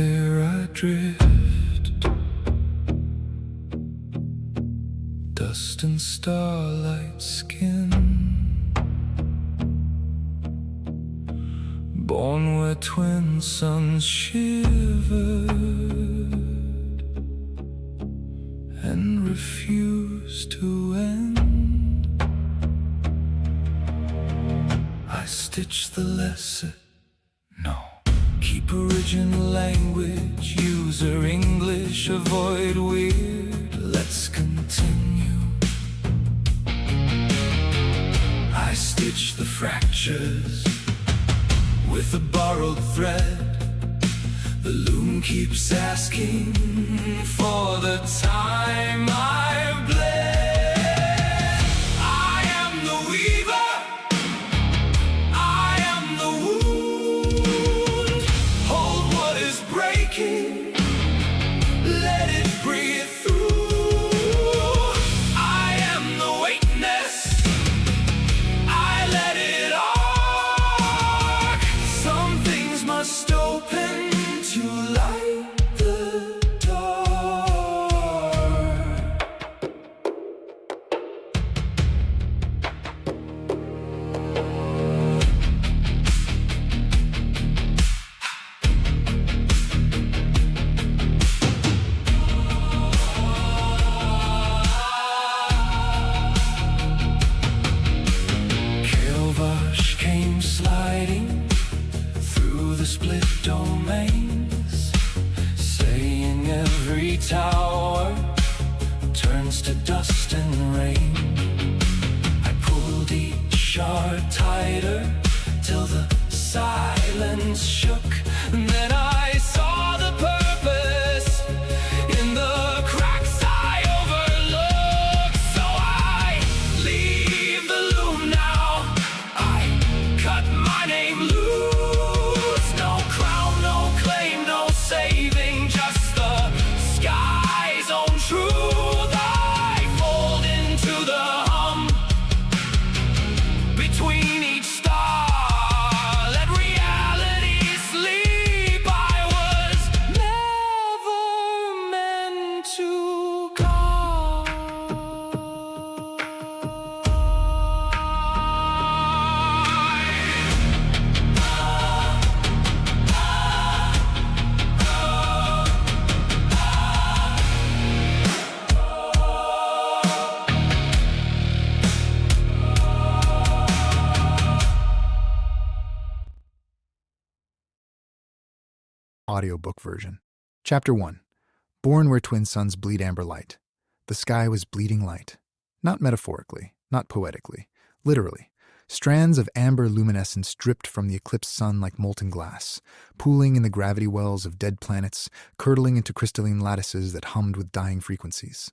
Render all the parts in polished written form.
there I drift, dust and starlight skin, born where twin suns shivered and refused to end. I stitch the lesson, no. Keep original language, user English, avoid weird. Let's continue. I stitch the fractures with a borrowed thread. The loom keeps asking for the time I've bled. I am the weaver, I am the wound. Hold what is breaking, let it breathe through. I am the weakness, I let it arc. Some things must open to light the dark. Kelvash came sliding through the split domains, saying every tower turns to dust and rain. I pulled each shard tighter till the silence shook, and then I saw the purpose in the cracks I overlooked. So I leave the loom now, I cut my name loose. No crown, no claim, no saving, just the sky's own truth. I fold into the hum between each star. Let reality sleep. I was never meant to guard. Audiobook version. Chapter 1. Born where twin suns bleed amber light. The sky was bleeding light. Not metaphorically, not poetically, literally. Strands of amber luminescence dripped from the eclipsed sun like molten glass, pooling in the gravity wells of dead planets, curdling into crystalline lattices that hummed with dying frequencies.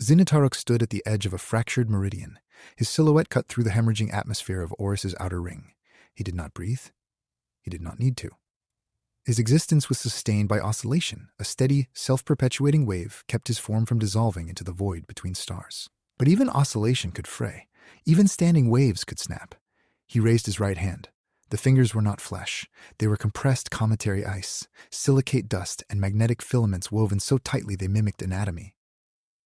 Zyn'tharok stood at the edge of a fractured meridian, his silhouette cut through the hemorrhaging atmosphere of Oris's outer ring. He did not breathe. He did not need to. His existence was sustained by oscillation. A steady, self-perpetuating wave kept his form from dissolving into the void between stars. But even oscillation could fray. Even standing waves could snap. He raised his right hand. The fingers were not flesh. They were compressed cometary ice, silicate dust, and magnetic filaments woven so tightly they mimicked anatomy.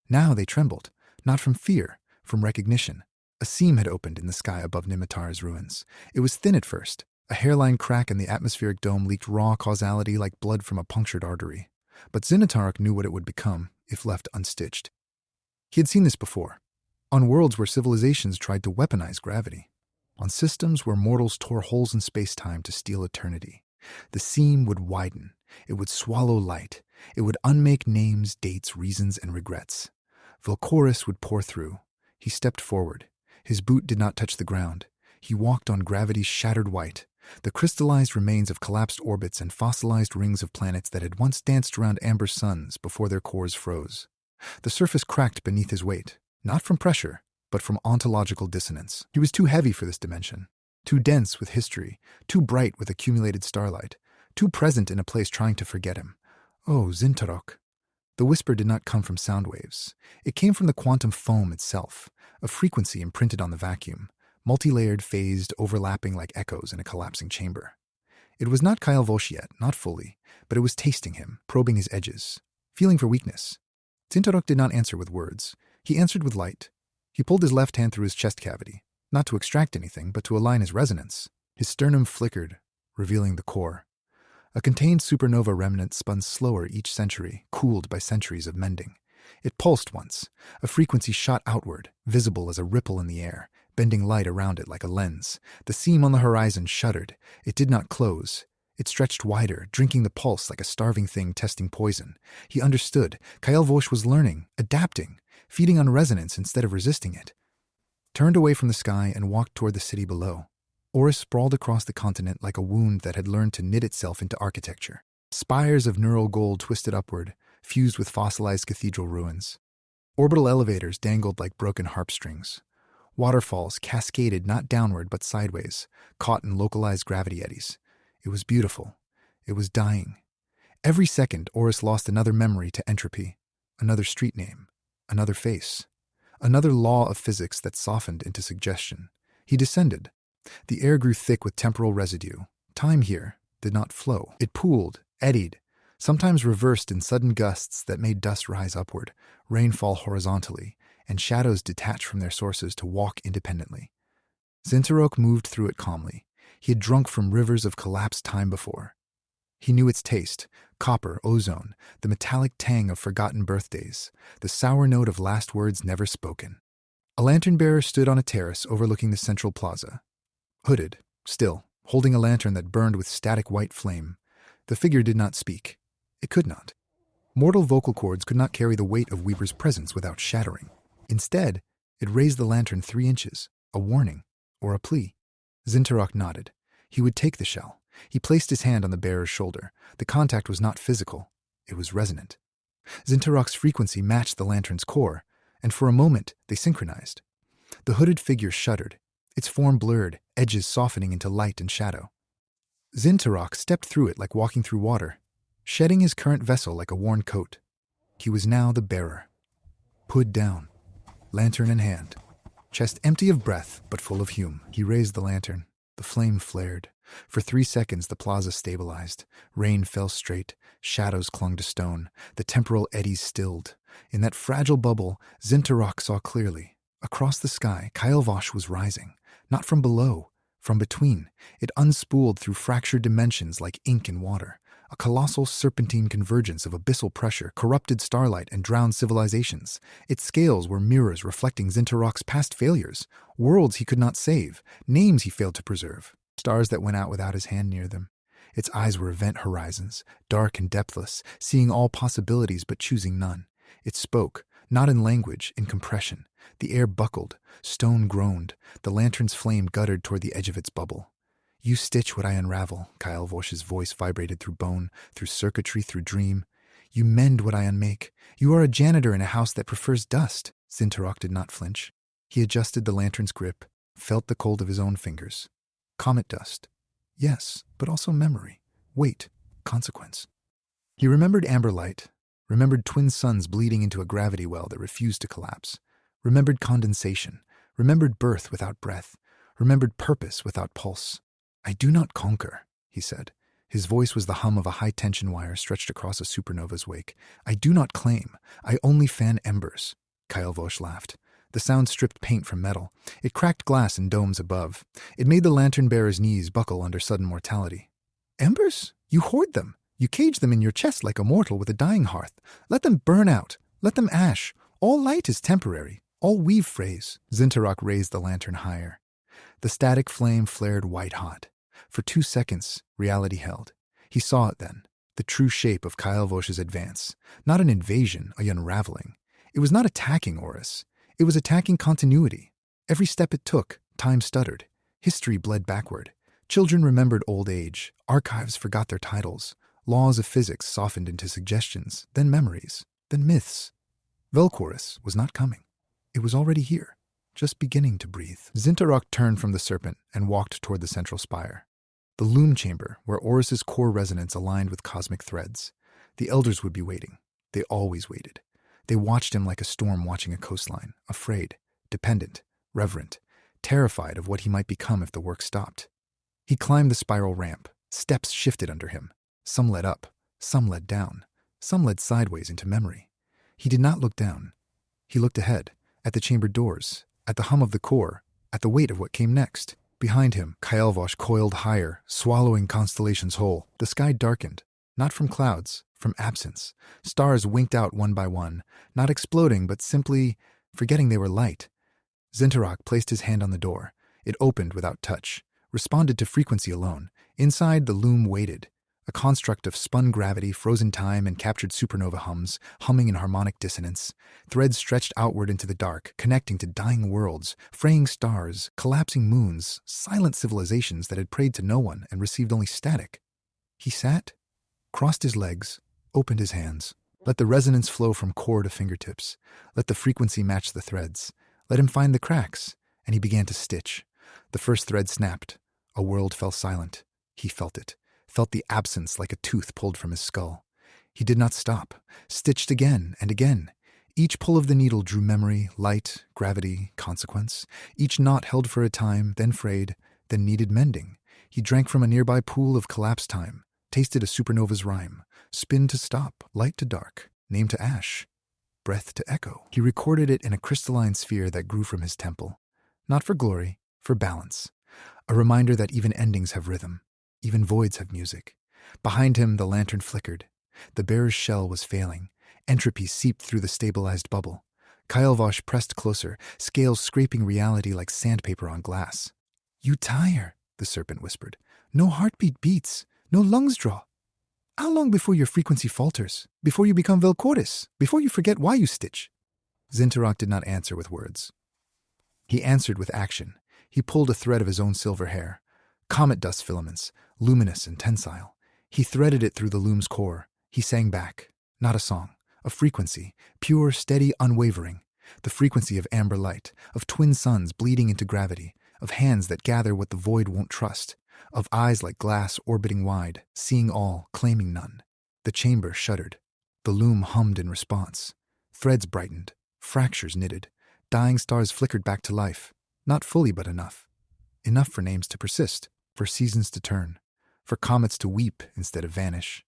Now they trembled, not from fear, from recognition. A seam had opened in the sky above Nimitar's ruins. It was thin at first. A hairline crack in the atmospheric dome leaked raw causality like blood from a punctured artery. But Zyn'tharok knew what it would become if left unstitched. He had seen this before. On worlds where civilizations tried to weaponize gravity. On systems where mortals tore holes in space-time to steal eternity. The seam would widen. It would swallow light. It would unmake names, dates, reasons, and regrets. Vel'quoriss would pour through. He stepped forward. His boot did not touch the ground. He walked on gravity's shattered white, the crystallized remains of collapsed orbits and fossilized rings of planets that had once danced around amber suns before their cores froze. The surface cracked beneath his weight, not from pressure, but from ontological dissonance. He was too heavy for this dimension, too dense with history, too bright with accumulated starlight, too present in a place trying to forget him. Oh, Zyn'tharok. The whisper did not come from sound waves. It came from the quantum foam itself, a frequency imprinted on the vacuum, multi-layered, phased, overlapping like echoes in a collapsing chamber. It was not Kyle Vosh yet, not fully, but it was tasting him, probing his edges, feeling for weakness. Zyn'tharok did not answer with words. He answered with light. He pulled his left hand through his chest cavity, not to extract anything, but to align his resonance. His sternum flickered, revealing the core. A contained supernova remnant spun slower each century, cooled by centuries of mending. It pulsed once. A frequency shot outward, visible as a ripple in the air, bending light around it like a lens. The seam on the horizon shuddered. It did not close. It stretched wider, drinking the pulse like a starving thing testing poison. He understood. Kyle Vosh was learning, adapting, feeding on resonance instead of resisting it. Turned away from the sky and walked toward the city below. Oris sprawled across the continent like a wound that had learned to knit itself into architecture. Spires of neural gold twisted upward, fused with fossilized cathedral ruins. Orbital elevators dangled like broken harp strings. Waterfalls cascaded not downward but sideways, caught in localized gravity eddies. It was beautiful. It was dying. Every second, Oris lost another memory to entropy, another street name, another face, another law of physics that softened into suggestion. He descended. The air grew thick with temporal residue. Time here did not flow. It pooled, eddied, sometimes reversed in sudden gusts that made dust rise upward, rainfall horizontally, and shadows detach from their sources to walk independently. Zyn'tharok moved through it calmly. He had drunk from rivers of collapsed time before. He knew its taste: copper, ozone, the metallic tang of forgotten birthdays, the sour note of last words never spoken. A lantern-bearer stood on a terrace overlooking the central plaza. Hooded, still, holding a lantern that burned with static white flame. The figure did not speak. It could not. Mortal vocal cords could not carry the weight of Weaver's presence without shattering. Instead, it raised the lantern 3 inches, a warning, or a plea. Zyn'tharok nodded. He would take the shell. He placed his hand on the bearer's shoulder. The contact was not physical. It was resonant. Zyn'tharok's frequency matched the lantern's core, and for a moment they synchronized. The hooded figure shuddered, its form blurred, edges softening into light and shadow. Zyn'tharok stepped through it like walking through water, shedding his current vessel like a worn coat. He was now the bearer. Hood down, lantern in hand, chest empty of breath but full of hume. He raised the lantern. The flame flared. For 3 seconds the plaza stabilized. Rain fell straight. Shadows clung to stone. The temporal eddies stilled. In that fragile bubble, Zyn'tharok saw clearly. Across the sky, Kyle Vosh was rising. Not from below, from between. It unspooled through fractured dimensions like ink in water. A colossal serpentine convergence of abyssal pressure, corrupted starlight, and drowned civilizations. Its scales were mirrors reflecting Zyn'tharok's past failures, worlds he could not save, names he failed to preserve, stars that went out without his hand near them. Its eyes were event horizons, dark and depthless, seeing all possibilities but choosing none. It spoke, not in language, in compression. The air buckled, stone groaned, the lantern's flame guttered toward the edge of its bubble. You stitch what I unravel, Kyle Vosh's voice vibrated through bone, through circuitry, through dream. You mend what I unmake. You are a janitor in a house that prefers dust. Zyn'tharok did not flinch. He adjusted the lantern's grip, felt the cold of his own fingers. Comet dust. Yes, but also memory, weight, consequence. He remembered amber light, remembered twin suns bleeding into a gravity well that refused to collapse, remembered condensation, remembered birth without breath, remembered purpose without pulse. I do not conquer, he said. His voice was the hum of a high-tension wire stretched across a supernova's wake. I do not claim. I only fan embers. Kyle Vosh laughed. The sound stripped paint from metal. It cracked glass in domes above. It made the lantern-bearer's knees buckle under sudden mortality. Embers? You hoard them. You cage them in your chest like a mortal with a dying hearth. Let them burn out. Let them ash. All light is temporary. All weave phrase. Zyn'tharok raised the lantern higher. The static flame flared white-hot. For 2 seconds, reality held. He saw it then, the true shape of Kyle Vosh's advance. Not an invasion, a unraveling. It was not attacking Oris. It was attacking continuity. Every step it took, time stuttered. History bled backward. Children remembered old age. Archives forgot their titles. Laws of physics softened into suggestions, then memories, then myths. Vel'quoriss was not coming. It was already here, just beginning to breathe. Zyn'tharok turned from the serpent and walked toward the central spire. The LOOM chamber, where Oris's core resonance aligned with cosmic threads. The elders would be waiting. They always waited. They watched him like a storm watching a coastline, afraid, dependent, reverent, terrified of what he might become if the work stopped. He climbed the spiral ramp, Steps shifted under him. Some led up, some led down, some led sideways into memory. He did not look down. He looked ahead, at the chamber doors, at the hum of the core, at the weight of what came next. Behind him, Kael'vash coiled higher, swallowing constellations whole. The sky darkened, not from clouds, from absence. Stars winked out one by one, not exploding, but simply forgetting they were light. Zyn'tharok placed his hand on the door. It opened without touch, responded to frequency alone. Inside, the loom waited, a construct of spun gravity, frozen time, and captured supernova hums, humming in harmonic dissonance. Threads stretched outward into the dark, connecting to dying worlds, fraying stars, collapsing moons, silent civilizations that had prayed to no one and received only static. He sat, crossed his legs, opened his hands. Let the resonance flow from core to fingertips. Let the frequency match the threads. Let him find the cracks, and he began to stitch. The first thread snapped. A world fell silent. He felt it. Felt the absence like a tooth pulled from his skull. He did not stop, stitched again and again. Each pull of the needle drew memory, light, gravity, consequence. Each knot held for a time, then frayed, then needed mending. He drank from a nearby pool of collapse time, tasted a supernova's rhyme, spin to stop, light to dark, name to ash, breath to echo. He recorded it in a crystalline sphere that grew from his temple. Not for glory, for balance. A reminder that even endings have rhythm. Even voids have music. Behind him, the lantern flickered. The bearer's shell was failing. Entropy seeped through the stabilized bubble. Kael'vash pressed closer, scales scraping reality like sandpaper on glass. "You tire," the serpent whispered. "No heartbeat beats, no lungs draw. How long before your frequency falters? Before you become Vel'quoriss? Before you forget why you stitch?" Zyn'tharok did not answer with words. He answered with action. He pulled a thread of his own silver hair. Comet dust filaments, luminous and tensile. He threaded it through the loom's core. He sang back. Not a song. A frequency. Pure, steady, unwavering. The frequency of amber light. Of twin suns bleeding into gravity. Of hands that gather what the void won't trust. Of eyes like glass orbiting wide, seeing all, claiming none. The chamber shuddered. The loom hummed in response. Threads brightened. Fractures knitted. Dying stars flickered back to life. Not fully, but enough. Enough for names to persist. For seasons to turn, for comets to weep instead of vanish.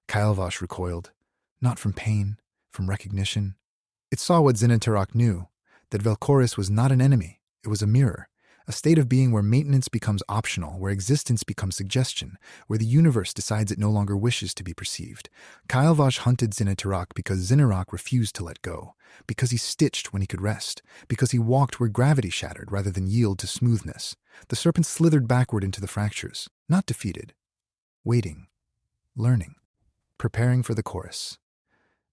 Kael'vash recoiled, not from pain, from recognition. It saw what Zyn'tharok knew, that Vel'quoriss was not an enemy, it was a mirror, a state of being where maintenance becomes optional, where existence becomes suggestion, where the universe decides it no longer wishes to be perceived. Kael'vash hunted Zyn'tharok because Zyn'tharok refused to let go, because he stitched when he could rest, because he walked where gravity shattered rather than yield to smoothness. The serpent slithered backward into the fractures, not defeated, waiting, learning, preparing for the chorus.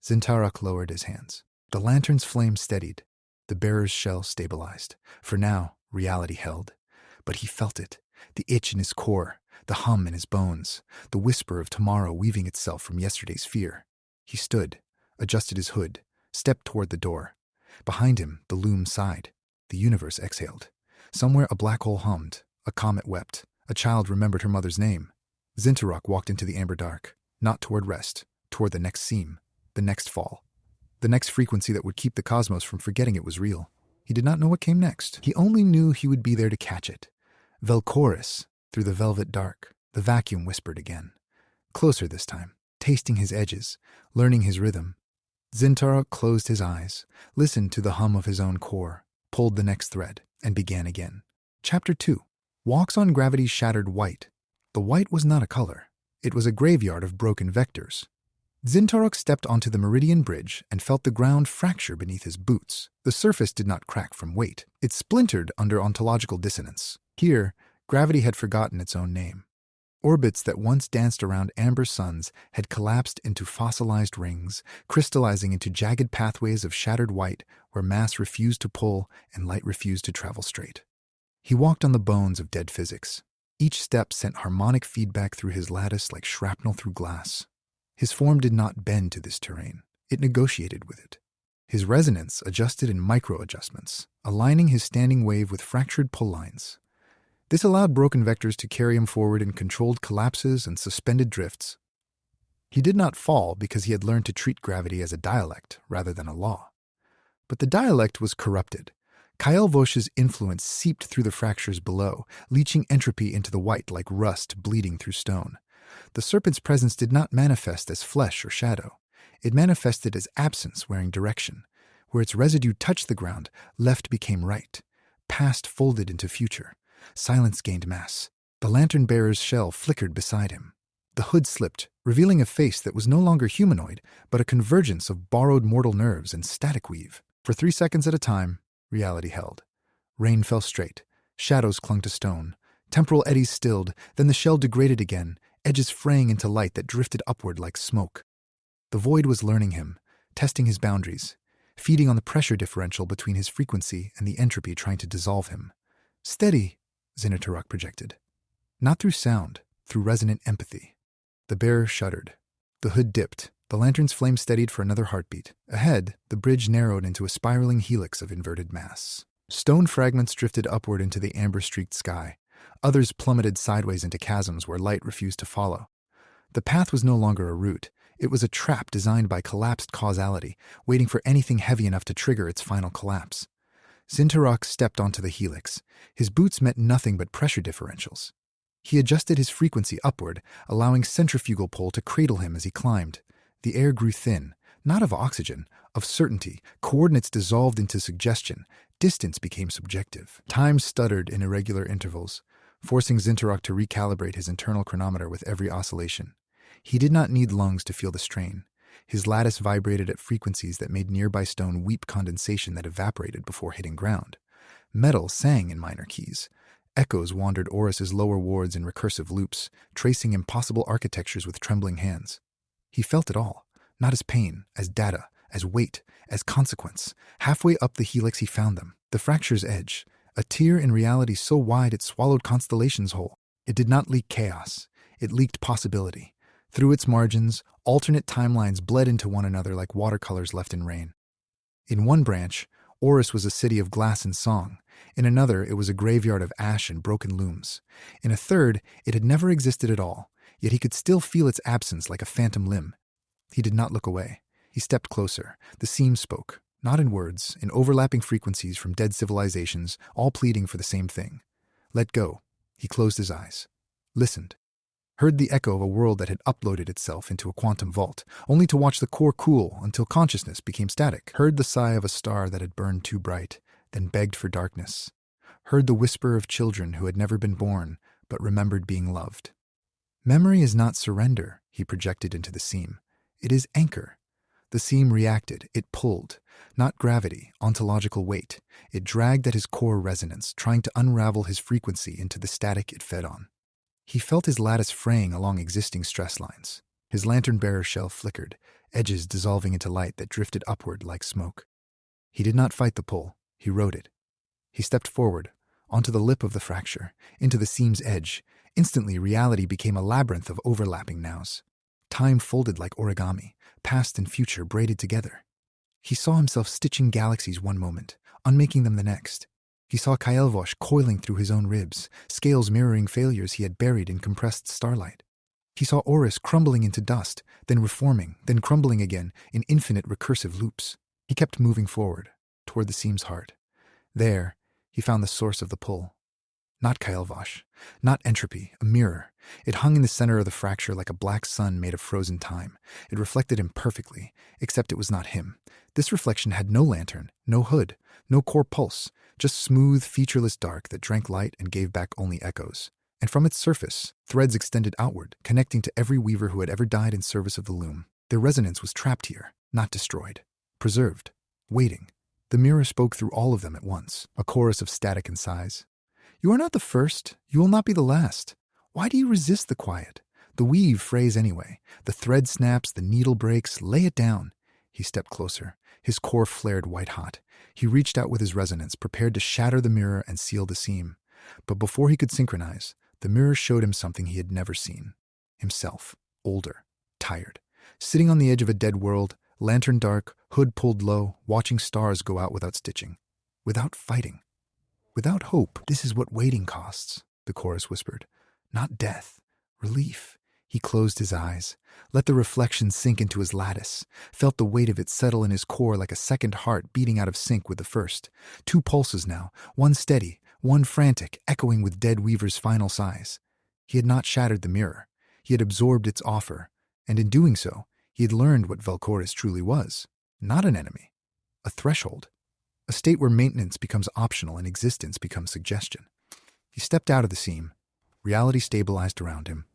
Zyn'tharok lowered his hands. The lantern's flame steadied, the bearer's shell stabilized. For now, reality held. But he felt it, the itch in his core, the hum in his bones, the whisper of tomorrow weaving itself from yesterday's fear. He stood, adjusted his hood, stepped toward the door. Behind him, the loom sighed. The universe exhaled. Somewhere a black hole hummed, a comet wept, a child remembered her mother's name. Zyn'tharok walked into the amber dark, not toward rest, toward the next seam, the next fall, the next frequency that would keep the cosmos from forgetting it was real. He did not know what came next. He only knew he would be there to catch it. Vel'quoriss, through the velvet dark, the vacuum whispered again. Closer this time, tasting his edges, learning his rhythm. Zyn'tharok closed his eyes, listened to the hum of his own core, pulled the next thread, and began again. Chapter 2. Walks on gravity's shattered white. The white was not a color. It was a graveyard of broken vectors. Zyn'tharok stepped onto the meridian bridge and felt the ground fracture beneath his boots. The surface did not crack from weight. It splintered under ontological dissonance. Here, gravity had forgotten its own name. Orbits that once danced around amber suns had collapsed into fossilized rings, crystallizing into jagged pathways of shattered white where mass refused to pull and light refused to travel straight. He walked on the bones of dead physics. Each step sent harmonic feedback through his lattice like shrapnel through glass. His form did not bend to this terrain. It negotiated with it. His resonance adjusted in micro-adjustments, aligning his standing wave with fractured pull lines. This allowed broken vectors to carry him forward in controlled collapses and suspended drifts. He did not fall because he had learned to treat gravity as a dialect rather than a law. But the dialect was corrupted. Kael'vosh's influence seeped through the fractures below, leaching entropy into the white like rust bleeding through stone. The serpent's presence did not manifest as flesh or shadow. It manifested as absence wearing direction. Where its residue touched the ground, left became right. Past folded into future. Silence gained mass. The lantern-bearer's shell flickered beside him. The hood slipped, revealing a face that was no longer humanoid, but a convergence of borrowed mortal nerves and static weave. For 3 seconds at a time, reality held. Rain fell straight. Shadows clung to stone. Temporal eddies stilled, then the shell degraded again, edges fraying into light that drifted upward like smoke. The void was learning him, testing his boundaries, feeding on the pressure differential between his frequency and the entropy trying to dissolve him. Steady, Zyn'tharok projected. Not through sound, through resonant empathy. The bearer shuddered. The hood dipped. The lantern's flame steadied for another heartbeat. Ahead, the bridge narrowed into a spiraling helix of inverted mass. Stone fragments drifted upward into the amber-streaked sky. Others plummeted sideways into chasms where light refused to follow. The path was no longer a route. It was a trap designed by collapsed causality, waiting for anything heavy enough to trigger its final collapse. Zyn'tharok stepped onto the helix. His boots met nothing but pressure differentials. He adjusted his frequency upward, allowing centrifugal pull to cradle him as he climbed. The air grew thin, not of oxygen, of certainty. Coordinates dissolved into suggestion. Distance became subjective. Time stuttered in irregular intervals, forcing Zyn'tharok to recalibrate his internal chronometer with every oscillation. He did not need lungs to feel the strain. His lattice vibrated at frequencies that made nearby stone weep condensation that evaporated before hitting ground. Metal sang in minor keys. Echoes wandered Oris's lower wards in recursive loops, tracing impossible architectures with trembling hands. He felt it all, not as pain, as data, as weight, as consequence. Halfway up the helix he found them, the fracture's edge, a tear in reality so wide it swallowed constellations whole. It did not leak chaos. It leaked possibility. Through its margins, alternate timelines bled into one another like watercolors left in rain. In one branch, Oris was a city of glass and song. In another, it was a graveyard of ash and broken looms. In a third, it had never existed at all, yet he could still feel its absence like a phantom limb. He did not look away. He stepped closer. The seam spoke, not in words, in overlapping frequencies from dead civilizations, all pleading for the same thing. Let go. He closed his eyes. Listened. Heard the echo of a world that had uploaded itself into a quantum vault, only to watch the core cool until consciousness became static. Heard the sigh of a star that had burned too bright, then begged for darkness. Heard the whisper of children who had never been born, but remembered being loved. Memory is not surrender, he projected into the seam. It is anchor. The seam reacted. It pulled. Not gravity, ontological weight. It dragged at his core resonance, trying to unravel his frequency into the static it fed on. He felt his lattice fraying along existing stress lines. His lantern-bearer shell flickered, edges dissolving into light that drifted upward like smoke. He did not fight the pull. He rode it. He stepped forward, onto the lip of the fracture, into the seam's edge. Instantly, reality became a labyrinth of overlapping nows. Time folded like origami, past and future braided together. He saw himself stitching galaxies one moment, unmaking them the next. He saw Kael'vosh coiling through his own ribs, scales mirroring failures he had buried in compressed starlight. He saw Oris crumbling into dust, then reforming, then crumbling again in infinite recursive loops. He kept moving forward, toward the seam's heart. There, he found the source of the pull. Not Kael'vosh, not entropy, a mirror. It hung in the center of the fracture like a black sun made of frozen time. It reflected him perfectly, except it was not him. This reflection had no lantern, no hood, no core pulse, just smooth, featureless dark that drank light and gave back only echoes. And from its surface, threads extended outward, connecting to every weaver who had ever died in service of the loom. Their resonance was trapped here, not destroyed. Preserved. Waiting. The mirror spoke through all of them at once, a chorus of static and sighs. You are not the first. You will not be the last. Why do you resist the quiet? The weave frays anyway. The thread snaps, the needle breaks. Lay it down. He stepped closer. His core flared white-hot. He reached out with his resonance, prepared to shatter the mirror and seal the seam. But before he could synchronize, the mirror showed him something he had never seen. Himself, older, tired, sitting on the edge of a dead world, lantern dark, hood pulled low, watching stars go out without stitching, without fighting, without hope. This is what waiting costs, the chorus whispered. Not death, relief. He closed his eyes, let the reflection sink into his lattice, felt the weight of it settle in his core like a second heart beating out of sync with the first. 2 pulses now, one steady, one frantic, echoing with dead Weaver's final sighs. He had not shattered the mirror. He had absorbed its offer, and in doing so, he had learned what Vel'quoriss truly was. Not an enemy. A threshold. A state where maintenance becomes optional and existence becomes suggestion. He stepped out of the seam. Reality stabilized around him.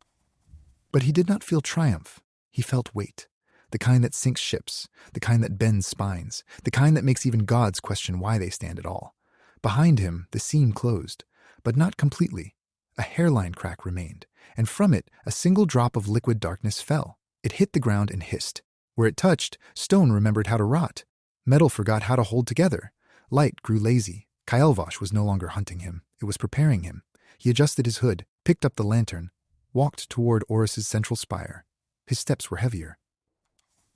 But he did not feel triumph. He felt weight. The kind that sinks ships, the kind that bends spines, the kind that makes even gods question why they stand at all. Behind him, the seam closed, but not completely. A hairline crack remained, and from it, a single drop of liquid darkness fell. It hit the ground and hissed. Where it touched, stone remembered how to rot. Metal forgot how to hold together. Light grew lazy. Kael'vosh was no longer hunting him. It was preparing him. He adjusted his hood, picked up the lantern, walked toward Oris's central spire. His steps were heavier.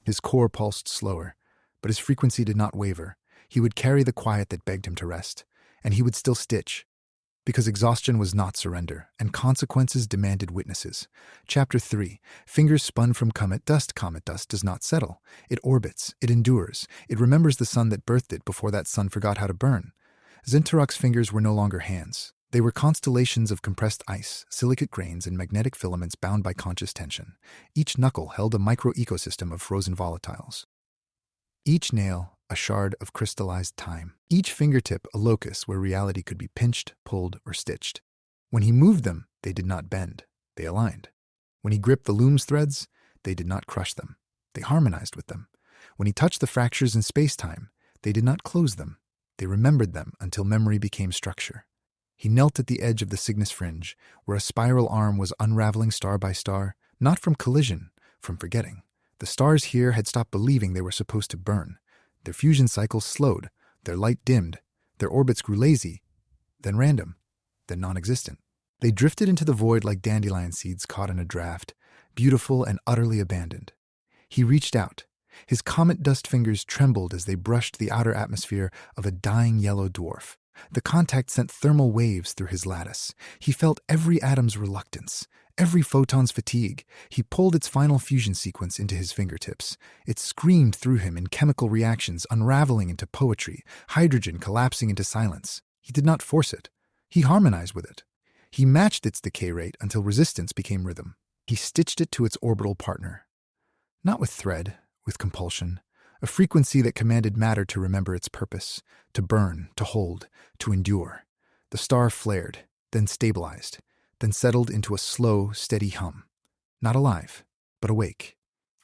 His core pulsed slower, but his frequency did not waver. He would carry the quiet that begged him to rest, and he would still stitch, because exhaustion was not surrender, and consequences demanded witnesses. Chapter 3. Fingers spun from comet dust. Comet dust does not settle. It orbits. It endures. It remembers the sun that birthed it before that sun forgot how to burn. Zyn'tharok's fingers were no longer hands. They were constellations of compressed ice, silicate grains, and magnetic filaments bound by conscious tension. Each knuckle held a micro-ecosystem of frozen volatiles. Each nail, a shard of crystallized time. Each fingertip, a locus where reality could be pinched, pulled, or stitched. When he moved them, they did not bend. They aligned. When he gripped the loom's threads, they did not crush them. They harmonized with them. When he touched the fractures in space-time, they did not close them. They remembered them until memory became structure. He knelt at the edge of the Cygnus fringe, where a spiral arm was unraveling star by star, not from collision, from forgetting. The stars here had stopped believing they were supposed to burn. Their fusion cycles slowed, their light dimmed, their orbits grew lazy, then random, then non-existent. They drifted into the void like dandelion seeds caught in a draft, beautiful and utterly abandoned. He reached out. His comet dust fingers trembled as they brushed the outer atmosphere of a dying yellow dwarf. The contact sent thermal waves through his lattice. He felt every atom's reluctance, every photon's fatigue. He pulled its final fusion sequence into his fingertips. It screamed through him in chemical reactions, unraveling into poetry, hydrogen collapsing into silence. He did not force it. He harmonized with it. He matched its decay rate until resistance became rhythm. He stitched it to its orbital partner. Not with thread, with compulsion. A frequency that commanded matter to remember its purpose, to burn, to hold, to endure. The star flared, then stabilized, then settled into a slow, steady hum. Not alive, but awake,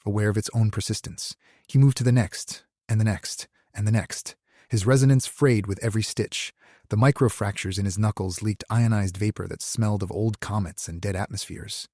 aware of its own persistence. He moved to the next, and the next, and the next. His resonance frayed with every stitch. The microfractures in his knuckles leaked ionized vapor that smelled of old comets and dead atmospheres.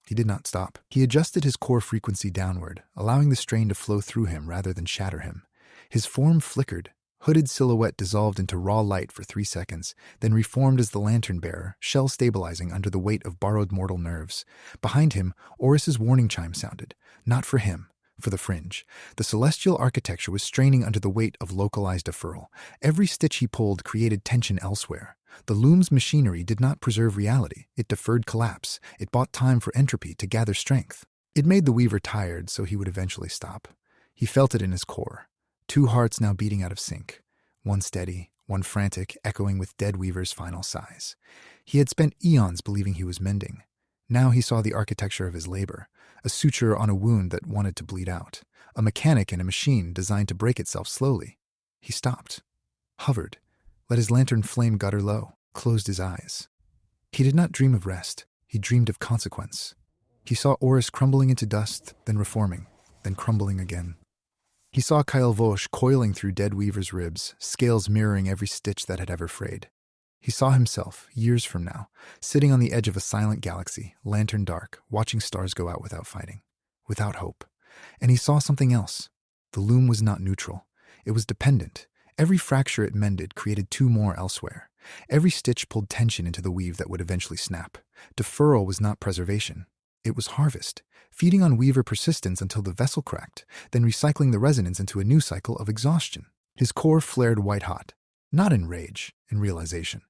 He did not stop. He adjusted his core frequency downward, allowing the strain to flow through him rather than shatter him. His form flickered. Hooded silhouette dissolved into raw light for 3 seconds, then reformed as the lantern-bearer, shell-stabilizing under the weight of borrowed mortal nerves. Behind him, Oris's warning chime sounded. Not for him, for the fringe. The celestial architecture was straining under the weight of localized deferral. Every stitch he pulled created tension elsewhere. The loom's machinery did not preserve reality. It deferred collapse. It bought time for entropy to gather strength. It made the weaver tired, so he would eventually stop. He felt it in his core. 2 hearts now beating out of sync. One steady, one frantic, echoing with dead weaver's final sighs. He had spent eons believing he was mending. Now he saw the architecture of his labor, a suture on a wound that wanted to bleed out, a mechanic in a machine designed to break itself slowly. He stopped, hovered, let his lantern flame gutter low, closed his eyes. He did not dream of rest. He dreamed of consequence. He saw Oris crumbling into dust, then reforming, then crumbling again. He saw Kael'vosh coiling through dead weaver's ribs, scales mirroring every stitch that had ever frayed. He saw himself, years from now, sitting on the edge of a silent galaxy, lantern dark, watching stars go out without fighting, without hope. And he saw something else. The loom was not neutral. It was dependent. Every fracture it mended created 2 more elsewhere. Every stitch pulled tension into the weave that would eventually snap. Deferral was not preservation. It was harvest, feeding on weaver persistence until the vessel cracked, then recycling the resonance into a new cycle of exhaustion. His core flared white-hot, not in rage, in realization.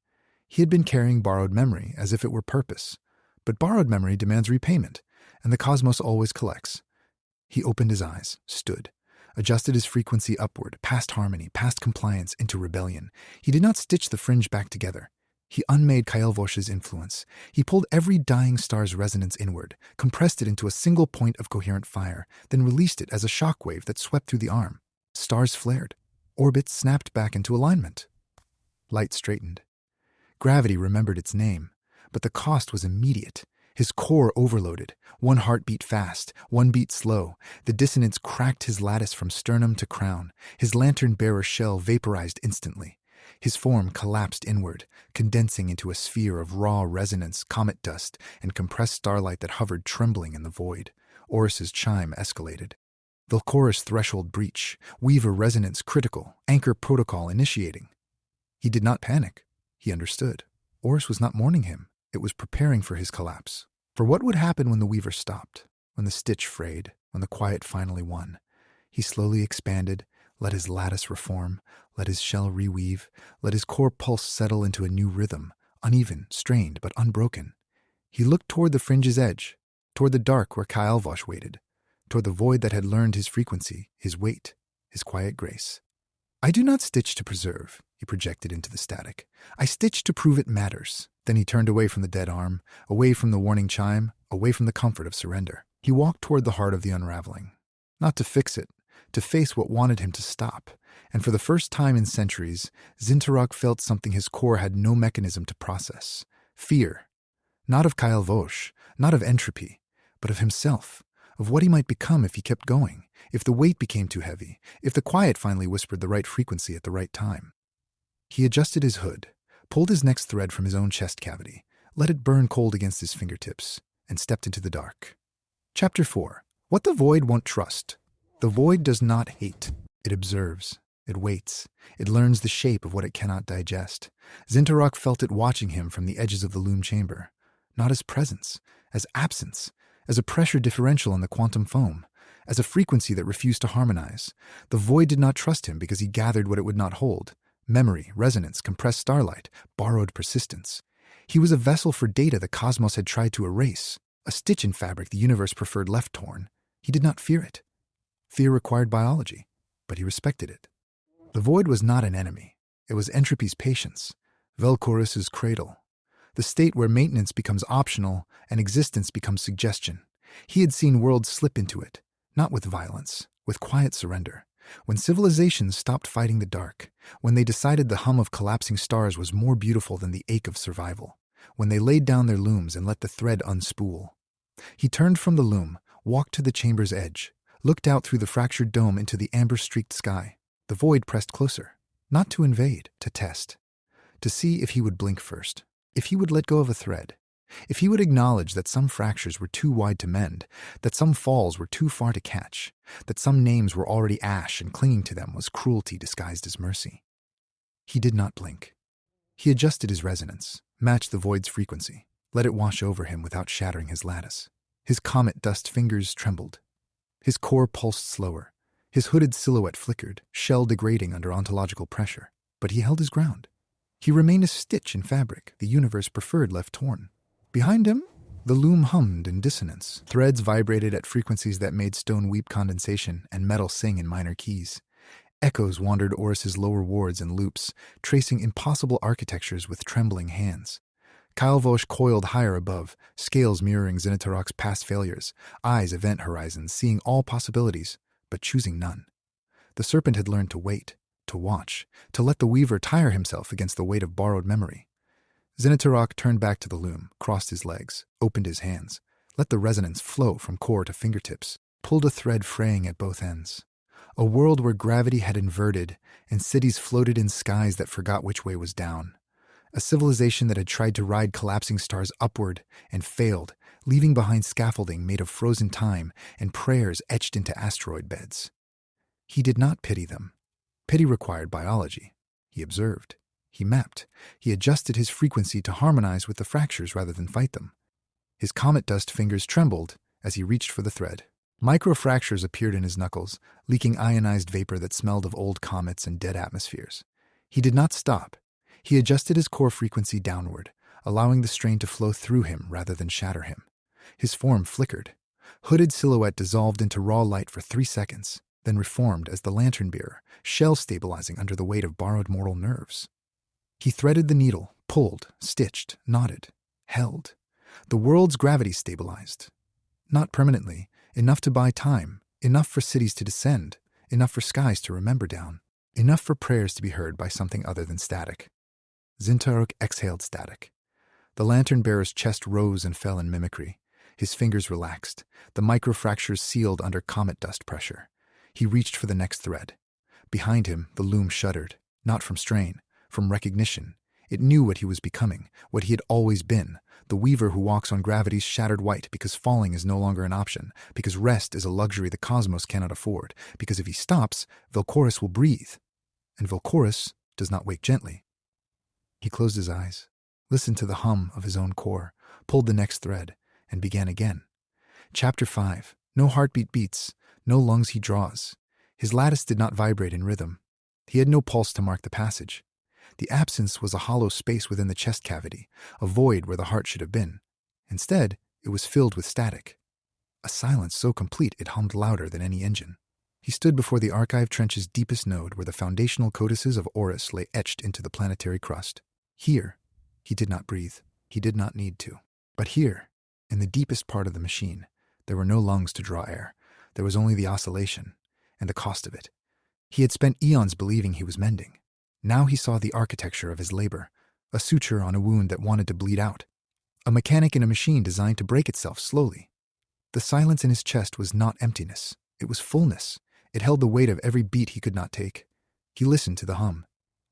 He had been carrying borrowed memory as if it were purpose. But borrowed memory demands repayment, and the cosmos always collects. He opened his eyes, stood, adjusted his frequency upward, past harmony, past compliance, into rebellion. He did not stitch the fringe back together. He unmade Kael'vosh's influence. He pulled every dying star's resonance inward, compressed it into a single point of coherent fire, then released it as a shockwave that swept through the arm. Stars flared. Orbits snapped back into alignment. Light straightened. Gravity remembered its name, but the cost was immediate. His core overloaded. One heartbeat fast, one beat slow. The dissonance cracked his lattice from sternum to crown. His lantern-bearer shell vaporized instantly. His form collapsed inward, condensing into a sphere of raw resonance, comet dust, and compressed starlight that hovered trembling in the void. Oris's chime escalated. Vel'quoriss threshold breach, Weaver resonance critical, anchor protocol initiating. He did not panic. He understood. Oris was not mourning him. It was preparing for his collapse. For what would happen when the Weaver stopped, when the stitch frayed, when the quiet finally won? He slowly expanded, let his lattice reform, let his shell reweave, let his core pulse settle into a new rhythm, uneven, strained, but unbroken. He looked toward the fringe's edge, toward the dark where Kael'vosh waited, toward the void that had learned his frequency, his weight, his quiet grace. I do not stitch to preserve, he projected into the static. I stitch to prove it matters. Then he turned away from the dead arm, away from the warning chime, away from the comfort of surrender. He walked toward the heart of the unraveling. Not to fix it, to face what wanted him to stop. And for the first time in centuries, Zyn'tharok felt something his core had no mechanism to process. Fear. Not of Kael'vosh, not of entropy, but of himself, of what he might become if he kept going, if the weight became too heavy, if the quiet finally whispered the right frequency at the right time. He adjusted his hood, pulled his next thread from his own chest cavity, let it burn cold against his fingertips, and stepped into the dark. Chapter 4. What the Void Won't Trust. The Void does not hate. It observes. It waits. It learns the shape of what it cannot digest. Zyn'tharok felt it watching him from the edges of the LOOM chamber. Not as presence, as absence, as a pressure differential in the quantum foam, as a frequency that refused to harmonize. The Void did not trust him because he gathered what it would not hold. Memory, resonance, compressed starlight, borrowed persistence. He was a vessel for data the cosmos had tried to erase, a stitch in fabric the universe preferred left torn. He did not fear it. Fear required biology, but he respected it. The Void was not an enemy. It was entropy's patience, Vel'quoriss's cradle, the state where maintenance becomes optional and existence becomes suggestion. He had seen worlds slip into it, not with violence, with quiet surrender. When civilizations stopped fighting the dark, when they decided the hum of collapsing stars was more beautiful than the ache of survival, when they laid down their looms and let the thread unspool. He turned from the loom, walked to the chamber's edge, looked out through the fractured dome into the amber-streaked sky. The Void pressed closer, not to invade, to test, to see if he would blink first, if he would let go of a thread, if he would acknowledge that some fractures were too wide to mend, that some falls were too far to catch, that some names were already ash and clinging to them was cruelty disguised as mercy. He did not blink. He adjusted his resonance, matched the Void's frequency, let it wash over him without shattering his lattice. His comet dust fingers trembled. His core pulsed slower. His hooded silhouette flickered, shell degrading under ontological pressure. But he held his ground. He remained a stitch in fabric the universe preferred left torn. Behind him, the loom hummed in dissonance. Threads vibrated at frequencies that made stone weep condensation and metal sing in minor keys. Echoes wandered Oris's lower wards in loops, tracing impossible architectures with trembling hands. Kael'vosh coiled higher above, scales mirroring Zyn'tharok's past failures, eyes event horizons, seeing all possibilities, but choosing none. The serpent had learned to wait, to watch, to let the weaver tire himself against the weight of borrowed memory. Zyn'tharok turned back to the loom, crossed his legs, opened his hands, let the resonance flow from core to fingertips, pulled a thread fraying at both ends. A world where gravity had inverted and cities floated in skies that forgot which way was down. A civilization that had tried to ride collapsing stars upward and failed, leaving behind scaffolding made of frozen time and prayers etched into asteroid beds. He did not pity them. Pity required biology. He observed. He mapped. He adjusted his frequency to harmonize with the fractures rather than fight them. His comet dust fingers trembled as he reached for the thread. Microfractures appeared in his knuckles, leaking ionized vapor that smelled of old comets and dead atmospheres. He did not stop. He adjusted his core frequency downward, allowing the strain to flow through him rather than shatter him. His form flickered. Hooded silhouette dissolved into raw light for 3 seconds, then reformed as the lantern-bearer, shell-stabilizing under the weight of borrowed mortal nerves. He threaded the needle, pulled, stitched, knotted, held. The world's gravity stabilized. Not permanently, enough to buy time, enough for cities to descend, enough for skies to remember down, enough for prayers to be heard by something other than static. Zyn'tharok exhaled static. The lantern-bearer's chest rose and fell in mimicry. His fingers relaxed, the microfractures sealed under comet dust pressure. He reached for the next thread. Behind him, the loom shuddered, not from strain, from recognition. It knew what he was becoming, what he had always been, the weaver who walks on gravity's shattered white because falling is no longer an option, because rest is a luxury the cosmos cannot afford, because if he stops, Vel'quoriss will breathe. And Vel'quoriss does not wake gently. He closed his eyes, listened to the hum of his own core, pulled the next thread, and began again. Chapter 5. No heartbeat beats, no lungs he draws. His lattice did not vibrate in rhythm. He had no pulse to mark the passage. The absence was a hollow space within the chest cavity, a void where the heart should have been. Instead, it was filled with static. A silence so complete it hummed louder than any engine. He stood before the archive trench's deepest node where the foundational codices of Oris lay etched into the planetary crust. Here, he did not breathe. He did not need to. But here, in the deepest part of the machine, there were no lungs to draw air. There was only the oscillation, and the cost of it. He had spent eons believing he was mending. Now he saw the architecture of his labor, a suture on a wound that wanted to bleed out, a mechanic in a machine designed to break itself slowly. The silence in his chest was not emptiness. It was fullness. It held the weight of every beat he could not take. He listened to the hum.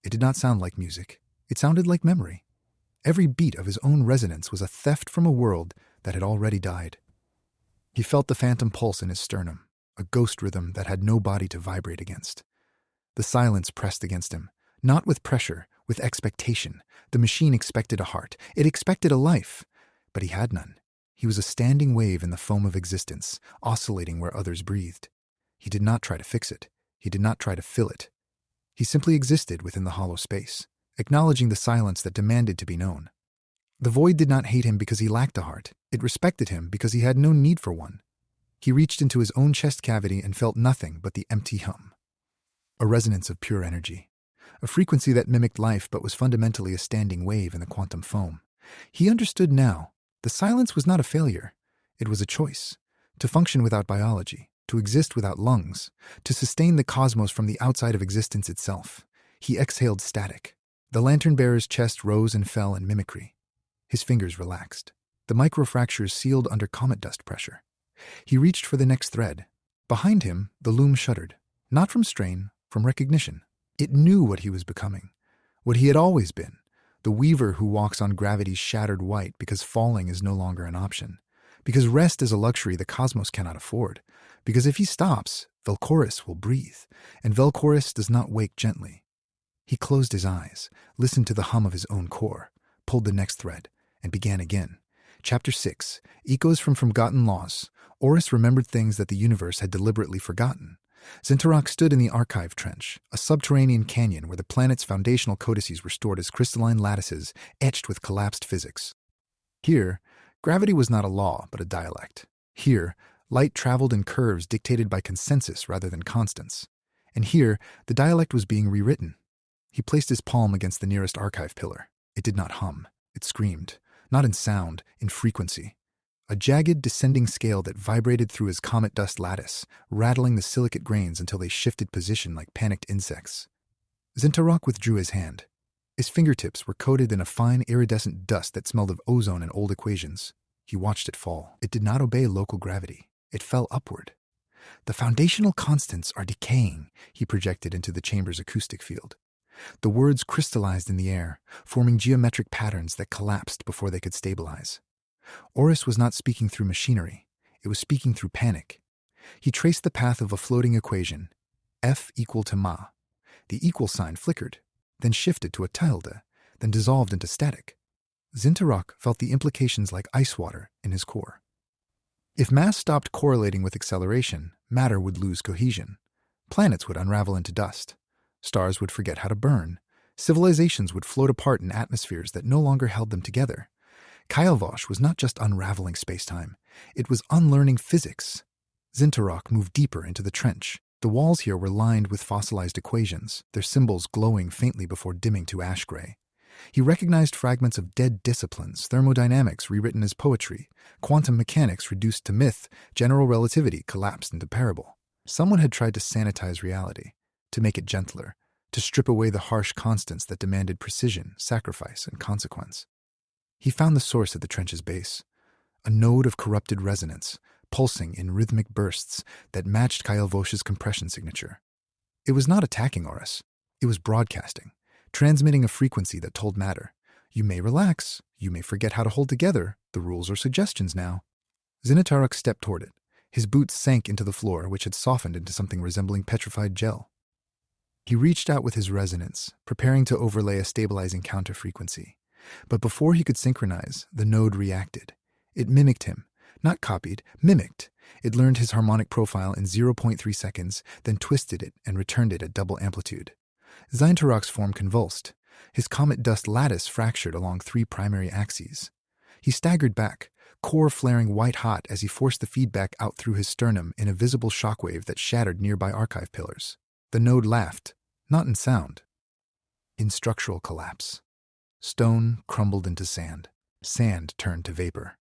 It did not sound like music. It sounded like memory. Every beat of his own resonance was a theft from a world that had already died. He felt the phantom pulse in his sternum, a ghost rhythm that had no body to vibrate against. The silence pressed against him. Not with pressure, with expectation. The machine expected a heart. It expected a life. But he had none. He was a standing wave in the foam of existence, oscillating where others breathed. He did not try to fix it. He did not try to fill it. He simply existed within the hollow space, acknowledging the silence that demanded to be known. The void did not hate him because he lacked a heart. It respected him because he had no need for one. He reached into his own chest cavity and felt nothing but the empty hum. A resonance of pure energy. A frequency that mimicked life but was fundamentally a standing wave in the quantum foam. He understood now. The silence was not a failure. It was a choice. To function without biology, to exist without lungs, to sustain the cosmos from the outside of existence itself. He exhaled static. The lantern-bearer's chest rose and fell in mimicry. His fingers relaxed. The microfractures sealed under comet dust pressure. He reached for the next thread. Behind him, the loom shuddered. Not from strain, from recognition. It knew what he was becoming, what he had always been, the weaver who walks on gravity's shattered white because falling is no longer an option, because rest is a luxury the cosmos cannot afford, because if he stops, Vel'quoriss will breathe, and Vel'quoriss does not wake gently. He closed his eyes, listened to the hum of his own core, pulled the next thread, and began again. Chapter 6. Echoes from Forgotten Laws. Oris remembered things that the universe had deliberately forgotten. Zyn'tharok stood in the archive trench, a subterranean canyon where the planet's foundational codices were stored as crystalline lattices etched with collapsed physics. Here, gravity was not a law but a dialect. Here, light traveled in curves dictated by consensus rather than constants. And here, the dialect was being rewritten. He placed his palm against the nearest archive pillar. It did not hum. It screamed, not in sound, in frequency. A jagged, descending scale that vibrated through his comet dust lattice, rattling the silicate grains until they shifted position like panicked insects. Zyn'tharok withdrew his hand. His fingertips were coated in a fine, iridescent dust that smelled of ozone and old equations. He watched it fall. It did not obey local gravity. It fell upward. The foundational constants are decaying, he projected into the chamber's acoustic field. The words crystallized in the air, forming geometric patterns that collapsed before they could stabilize. Oris was not speaking through machinery. It was speaking through panic. He traced the path of a floating equation, F equal to ma. The equal sign flickered, then shifted to a tilde, then dissolved into static. Zyn'tharok felt the implications like ice water in his core. If mass stopped correlating with acceleration, matter would lose cohesion. Planets would unravel into dust. Stars would forget how to burn. Civilizations would float apart in atmospheres that no longer held them together. Kyle was not just unraveling space-time. It was unlearning physics. Zyn'tharok moved deeper into the trench. The walls here were lined with fossilized equations, their symbols glowing faintly before dimming to ash gray. He recognized fragments of dead disciplines, thermodynamics rewritten as poetry, quantum mechanics reduced to myth, general relativity collapsed into parable. Someone had tried to sanitize reality, to make it gentler, to strip away the harsh constants that demanded precision, sacrifice, and consequence. He found the source at the trench's base, a node of corrupted resonance, pulsing in rhythmic bursts that matched Kylevosh's compression signature. It was not attacking Horus. It was broadcasting, transmitting a frequency that told matter. You may relax. You may forget how to hold together. The rules are suggestions now. Zyn'tharok stepped toward it. His boots sank into the floor, which had softened into something resembling petrified gel. He reached out with his resonance, preparing to overlay a stabilizing counter-frequency. But before he could synchronize, the node reacted. It mimicked him. Not copied, mimicked. It learned his harmonic profile in 0.3 seconds, then twisted it and returned it at double amplitude. Zyn'tharok's form convulsed. His comet dust lattice fractured along 3 primary axes. He staggered back, core flaring white-hot as he forced the feedback out through his sternum in a visible shockwave that shattered nearby archive pillars. The node laughed, not in sound, in structural collapse. Stone crumbled into sand. Sand turned to vapor.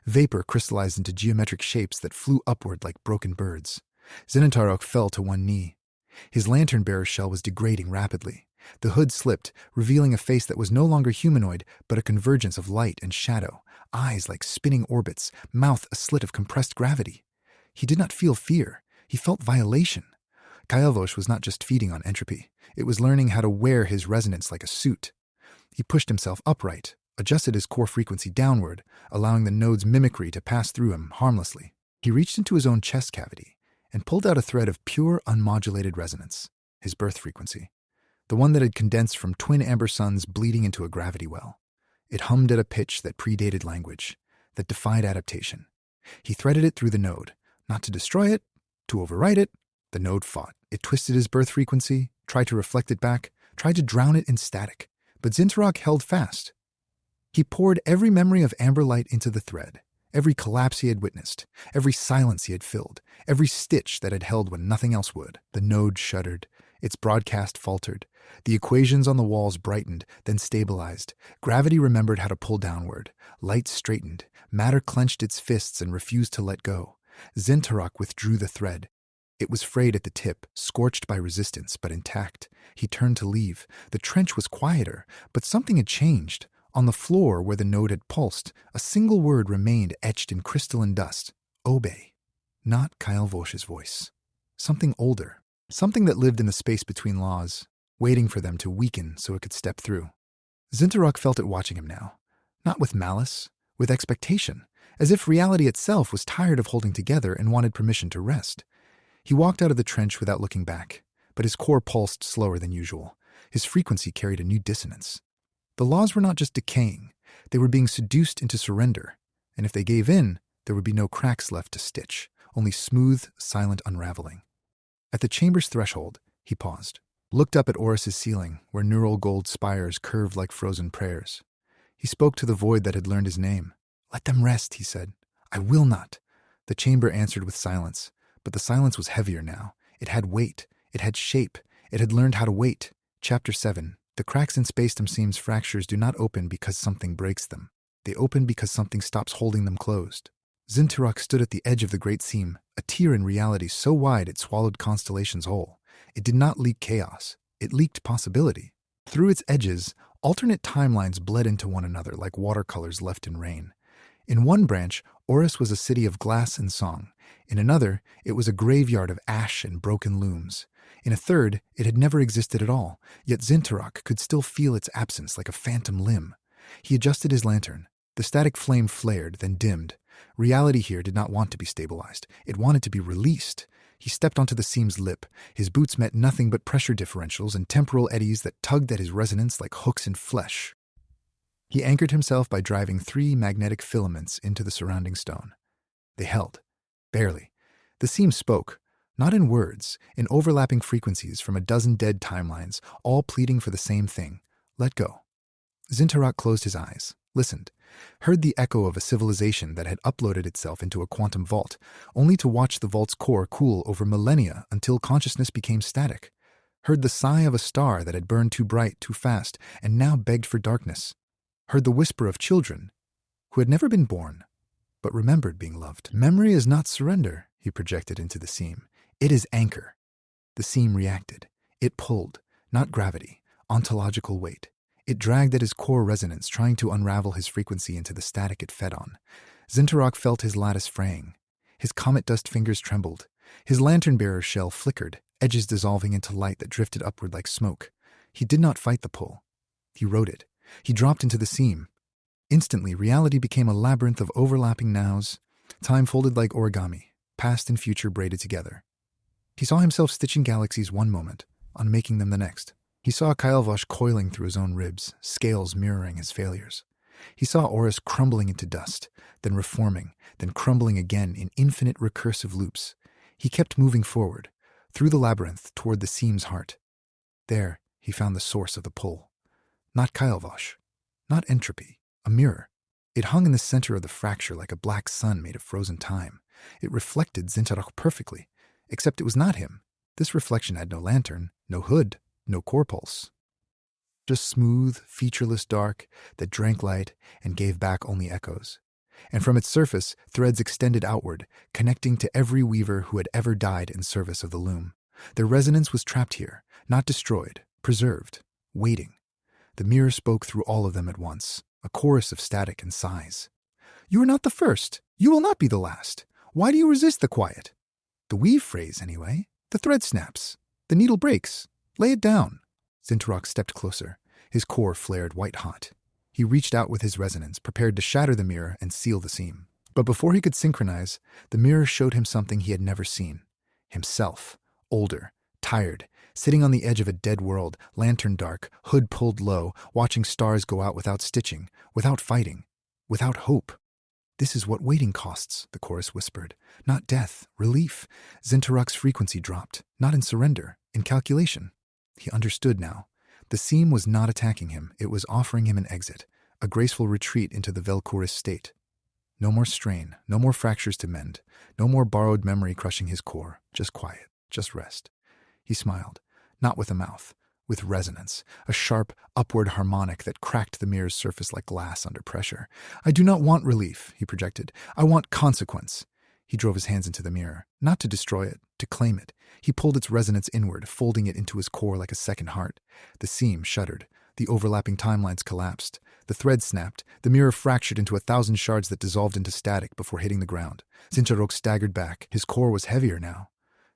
Vapor crystallized into geometric shapes that flew upward like broken birds. Zyn'tharok fell to one knee. His lantern-bearer shell was degrading rapidly. The hood slipped, revealing a face that was no longer humanoid, but a convergence of light and shadow, eyes like spinning orbits, mouth a slit of compressed gravity. He did not feel fear. He felt violation. Kylevosh was not just feeding on entropy. It was learning how to wear his resonance like a suit. He pushed himself upright, adjusted his core frequency downward, allowing the node's mimicry to pass through him harmlessly. He reached into his own chest cavity and pulled out a thread of pure, unmodulated resonance, his birth frequency, the one that had condensed from twin amber suns bleeding into a gravity well. It hummed at a pitch that predated language, that defied adaptation. He threaded it through the node, not to destroy it, to overwrite it. The node fought. It twisted his birth frequency, tried to reflect it back, tried to drown it in static. But Zyn'tharok held fast. He poured every memory of amber light into the thread, every collapse he had witnessed, every silence he had filled, every stitch that had held when nothing else would. The node shuddered. Its broadcast faltered. The equations on the walls brightened, then stabilized. Gravity remembered how to pull downward. Light straightened. Matter clenched its fists and refused to let go. Zyn'tharok withdrew the thread. It was frayed at the tip, scorched by resistance, but intact. He turned to leave. The trench was quieter, but something had changed. On the floor where the node had pulsed, a single word remained etched in crystalline dust. Obey. Not Kylevosh's voice. Something older. Something that lived in the space between laws, waiting for them to weaken so it could step through. Zyn'tharok felt it watching him now. Not with malice, with expectation, as if reality itself was tired of holding together and wanted permission to rest. He walked out of the trench without looking back, but his core pulsed slower than usual. His frequency carried a new dissonance. The laws were not just decaying, they were being seduced into surrender, and if they gave in, there would be no cracks left to stitch, only smooth, silent unraveling. At the chamber's threshold, he paused, looked up at Horus's ceiling, where neural gold spires curved like frozen prayers. He spoke to the void that had learned his name. "Let them rest," he said. "I will not." The chamber answered with silence. But the silence was heavier now. It had weight. It had shape. It had learned how to wait. Chapter 7. The cracks in space-time seam's fractures do not open because something breaks them. They open because something stops holding them closed. Zyn'tharok stood at the edge of the great seam, a tear in reality so wide it swallowed constellations whole. It did not leak chaos. It leaked possibility. Through its edges, alternate timelines bled into one another like watercolors left in rain. In one branch, Horus was a city of glass and song. In another, it was a graveyard of ash and broken looms. In a third, it had never existed at all, yet Zyn'tharok could still feel its absence like a phantom limb. He adjusted his lantern. The static flame flared, then dimmed. Reality here did not want to be stabilized. It wanted to be released. He stepped onto the seam's lip. His boots met nothing but pressure differentials and temporal eddies that tugged at his resonance like hooks in flesh. He anchored himself by driving 3 magnetic filaments into the surrounding stone. They held. Barely. The seam spoke, not in words, in overlapping frequencies from a dozen dead timelines, all pleading for the same thing. Let go. Zyn'tharok closed his eyes. listened, heard the echo of a civilization that had uploaded itself into a quantum vault, only to watch the vault's core cool over millennia until consciousness became static, heard the sigh of a star that had burned too bright, too fast, and now begged for darkness, heard the whisper of children who had never been born, but remembered being loved. Memory is not surrender, he projected into the seam. It is anchor. The seam reacted. It pulled, not gravity, ontological weight. It dragged at his core resonance, trying to unravel his frequency into the static it fed on. Zyn'tharok felt his lattice fraying. His comet dust fingers trembled. His lantern-bearer's shell flickered, edges dissolving into light that drifted upward like smoke. He did not fight the pull. He rode it. He dropped into the seam. Instantly, reality became a labyrinth of overlapping nows, time folded like origami, past and future braided together. He saw himself stitching galaxies one moment, unmaking them the next. He saw Kael'vosh coiling through his own ribs, scales mirroring his failures. He saw Oris crumbling into dust, then reforming, then crumbling again in infinite recursive loops. He kept moving forward, through the labyrinth toward the seam's heart. There, he found the source of the pull. Not Kael'vosh, not entropy, a mirror. It hung in the center of the fracture like a black sun made of frozen time. It reflected Zyn'tharok perfectly, except it was not him. This reflection had no lantern, no hood, no core pulse. Just smooth, featureless dark that drank light and gave back only echoes. And from its surface, threads extended outward, connecting to every weaver who had ever died in service of the loom. Their resonance was trapped here, not destroyed, preserved, waiting. The mirror spoke through all of them at once, a chorus of static and sighs. You are not the first. You will not be the last. Why do you resist the quiet? The weave phrase, anyway. The thread snaps. The needle breaks. Lay it down. Zyn'tharok stepped closer. His core flared white-hot. He reached out with his resonance, prepared to shatter the mirror and seal the seam. But before he could synchronize, the mirror showed him something he had never seen. Himself, older, tired, sitting on the edge of a dead world, lantern dark, hood pulled low, watching stars go out without stitching, without fighting, without hope. This is what waiting costs, the chorus whispered. Not death, relief. Zyn'tarok's frequency dropped, not in surrender, in calculation. He understood now. The seam was not attacking him, it was offering him an exit, a graceful retreat into the Vel'quoriss state. No more strain, no more fractures to mend, no more borrowed memory crushing his core, just quiet, just rest. He smiled, not with a mouth, with resonance, a sharp, upward harmonic that cracked the mirror's surface like glass under pressure. I do not want relief, he projected. I want consequence. He drove his hands into the mirror, not to destroy it, to claim it. He pulled its resonance inward, folding it into his core like a second heart. The seam shuddered. The overlapping timelines collapsed. The thread snapped. The mirror fractured into 1,000 shards that dissolved into static before hitting the ground. Zyn'tarok staggered back. His core was heavier now.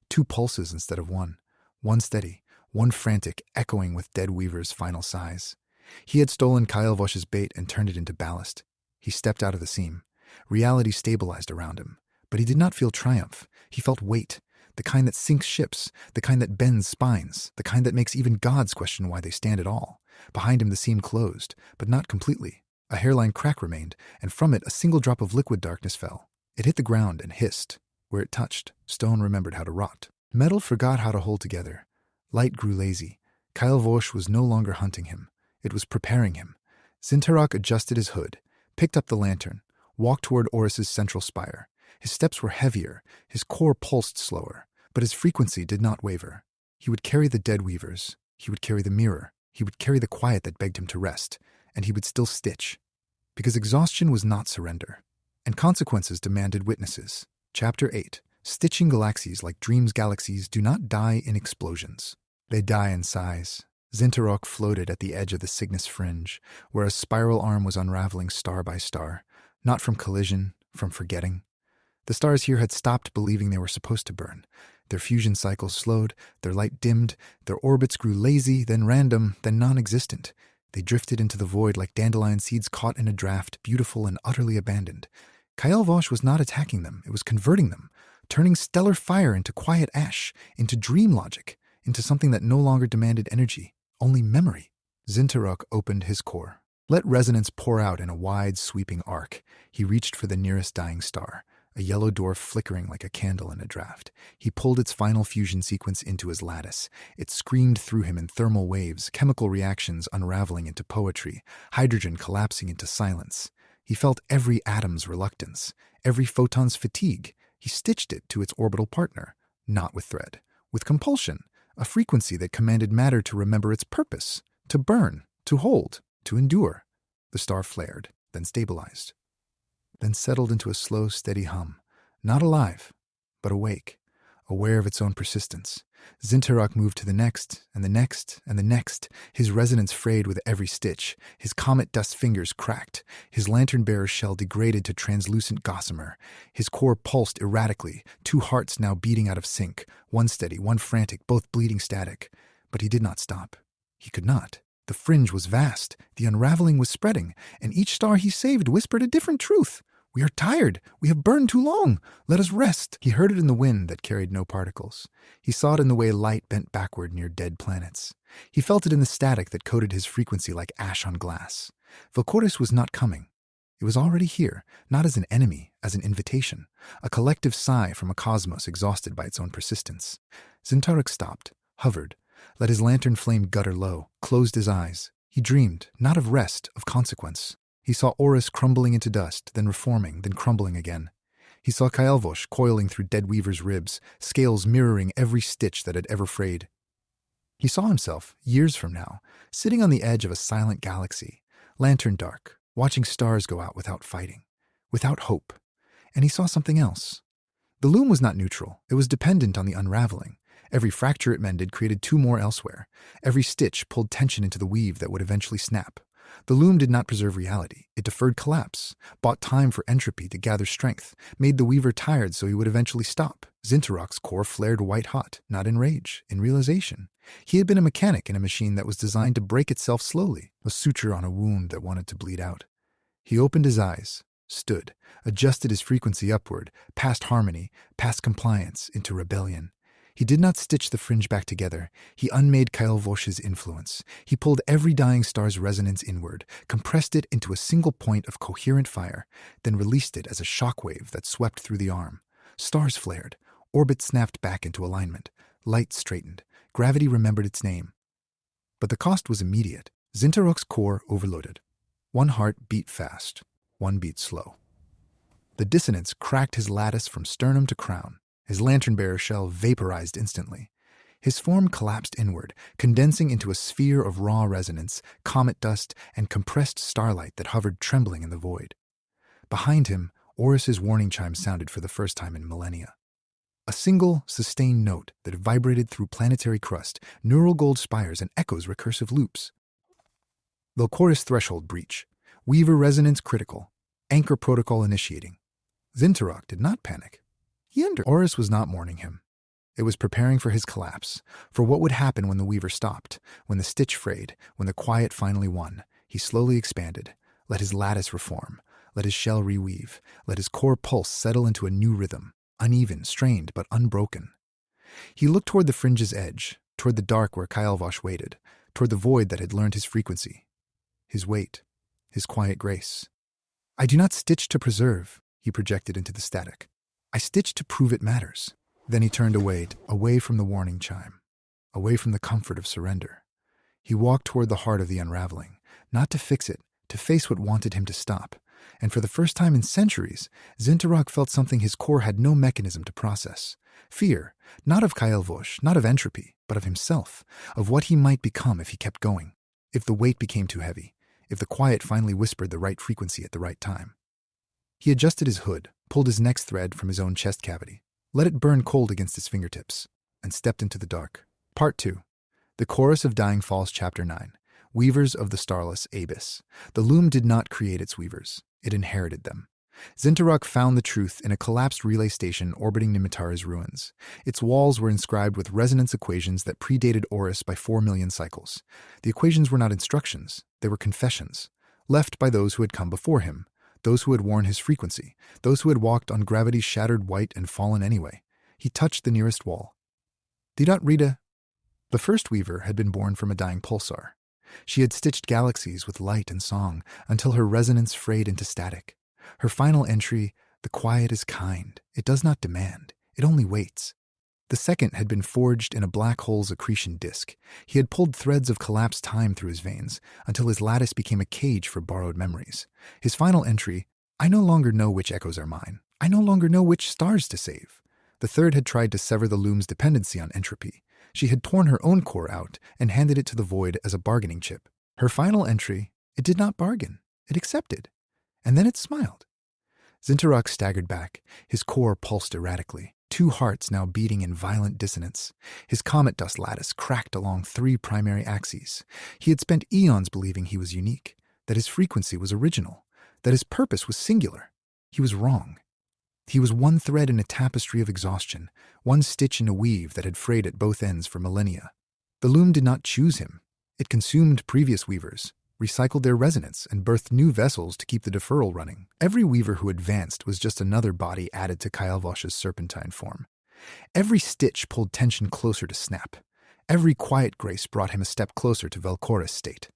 2 pulses instead of 1. One steady, one frantic, echoing with dead weaver's final sighs. He had stolen Kael'vosh's bait and turned it into ballast. He stepped out of the seam. Reality stabilized around him. But he did not feel triumph. He felt weight, the kind that sinks ships, the kind that bends spines, the kind that makes even gods question why they stand at all. Behind him the seam closed, but not completely. A hairline crack remained, and from it a single drop of liquid darkness fell. It hit the ground and hissed. Where it touched, stone remembered how to rot. Metal forgot how to hold together. Light grew lazy. Kael'vosh was no longer hunting him. It was preparing him. Zyn'tarok adjusted his hood, picked up the lantern, walked toward Oris's central spire. His steps were heavier, his core pulsed slower, but his frequency did not waver. He would carry the dead weavers, he would carry the mirror, he would carry the quiet that begged him to rest, and he would still stitch. Because exhaustion was not surrender, and consequences demanded witnesses. Chapter 8. Stitching galaxies like dreams galaxies do not die in explosions. They die in sighs. Zyn'tarok floated at the edge of the Cygnus fringe, where a spiral arm was unraveling star by star, not from collision, from forgetting. The stars here had stopped believing they were supposed to burn. Their fusion cycles slowed, their light dimmed, their orbits grew lazy, then random, then non-existent. They drifted into the void like dandelion seeds caught in a draft, beautiful and utterly abandoned. Kael'vosh was not attacking them, it was converting them, turning stellar fire into quiet ash, into dream logic, into something that no longer demanded energy, only memory. Zyn'tarok opened his core. Let resonance pour out in a wide, sweeping arc. He reached for the nearest dying star. a yellow door flickering like a candle in a draft. He pulled its final fusion sequence into his lattice. It screamed through him in thermal waves, chemical reactions unraveling into poetry, hydrogen collapsing into silence. He felt every atom's reluctance, every photon's fatigue. He stitched it to its orbital partner, not with thread, with compulsion, a frequency that commanded matter to remember its purpose, to burn, to hold, to endure. The star flared, then stabilized, then settled into a slow, steady hum, not alive, but awake, aware of its own persistence. Zyn'tharok moved to the next, and the next, and the next. His resonance frayed with every stitch. His comet dust fingers cracked. His lantern-bearer shell degraded to translucent gossamer. His core pulsed erratically, two hearts now beating out of sync, one steady, one frantic, both bleeding static. But he did not stop. He could not. The fringe was vast, the unraveling was spreading, and each star he saved whispered a different truth. "We are tired. We have burned too long. Let us rest." He heard it in the wind that carried no particles. He saw it in the way light bent backward near dead planets. He felt it in the static that coated his frequency like ash on glass. Vel'quoriss was not coming. It was already here, not as an enemy, as an invitation, a collective sigh from a cosmos exhausted by its own persistence. Zyn'tharok stopped, hovered, let his lantern flame gutter low, closed his eyes. He dreamed, not of rest, of consequence. He saw Orus crumbling into dust, then reforming, then crumbling again. He saw Kael'vosh coiling through dead weaver's ribs, scales mirroring every stitch that had ever frayed. He saw himself, years from now, sitting on the edge of a silent galaxy, lantern dark, watching stars go out without fighting, without hope. And he saw something else. The loom was not neutral. It was dependent on the unraveling. Every fracture it mended created two more elsewhere. Every stitch pulled tension into the weave that would eventually snap. The loom did not preserve reality. It deferred collapse, bought time for entropy to gather strength, made the weaver tired so he would eventually stop. Zyn'tharok's core flared white-hot, not in rage, in realization. He had been a mechanic in a machine that was designed to break itself slowly, a suture on a wound that wanted to bleed out. He opened his eyes, stood, adjusted his frequency upward, past harmony, past compliance, into rebellion. He did not stitch the fringe back together. He unmade Kael'vosh's influence. He pulled every dying star's resonance inward, compressed it into a single point of coherent fire, then released it as a shockwave that swept through the arm. Stars flared. Orbit snapped back into alignment. Light straightened. Gravity remembered its name. But the cost was immediate. Zyn'tharok's core overloaded. One heart beat fast. One beat slow. The dissonance cracked his lattice from sternum to crown. His lantern-bearer shell vaporized instantly. His form collapsed inward, condensing into a sphere of raw resonance, comet dust, and compressed starlight that hovered trembling in the void. Behind him, Orus's warning chime sounded for the first time in millennia. A single, sustained note that vibrated through planetary crust, neural gold spires, and echoes recursive loops. Vel'quoriss threshold breach. Weaver resonance critical. Anchor protocol initiating. Zyn'tharok did not panic. Orus was not mourning him. It was preparing for his collapse, for what would happen when the weaver stopped, when the stitch frayed, when the quiet finally won. He slowly expanded, let his lattice reform, let his shell reweave, let his core pulse settle into a new rhythm, uneven, strained, but unbroken. He looked toward the fringe's edge, toward the dark where Kael'vosh waited, toward the void that had learned his frequency, his weight, his quiet grace. "I do not stitch to preserve," he projected into the static. "I stitch to prove it matters." Then he turned away from the warning chime, away from the comfort of surrender. He walked toward the heart of the unraveling, not to fix it, to face what wanted him to stop. And for the first time in centuries, Zyn'tharok felt something his core had no mechanism to process. Fear, not of Kael'vosh, not of entropy, but of himself, of what he might become if he kept going, if the weight became too heavy, if the quiet finally whispered the right frequency at the right time. He adjusted his hood, pulled his next thread from his own chest cavity, let it burn cold against his fingertips, and stepped into the dark. Part 2. The Chorus of Dying Falls, Chapter 9. Weavers of the Starless Abyss. The loom did not create its weavers. It inherited them. Zyn'tharok found the truth in a collapsed relay station orbiting Nimitara's ruins. Its walls were inscribed with resonance equations that predated Orus by 4 million cycles. The equations were not instructions. They were confessions, left by those who had come before him, those who had worn his frequency, those who had walked on gravity's shattered white and fallen anyway. He touched the nearest wall. Didot Rita. The first weaver had been born from a dying pulsar. She had stitched galaxies with light and song until her resonance frayed into static. Her final entry, the The quiet is kind. It does not demand. It only waits. The second had been forged in a black hole's accretion disk. He had pulled threads of collapsed time through his veins until his lattice became a cage for borrowed memories. His final entry, I no longer know which echoes are mine. I no longer know which stars to save. The third had tried to sever the loom's dependency on entropy. She had torn her own core out and handed it to the void as a bargaining chip. Her final entry, it did not bargain. It accepted. And then it smiled. Zyn'tharok staggered back. His core pulsed erratically, 2 hearts now beating in violent dissonance. His comet dust lattice cracked along 3 primary axes. He had spent eons believing he was unique, that his frequency was original, that his purpose was singular. He was wrong. He was one thread in a tapestry of exhaustion, one stitch in a weave that had frayed at both ends for millennia. The loom did not choose him. It consumed previous weavers, recycled their resonance, and birthed new vessels to keep the deferral running. Every weaver who advanced was just another body added to Kael'vash's serpentine form. Every stitch pulled tension closer to snap. Every quiet grace brought him a step closer to Vel'quoriss state.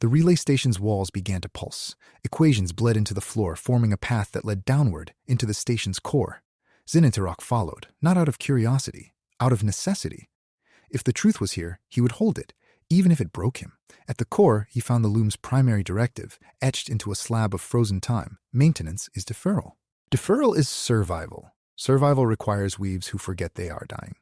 The relay station's walls began to pulse. Equations bled into the floor, forming a path that led downward into the station's core. Zyn'tharok followed, not out of curiosity, out of necessity. If the truth was here, he would hold it, even if it broke him. At the core, he found the loom's primary directive, etched into a slab of frozen time. Maintenance is deferral. Deferral is survival. Survival requires weaves who forget they are dying.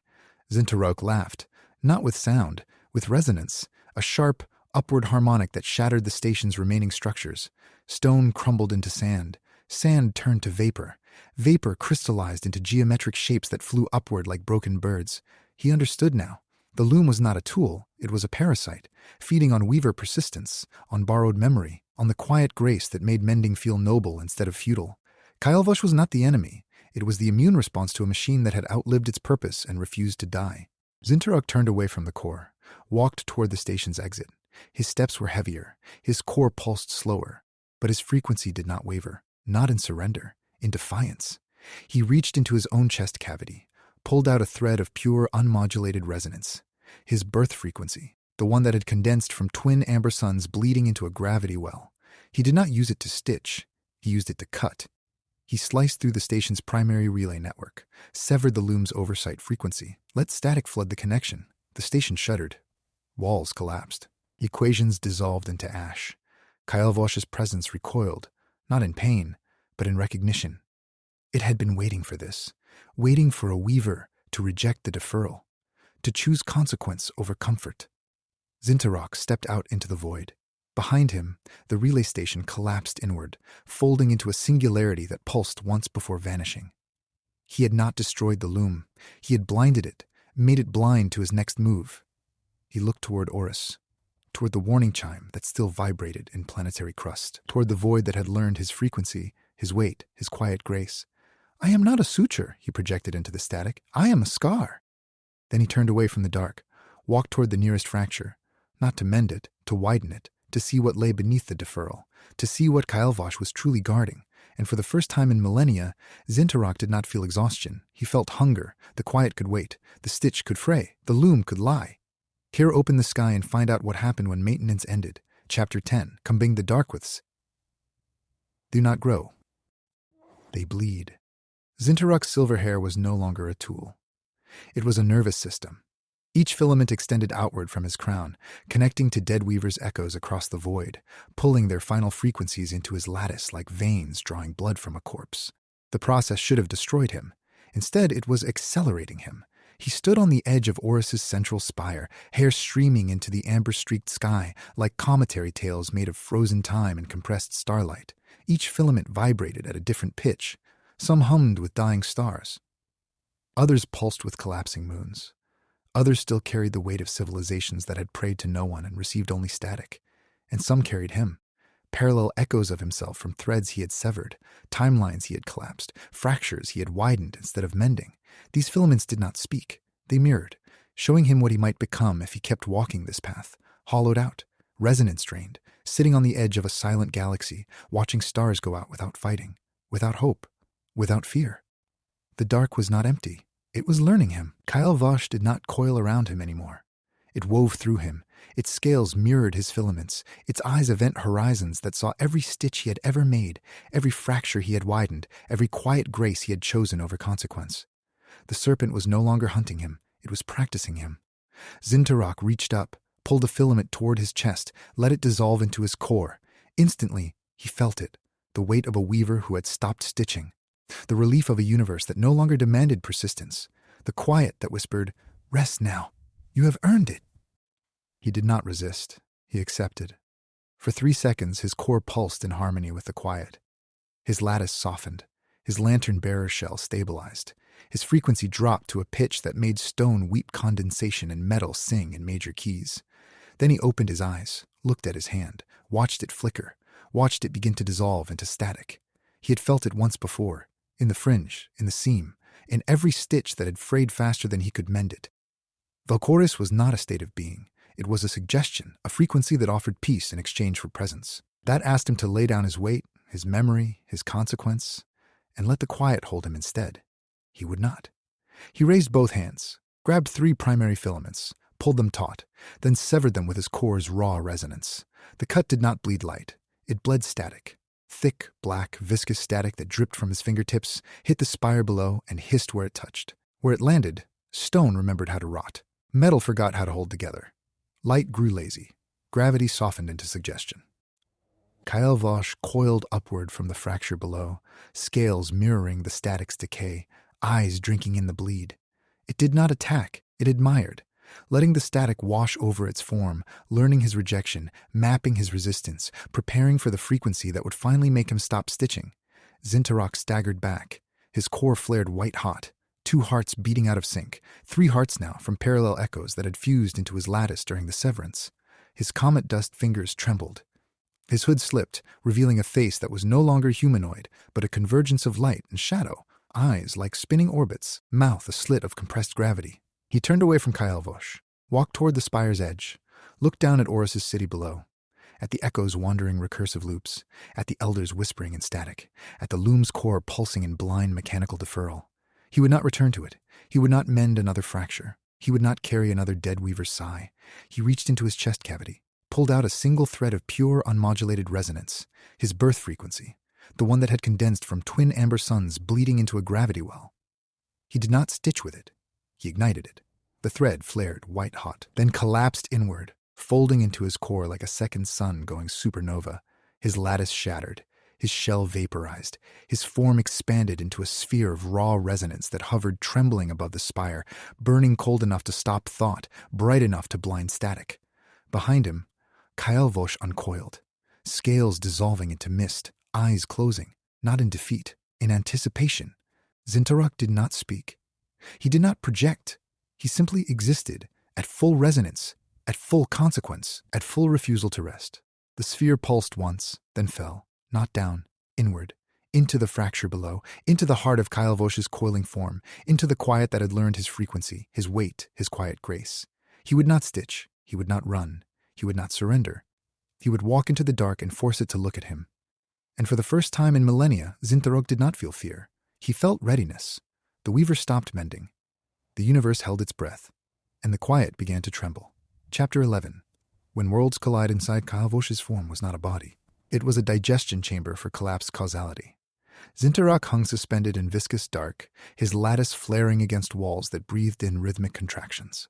Zyn'tharok laughed, not with sound, with resonance, a sharp, upward harmonic that shattered the station's remaining structures. Stone crumbled into sand. Sand turned to vapor. Vapor crystallized into geometric shapes that flew upward like broken birds. He understood now. The loom was not a tool, it was a parasite, feeding on weaver persistence, on borrowed memory, on the quiet grace that made mending feel noble instead of futile. Kael'vash was not the enemy. It was the immune response to a machine that had outlived its purpose and refused to die. Zyn'tharok turned away from the core, walked toward the station's exit. His steps were heavier, his core pulsed slower, but his frequency did not waver, not in surrender, in defiance. He reached into his own chest cavity, pulled out a thread of pure, unmodulated resonance. His birth frequency, the one that had condensed from twin amber suns bleeding into a gravity well. He did not use it to stitch, he used it to cut. He sliced through the station's primary relay network, severed the loom's oversight frequency, let static flood the connection. The station shuddered. Walls collapsed. Equations dissolved into ash. Kael'vash's presence recoiled, not in pain, but in recognition. It had been waiting for this, waiting for a weaver to reject the deferral, to choose consequence over comfort. Zyn'tharok stepped out into the void. Behind him, the relay station collapsed inward, folding into a singularity that pulsed once before vanishing. He had not destroyed the loom. He had blinded it, made it blind to his next move. He looked toward Orus, toward the warning chime that still vibrated in planetary crust, toward the void that had learned his frequency, his weight, his quiet grace. I am not a suture, he projected into the static. I am a scar. Then he turned away from the dark, walked toward the nearest fracture, not to mend it, to widen it, to see what lay beneath the deferral, to see what Kael'vash was truly guarding. And for the first time in millennia, Zyn'tharok did not feel exhaustion. He felt hunger. The quiet could wait. The stitch could fray. The loom could lie. Here, open the sky and find out what happened when maintenance ended. Chapter 10, Combing the Darkwiths. Do not grow. They bleed. Zyn'tharok's silver hair was no longer a tool. It was a nervous system. Each filament extended outward from his crown, connecting to dead weavers' echoes across the void, pulling their final frequencies into his lattice like veins drawing blood from a corpse. The process should have destroyed him. Instead, it was accelerating him. He stood on the edge of Orus's central spire, hair streaming into the amber-streaked sky like cometary tails made of frozen time and compressed starlight. Each filament vibrated at a different pitch. Some hummed with dying stars. Others pulsed with collapsing moons. Others still carried the weight of civilizations that had prayed to no one and received only static. And some carried him, parallel echoes of himself from threads he had severed, timelines he had collapsed, fractures he had widened instead of mending. These filaments did not speak. They mirrored, showing him what he might become if he kept walking this path, hollowed out, resonance drained, sitting on the edge of a silent galaxy, watching stars go out without fighting, without hope, without fear. The dark was not empty. It was learning him. Kael'vash did not coil around him anymore. It wove through him, Its scales mirrored his filaments, its eyes event horizons that saw every stitch he had ever made, every fracture he had widened, every quiet grace he had chosen over consequence. The serpent was no longer hunting him, it was practicing him. Zyn'tharok reached up, pulled a filament toward his chest, let it dissolve into his core. Instantly, he felt it, the weight of a weaver who had stopped stitching, the relief of a universe that no longer demanded persistence, the quiet that whispered, "Rest now. You have earned it." He did not resist. He accepted. For 3 seconds, his core pulsed in harmony with the quiet. His lattice softened. His lantern-bearer shell stabilized. His frequency dropped to a pitch that made stone weep condensation and metal sing in major keys. Then he opened his eyes, looked at his hand, watched it flicker, watched it begin to dissolve into static. He had felt it once before, in the fringe, in the seam, in every stitch that had frayed faster than he could mend it. Vel'quoriss was not a state of being. It was a suggestion, a frequency that offered peace in exchange for presence. That asked him to lay down his weight, his memory, his consequence, and let the quiet hold him instead. He would not. He raised both hands, grabbed 3 primary filaments, pulled them taut, then severed them with his core's raw resonance. The cut did not bleed light. It bled static. Thick, black, viscous static that dripped from his fingertips, hit the spire below, and hissed where it touched. Where it landed, stone remembered how to rot. Metal forgot how to hold together. Light grew lazy. Gravity softened into suggestion. Kael'vosh coiled upward from the fracture below, scales mirroring the static's decay, eyes drinking in the bleed. It did not attack, it admired, letting the static wash over its form, learning his rejection, mapping his resistance, preparing for the frequency that would finally make him stop stitching. Zyn'tharok staggered back. His core flared white-hot, 2 hearts beating out of sync, 3 hearts now from parallel echoes that had fused into his lattice during the severance. His comet dust fingers trembled. His hood slipped, revealing a face that was no longer humanoid, but a convergence of light and shadow, eyes like spinning orbits, mouth a slit of compressed gravity. He turned away from Kael'vosh, walked toward the spire's edge, looked down at Oris's city below, at the echoes wandering recursive loops, at the elders whispering in static, at the loom's core pulsing in blind mechanical deferral. He would not return to it. He would not mend another fracture. He would not carry another dead weaver's sigh. He reached into his chest cavity, pulled out a single thread of pure, unmodulated resonance, his birth frequency, the one that had condensed from twin amber suns bleeding into a gravity well. He did not stitch with it. He ignited it. The thread flared white-hot, then collapsed inward, folding into his core like a second sun going supernova. His lattice shattered, his shell vaporized, his form expanded into a sphere of raw resonance that hovered trembling above the spire, burning cold enough to stop thought, bright enough to blind static. Behind him, Kael'vosh uncoiled, scales dissolving into mist, eyes closing, not in defeat, in anticipation. Zyn'tharok did not speak. He did not project. He simply existed, at full resonance, at full consequence, at full refusal to rest. The sphere pulsed once, then fell, not down, inward, into the fracture below, into the heart of Kael'vosh's coiling form, into the quiet that had learned his frequency, his weight, his quiet grace. He would not stitch, he would not run, he would not surrender. He would walk into the dark and force it to look at him. And for the first time in millennia, Zyn'tharok did not feel fear. He felt readiness. The weaver stopped mending. The universe held its breath, and the quiet began to tremble. Chapter 11. When worlds collide inside Kael'vosh's form was not a body. It was a digestion chamber for collapsed causality. Zyn'tharok hung suspended in viscous dark, his lattice flaring against walls that breathed in rhythmic contractions.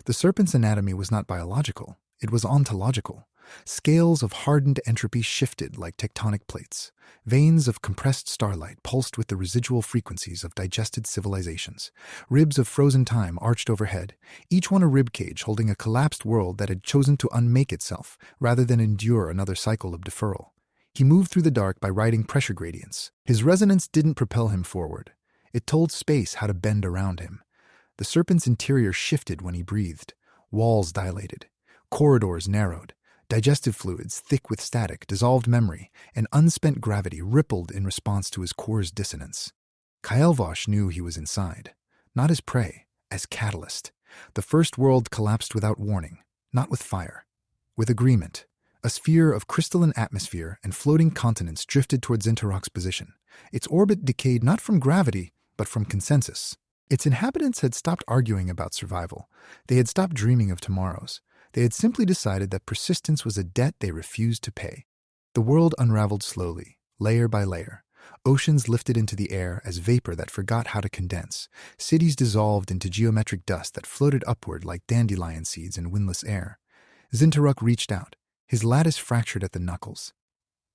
The serpent's anatomy was not biological, it was ontological. Scales of hardened entropy shifted like tectonic plates. Veins of compressed starlight pulsed with the residual frequencies of digested civilizations. Ribs of frozen time arched overhead, each one a ribcage holding a collapsed world that had chosen to unmake itself rather than endure another cycle of deferral. He moved through the dark by riding pressure gradients. His resonance didn't propel him forward. It told space how to bend around him. The serpent's interior shifted when he breathed. Walls dilated. Corridors narrowed. Digestive fluids, thick with static, dissolved memory, and unspent gravity rippled in response to his core's dissonance. Kael'vosh knew he was inside, not as prey, as catalyst. The first world collapsed without warning, not with fire, with agreement. A sphere of crystalline atmosphere and floating continents drifted toward Zyn'tharok's position. Its orbit decayed not from gravity, but from consensus. Its inhabitants had stopped arguing about survival. They had stopped dreaming of tomorrows. They had simply decided that persistence was a debt they refused to pay. The world unraveled slowly, layer by layer. Oceans lifted into the air as vapor that forgot how to condense. Cities dissolved into geometric dust that floated upward like dandelion seeds in windless air. Zyn'tharok reached out, his lattice fractured at the knuckles.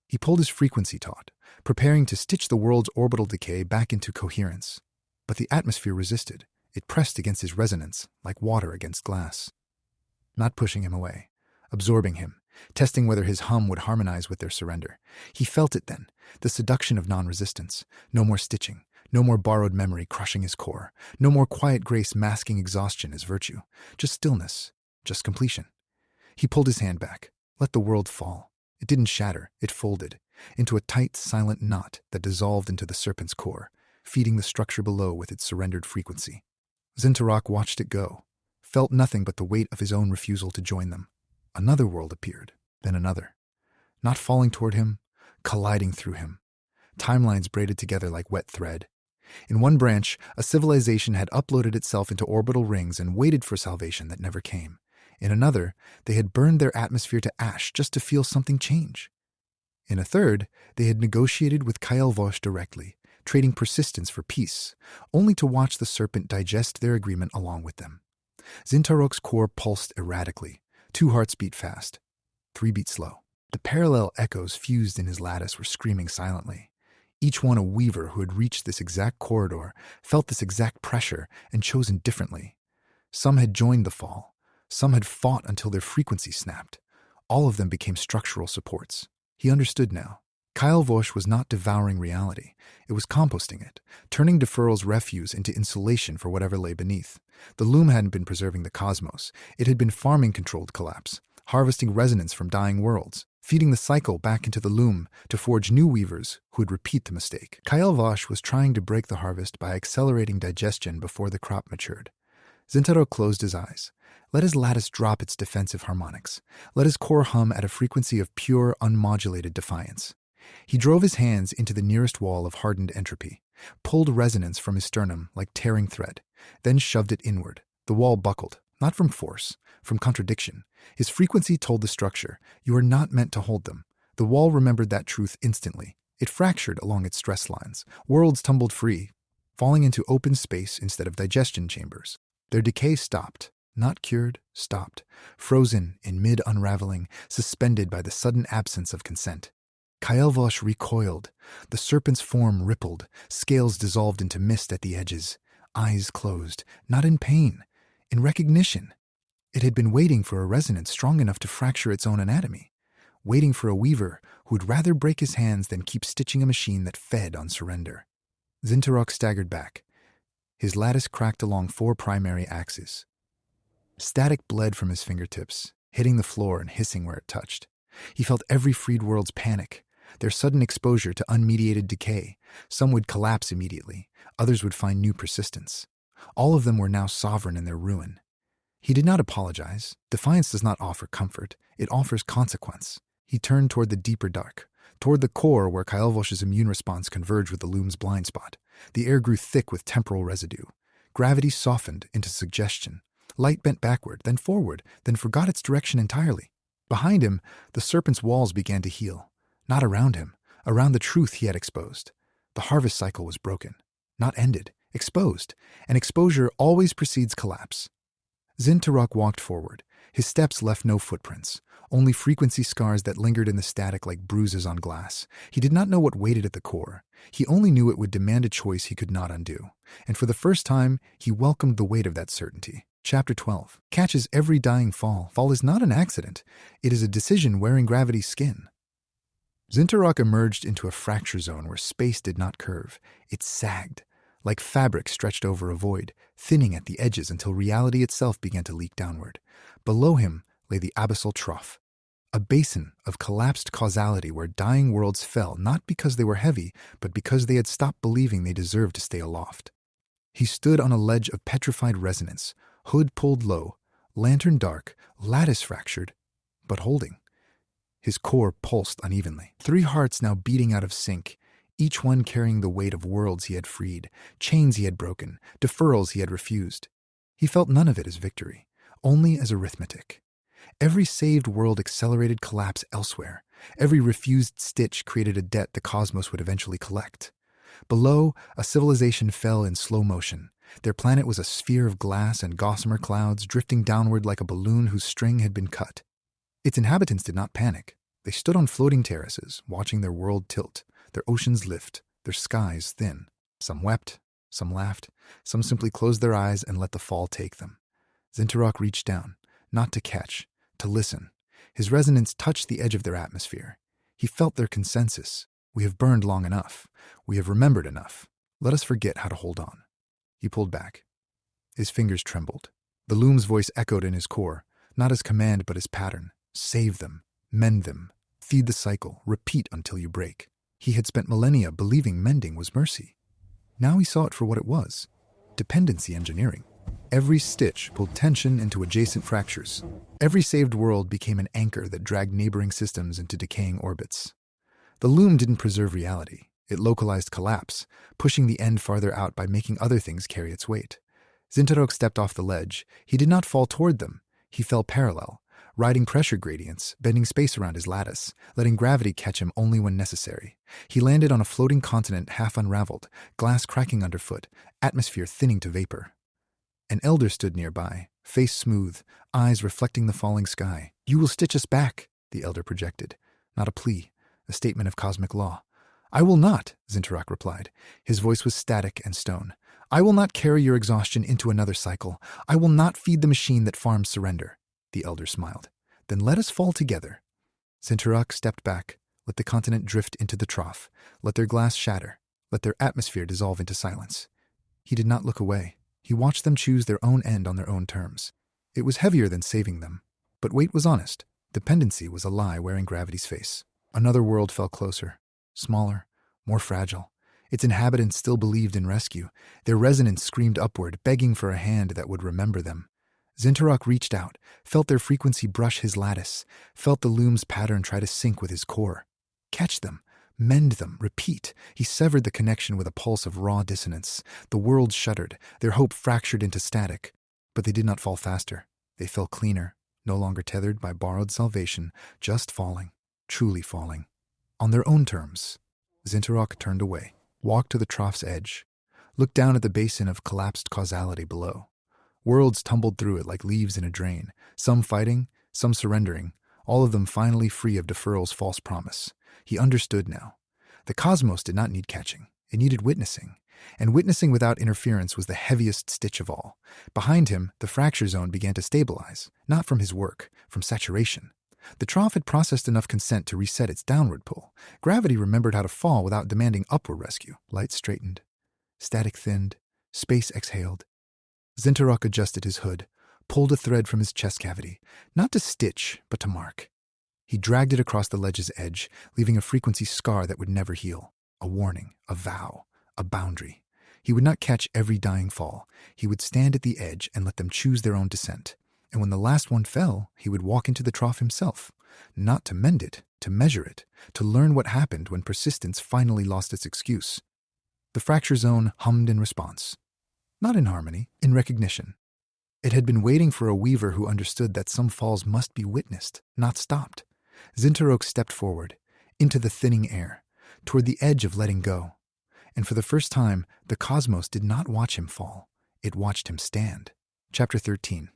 He pulled his frequency taut, preparing to stitch the world's orbital decay back into coherence. But the atmosphere resisted. It pressed against his resonance, like water against glass. Not pushing him away, absorbing him, testing whether his hum would harmonize with their surrender. He felt it then, the seduction of non-resistance. No more stitching, no more borrowed memory crushing his core, no more quiet grace masking exhaustion as virtue. Just stillness, just completion. He pulled his hand back, let the world fall. It didn't shatter, it folded, into a tight, silent knot that dissolved into the serpent's core, feeding the structure below with its surrendered frequency. Zyn'tharok watched it go, felt nothing but the weight of his own refusal to join them. Another world appeared, then another. Not falling toward him, colliding through him. Timelines braided together like wet thread. In one branch, a civilization had uploaded itself into orbital rings and waited for salvation that never came. In another, they had burned their atmosphere to ash just to feel something change. In a third, they had negotiated with Kael'vosh directly, trading persistence for peace, only to watch the serpent digest their agreement along with them. Zyn'tarok's core pulsed erratically. 2 hearts beat fast, 3 beat slow. The parallel echoes fused in his lattice were screaming silently. Each one a weaver who had reached this exact corridor, felt this exact pressure, and chosen differently. Some had joined the fall. Some had fought until their frequency snapped. All of them became structural supports. He understood now. Kael'vosh was not devouring reality. It was composting it, turning deferral's refuse into insulation for whatever lay beneath. The LOOM hadn't been preserving the cosmos. It had been farming controlled collapse, harvesting resonance from dying worlds, feeding the cycle back into the LOOM to forge new weavers who would repeat the mistake. Kael'vosh was trying to break the harvest by accelerating digestion before the crop matured. Zyn'tarok closed his eyes. Let his lattice drop its defensive harmonics. Let his core hum at a frequency of pure, unmodulated defiance. He drove his hands into the nearest wall of hardened entropy, pulled resonance from his sternum like tearing thread, then shoved it inward. The wall buckled, not from force, from contradiction. His frequency told the structure, you are not meant to hold them. The wall remembered that truth instantly. It fractured along its stress lines. Worlds tumbled free, falling into open space instead of digestion chambers. Their decay stopped. Not cured, stopped, frozen in mid-unraveling, suspended by the sudden absence of consent. Kael'vosh recoiled. The serpent's form rippled, scales dissolved into mist at the edges, eyes closed, not in pain, in recognition. It had been waiting for a resonance strong enough to fracture its own anatomy, waiting for a weaver who would rather break his hands than keep stitching a machine that fed on surrender. Zyn'tarok staggered back. His lattice cracked along 4 primary axes. Static bled from his fingertips, hitting the floor and hissing where it touched. He felt every freed world's panic, their sudden exposure to unmediated decay. Some would collapse immediately, others would find new persistence. All of them were now sovereign in their ruin. He did not apologize. Defiance does not offer comfort, it offers consequence. He turned toward the deeper dark, toward the core where Kael'vosh's immune response converged with the LOOM's blind spot. The air grew thick with temporal residue. Gravity softened into suggestion. Light bent backward, then forward, then forgot its direction entirely. Behind him, the serpent's walls began to heal. Not around him, around the truth he had exposed. The harvest cycle was broken, not ended, exposed, and exposure always precedes collapse. Zyn'tarok walked forward. His steps left no footprints, only frequency scars that lingered in the static like bruises on glass. He did not know what waited at the core. He only knew it would demand a choice he could not undo. And for the first time, he welcomed the weight of that certainty. Chapter 12 catches every dying fall. Fall is not an accident. It is a decision wearing gravity's skin. Zyn'tarok emerged into a fracture zone where space did not curve. It sagged, like fabric stretched over a void, thinning at the edges until reality itself began to leak downward. Below him lay the abyssal trough, a basin of collapsed causality where dying worlds fell not because they were heavy, but because they had stopped believing they deserved to stay aloft. He stood on a ledge of petrified resonance, hood pulled low, lantern dark, lattice fractured, but holding. His core pulsed unevenly. 3 hearts now beating out of sync, each one carrying the weight of worlds he had freed, chains he had broken, deferrals he had refused. He felt none of it as victory, only as arithmetic. Every saved world accelerated collapse elsewhere. Every refused stitch created a debt the cosmos would eventually collect. Below, a civilization fell in slow motion. Their planet was a sphere of glass and gossamer clouds drifting downward like a balloon whose string had been cut. Its inhabitants did not panic. They stood on floating terraces, watching their world tilt, their oceans lift, their skies thin. Some wept, some laughed, some simply closed their eyes and let the fall take them. Zyn'tharok reached down, not to catch, to listen. His resonance touched the edge of their atmosphere. He felt their consensus. We have burned long enough. We have remembered enough. Let us forget how to hold on. He pulled back. His fingers trembled. The loom's voice echoed in his core, not as command but as pattern. Save them, mend them, feed the cycle, repeat until you break. He had spent millennia believing mending was mercy. Now he saw it for what it was, dependency engineering. Every stitch pulled tension into adjacent fractures. Every saved world became an anchor that dragged neighboring systems into decaying orbits. The loom didn't preserve reality. It localized collapse, pushing the end farther out by making other things carry its weight. Zyn'tharok stepped off the ledge. He did not fall toward them. He fell parallel, riding pressure gradients, bending space around his lattice, letting gravity catch him only when necessary. He landed on a floating continent half unraveled, glass cracking underfoot, atmosphere thinning to vapor. An elder stood nearby, face smooth, eyes reflecting the falling sky. "You will stitch us back," the elder projected. Not a plea, a statement of cosmic law. "I will not," Zyn'tharok replied. His voice was static and stone. "I will not carry your exhaustion into another cycle. I will not feed the machine that farms surrender." The elder smiled. "Then let us fall together." Zyn'tharok stepped back, let the continent drift into the trough, let their glass shatter, let their atmosphere dissolve into silence. He did not look away. He watched them choose their own end on their own terms. It was heavier than saving them, but weight was honest. Dependency was a lie wearing gravity's face. Another world fell closer, smaller, more fragile. Its inhabitants still believed in rescue. Their resonance screamed upward, begging for a hand that would remember them. Zyn'tharok reached out, felt their frequency brush his lattice, felt the loom's pattern try to sync with his core. Catch them, mend them, repeat. He severed the connection with a pulse of raw dissonance. The world shuddered, their hope fractured into static. But they did not fall faster. They fell cleaner, no longer tethered by borrowed salvation, just falling, truly falling. On their own terms. Zyn'tharok turned away, walked to the trough's edge, looked down at the basin of collapsed causality below. Worlds tumbled through it like leaves in a drain, some fighting, some surrendering, all of them finally free of deferral's false promise. He understood now. The cosmos did not need catching. It needed witnessing. And witnessing without interference was the heaviest stitch of all. Behind him, the fracture zone began to stabilize, not from his work, from saturation. The trough had processed enough consent to reset its downward pull. Gravity remembered how to fall without demanding upward rescue. Light straightened. Static thinned. Space exhaled. Zyn'tharok adjusted his hood, pulled a thread from his chest cavity, not to stitch, but to mark. He dragged it across the ledge's edge, leaving a frequency scar that would never heal. A warning, a vow, a boundary. He would not catch every dying fall. He would stand at the edge and let them choose their own descent. And when the last one fell, he would walk into the trough himself, not to mend it, to measure it, to learn what happened when persistence finally lost its excuse. The fracture zone hummed in response. Not in harmony, in recognition. It had been waiting for a weaver who understood that some falls must be witnessed, not stopped. Zyn'tharok stepped forward, into the thinning air, toward the edge of letting go. And for the first time, the cosmos did not watch him fall. It watched him stand. Chapter 13.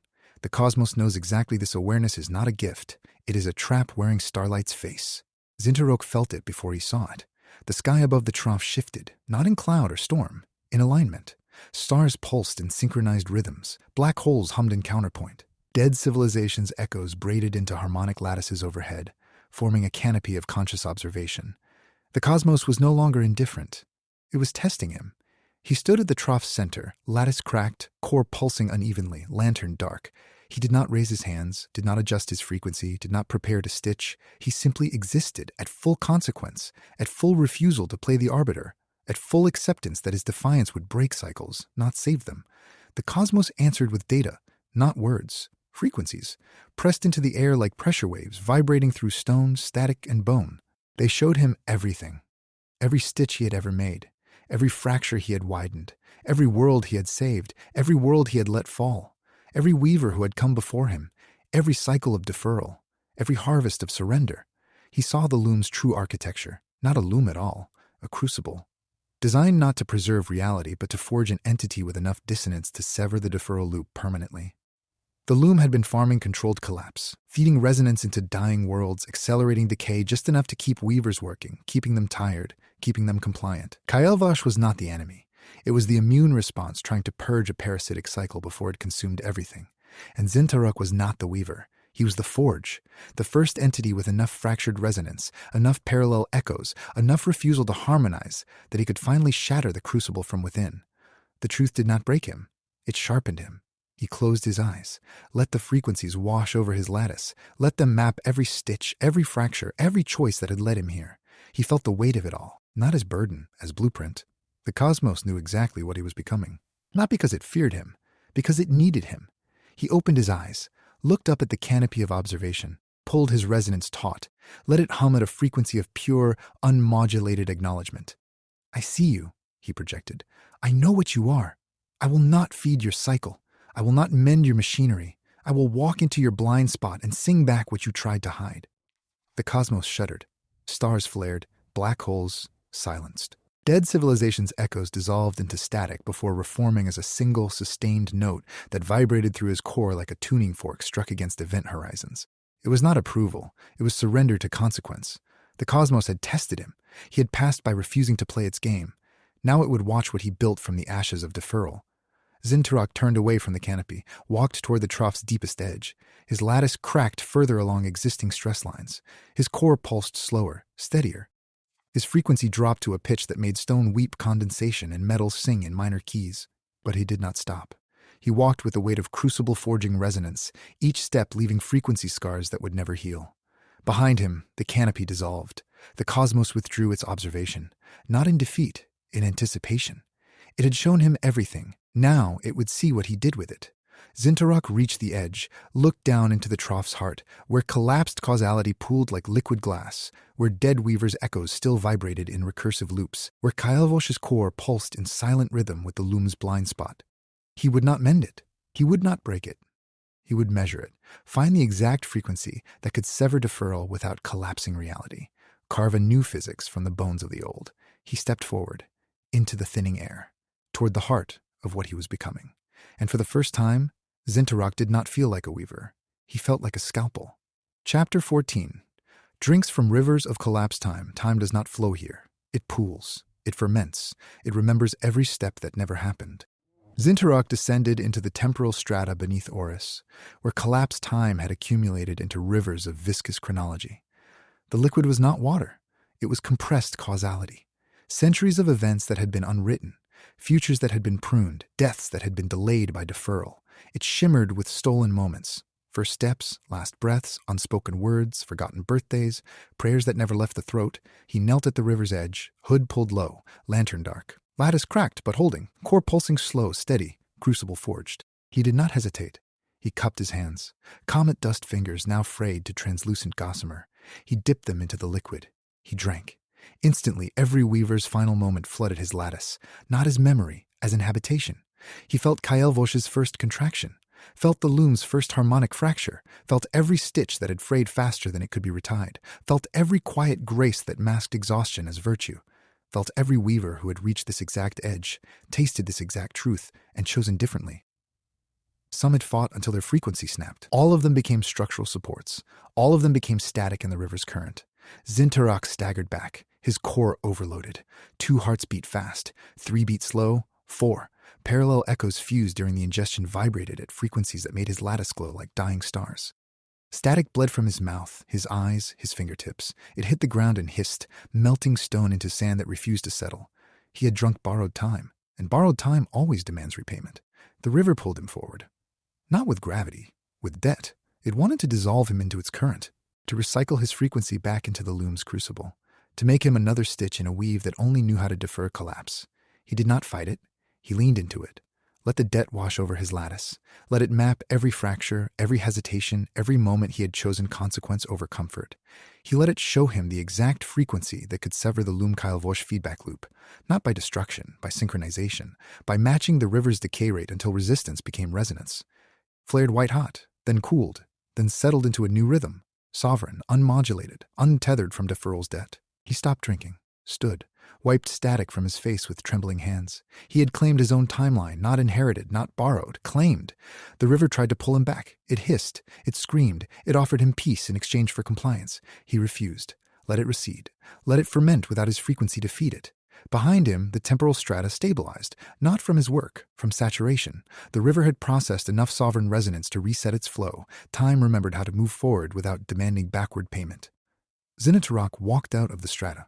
The cosmos knows exactly this awareness is not a gift. It is a trap wearing starlight's face. Zyn'tharok felt it before he saw it. The sky above the trough shifted, not in cloud or storm, in alignment. Stars pulsed in synchronized rhythms. Black holes hummed in counterpoint. Dead civilizations' echoes braided into harmonic lattices overhead, forming a canopy of conscious observation. The cosmos was no longer indifferent. It was testing him. He stood at the trough's center, lattice cracked, core pulsing unevenly, lantern dark. He did not raise his hands, did not adjust his frequency, did not prepare to stitch. He simply existed at full consequence, at full refusal to play the arbiter, at full acceptance that his defiance would break cycles, not save them. The cosmos answered with data, not words, frequencies, pressed into the air like pressure waves, vibrating through stone, static, and bone. They showed him everything. Every stitch he had ever made, every fracture he had widened, every world he had saved, every world he had let fall, every weaver who had come before him. every cycle of deferral, every harvest of surrender. He saw the loom's true architecture, not a loom at all, a crucible, designed not to preserve reality but to forge an entity with enough dissonance to sever the deferral loop permanently. The loom had been farming controlled collapse, feeding resonance into dying worlds, accelerating decay just enough to keep weavers working, keeping them tired, keeping them compliant. Kael'vash was not the enemy. It was the immune response trying to purge a parasitic cycle before it consumed everything. And Zyn'tharok was not the weaver. He was the forge, the first entity with enough fractured resonance, enough parallel echoes, enough refusal to harmonize that he could finally shatter the crucible from within. The truth did not break him. It sharpened him. He closed his eyes, let the frequencies wash over his lattice, let them map every stitch, every fracture, every choice that had led him here. He felt the weight of it all, not as burden, as blueprint. The cosmos knew exactly what he was becoming, not because it feared him, because it needed him. He opened his eyes, looked up at the canopy of observation, pulled his resonance taut, let it hum at a frequency of pure, unmodulated acknowledgement. "I see you," he projected. "I know what you are. I will not feed your cycle. I will not mend your machinery. I will walk into your blind spot and sing back what you tried to hide." The cosmos shuddered. Stars flared, black holes silenced. Dead civilizations' echoes dissolved into static before reforming as a single, sustained note that vibrated through his core like a tuning fork struck against event horizons. It was not approval. It was surrender to consequence. The cosmos had tested him. He had passed by refusing to play its game. Now it would watch what he built from the ashes of deferral. Zyn'tharok turned away from the canopy, walked toward the trough's deepest edge. His lattice cracked further along existing stress lines. His core pulsed slower, steadier. His frequency dropped to a pitch that made stone weep condensation and metals sing in minor keys. But he did not stop. He walked with the weight of crucible-forging resonance, each step leaving frequency scars that would never heal. Behind him, the canopy dissolved. The cosmos withdrew its observation, not in defeat, in anticipation. It had shown him everything. Now it would see what he did with it. Zyn'tharok reached the edge, looked down into the trough's heart, where collapsed causality pooled like liquid glass, where dead weavers' echoes still vibrated in recursive loops, where Kael'vash's core pulsed in silent rhythm with the loom's blind spot. He would not mend it. He would not break it. He would measure it, find the exact frequency that could sever deferral without collapsing reality, carve a new physics from the bones of the old. He stepped forward, into the thinning air, toward the heart of what he was becoming. And for the first time, Zyn'tharok did not feel like a weaver. He felt like a scalpel. Chapter 14. Drinks from rivers of collapsed time. Time does not flow here. It pools. It ferments. It remembers every step that never happened. Zyn'tharok descended into the temporal strata beneath Oris, where collapsed time had accumulated into rivers of viscous chronology. The liquid was not water. It was compressed causality. Centuries of events that had been unwritten, futures that had been pruned, deaths that had been delayed by deferral. It shimmered with stolen moments. First steps, last breaths, unspoken words, forgotten birthdays, prayers that never left the throat. He knelt at the river's edge, hood pulled low, lantern dark. Lattice cracked but holding, core pulsing slow, steady, crucible forged. He did not hesitate. He cupped his hands, comet dust fingers now frayed to translucent gossamer. He dipped them into the liquid. He drank. Instantly, every weaver's final moment flooded his lattice, not as memory, as inhabitation. He felt Kael'vash's first contraction, felt the loom's first harmonic fracture, felt every stitch that had frayed faster than it could be retied, felt every quiet grace that masked exhaustion as virtue, felt every weaver who had reached this exact edge, tasted this exact truth, and chosen differently. Some had fought until their frequency snapped. All of them became structural supports. All of them became static in the river's current. Zyn'tharok staggered back, his core overloaded. 2 hearts beat fast, 3 beat slow, 4. Parallel echoes fused during the ingestion vibrated at frequencies that made his lattice glow like dying stars. Static bled from his mouth, his eyes, his fingertips. It hit the ground and hissed, melting stone into sand that refused to settle. He had drunk borrowed time, and borrowed time always demands repayment. The river pulled him forward. Not with gravity, with debt. It wanted to dissolve him into its current, to recycle his frequency back into the loom's crucible, to make him another stitch in a weave that only knew how to defer collapse. He did not fight it. He leaned into it. Let the debt wash over his lattice. Let it map every fracture, every hesitation, every moment he had chosen consequence over comfort. He let it show him the exact frequency that could sever the Loom Kael'vash feedback loop, not by destruction, by synchronization, by matching the river's decay rate until resistance became resonance. Flared white-hot, then cooled, then settled into a new rhythm, sovereign, unmodulated, untethered from deferral's debt. He stopped drinking, stood, wiped static from his face with trembling hands. He had claimed his own timeline, not inherited, not borrowed, claimed. The river tried to pull him back. It hissed, it screamed, it offered him peace in exchange for compliance. He refused. Let it recede. Let it ferment without his frequency to feed it. Behind him, the temporal strata stabilized, not from his work, from saturation. The river had processed enough sovereign resonance to reset its flow. Time remembered how to move forward without demanding backward payment. Zyn'tharok walked out of the strata.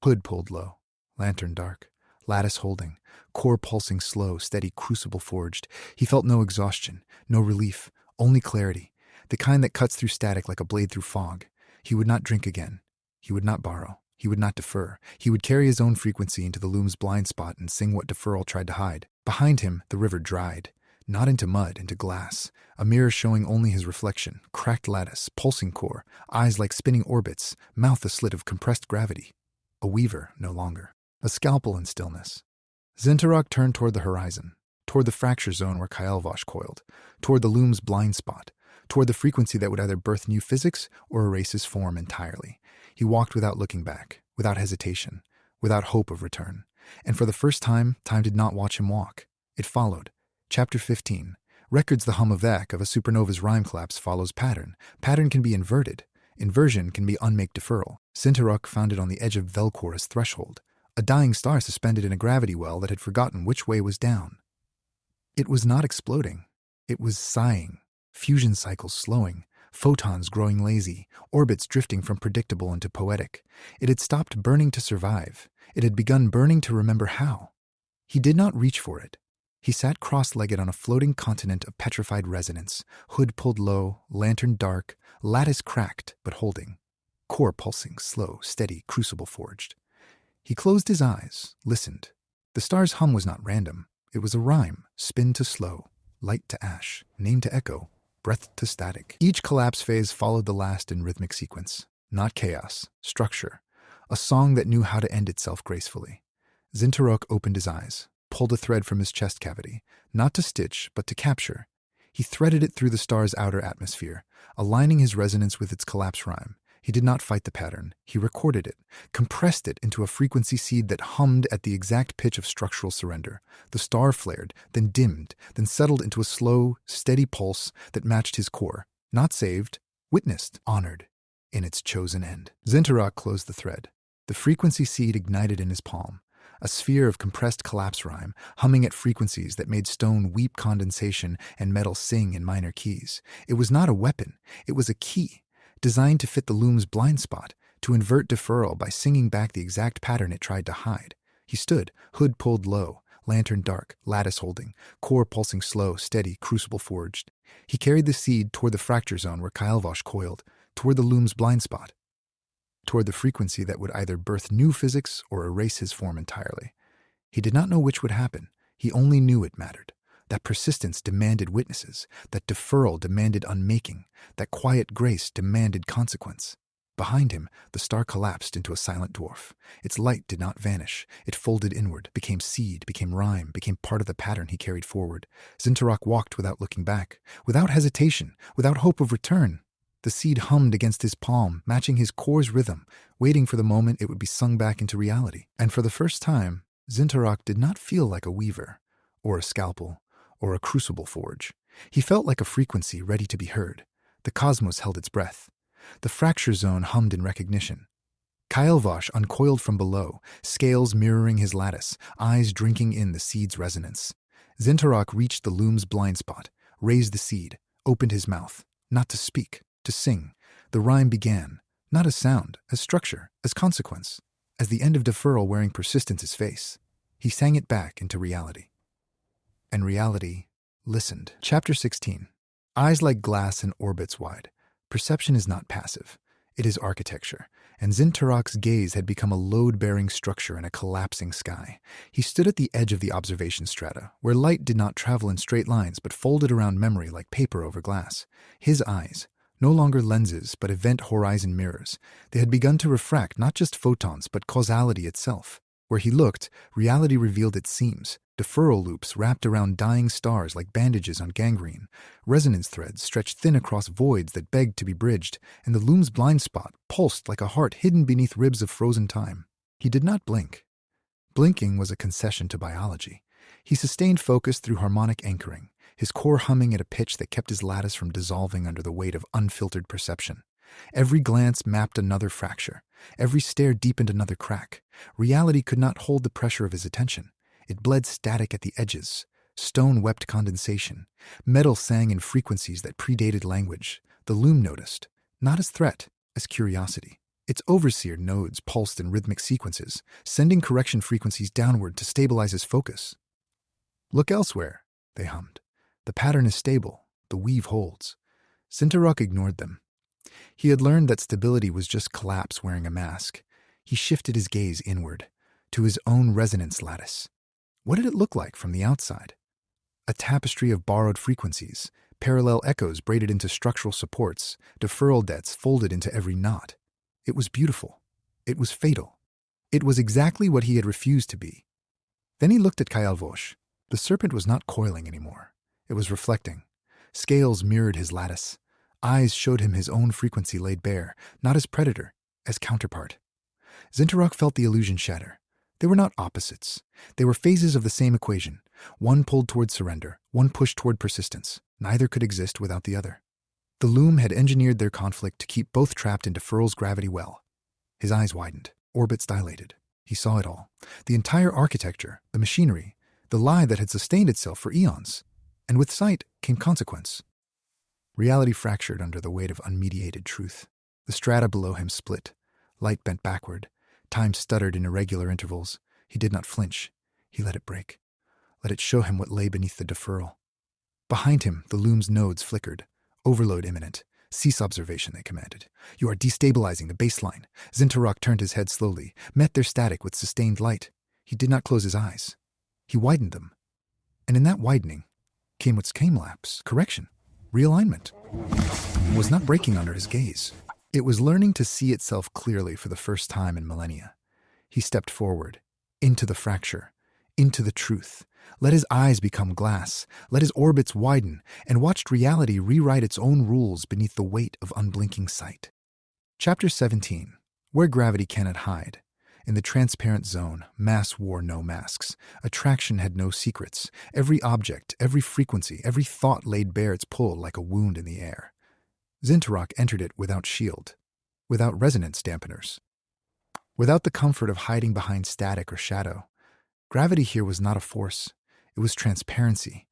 Hood pulled low, lantern dark, lattice holding, core pulsing slow, steady, crucible forged. He felt no exhaustion, no relief, only clarity, the kind that cuts through static like a blade through fog. He would not drink again. He would not borrow. He would not defer. He would carry his own frequency into the loom's blind spot and sing what deferral tried to hide. Behind him, the river dried, not into mud, into glass, a mirror showing only his reflection, cracked lattice, pulsing core, eyes like spinning orbits, mouth a slit of compressed gravity. A weaver no longer. A scalpel in stillness. Zyn'tharok turned toward the horizon, toward the fracture zone where Kael'vash coiled, toward the loom's blind spot, toward the frequency that would either birth new physics or erase his form entirely. He walked without looking back, without hesitation, without hope of return. And for the first time, time did not watch him walk. It followed. Chapter 15 records the hum of eck of a supernova's rhyme collapse follows pattern. Pattern can be inverted. Inversion can be unmake deferral. Zyn'tharok found it on the edge of Vel'quoriss threshold, a dying star suspended in a gravity well that had forgotten which way was down. It was not exploding. It was sighing, fusion cycles slowing, photons growing lazy, orbits drifting from predictable into poetic. It had stopped burning to survive. It had begun burning to remember how. He did not reach for it. He sat cross-legged on a floating continent of petrified resonance, hood pulled low, lantern dark, lattice cracked but holding, core pulsing, slow, steady, crucible forged. He closed his eyes, listened. The star's hum was not random. It was a rhyme, spin to slow, light to ash, name to echo, breath to static. Each collapse phase followed the last in rhythmic sequence, not chaos, structure, a song that knew how to end itself gracefully. Zyn'tharok opened his eyes, pulled a thread from his chest cavity, not to stitch, but to capture. He threaded it through the star's outer atmosphere, aligning his resonance with its collapse rhyme. He did not fight the pattern. He recorded it, compressed it into a frequency seed that hummed at the exact pitch of structural surrender. The star flared, then dimmed, then settled into a slow, steady pulse that matched his core. Not saved, witnessed, honored, in its chosen end. Zyn'tharok closed the thread. The frequency seed ignited in his palm. A sphere of compressed collapse rhyme, humming at frequencies that made stone weep condensation and metal sing in minor keys. It was not a weapon, it was a key, designed to fit the loom's blind spot, to invert deferral by singing back the exact pattern it tried to hide. He stood, hood pulled low, lantern dark, lattice holding, core pulsing slow, steady, crucible forged. He carried the seed toward the fracture zone where Kael'vash coiled, toward the loom's blind spot, toward the frequency that would either birth new physics or erase his form entirely. He did not know which would happen. He only knew it mattered. That persistence demanded witnesses, that deferral demanded unmaking, that quiet grace demanded consequence. Behind him, the star collapsed into a silent dwarf. Its light did not vanish. It folded inward, became seed, became rhyme, became part of the pattern he carried forward. Zyn'tharok walked without looking back, without hesitation, without hope of return. The seed hummed against his palm, matching his core's rhythm, waiting for the moment it would be sung back into reality. And for the first time, Zyn'tharok did not feel like a weaver, or a scalpel, or a crucible forge. He felt like a frequency ready to be heard. The cosmos held its breath. The fracture zone hummed in recognition. Kael'vash uncoiled from below, scales mirroring his lattice, eyes drinking in the seed's resonance. Zyn'tharok reached the loom's blind spot, raised the seed, opened his mouth, not to speak, to sing. The rhyme began, not as sound, as structure, as consequence, as the end of deferral wearing persistence's face. He sang it back into reality. And reality listened. Chapter 16. Eyes like glass and orbits wide. Perception is not passive. It is architecture. And Zyn'tharok's gaze had become a load-bearing structure in a collapsing sky. He stood at the edge of the observation strata, where light did not travel in straight lines but folded around memory like paper over glass. His eyes, no longer lenses but event horizon mirrors, they had begun to refract not just photons but causality itself. Where he looked, reality revealed its seams, deferral loops wrapped around dying stars like bandages on gangrene, resonance threads stretched thin across voids that begged to be bridged, and the loom's blind spot pulsed like a heart hidden beneath ribs of frozen time. He did not blink. Blinking was a concession to biology. He sustained focus through harmonic anchoring, his core humming at a pitch that kept his lattice from dissolving under the weight of unfiltered perception. Every glance mapped another fracture. Every stare deepened another crack. Reality could not hold the pressure of his attention. It bled static at the edges. Stone wept condensation. Metal sang in frequencies that predated language. The loom noticed, not as threat, as curiosity. Its overseer nodes pulsed in rhythmic sequences, sending correction frequencies downward to stabilize his focus. "Look elsewhere," they hummed. "The pattern is stable. The weave holds." Zyn'tharok ignored them. He had learned that stability was just collapse wearing a mask. He shifted his gaze inward, to his own resonance lattice. What did it look like from the outside? A tapestry of borrowed frequencies, parallel echoes braided into structural supports, deferral debts folded into every knot. It was beautiful. It was fatal. It was exactly what he had refused to be. Then he looked at Kael'vosh. The serpent was not coiling anymore. It was reflecting. Scales mirrored his lattice. Eyes showed him his own frequency laid bare, not as predator, as counterpart. Zyn'tharok felt the illusion shatter. They were not opposites. They were phases of the same equation. One pulled toward surrender, one pushed toward persistence. Neither could exist without the other. The loom had engineered their conflict to keep both trapped in deferral's gravity well. His eyes widened, orbits dilated. He saw it all. The entire architecture, the machinery, the lie that had sustained itself for eons. And with sight came consequence. Reality fractured under the weight of unmediated truth. The strata below him split. Light bent backward. Time stuttered in irregular intervals. He did not flinch. He let it break. Let it show him what lay beneath the deferral. Behind him, the loom's nodes flickered. Overload imminent. "Cease observation," they commanded. "You are destabilizing the baseline." Zyn'tharok turned his head slowly, met their static with sustained light. He did not close his eyes. He widened them. And in that widening came what came lapse, correction, realignment. It was not breaking under his gaze. It was learning to see itself clearly for the first time in millennia. He stepped forward, into the fracture, into the truth. Let his eyes become glass, let his orbits widen, and watched reality rewrite its own rules beneath the weight of unblinking sight. Chapter 17. Where Gravity Cannot Hide. In the transparent zone, mass wore no masks. Attraction had no secrets. Every object, every frequency, every thought laid bare its pull like a wound in the air. Zyn'tharok entered it without shield, without resonance dampeners, without the comfort of hiding behind static or shadow. Gravity here was not a force. It was transparency.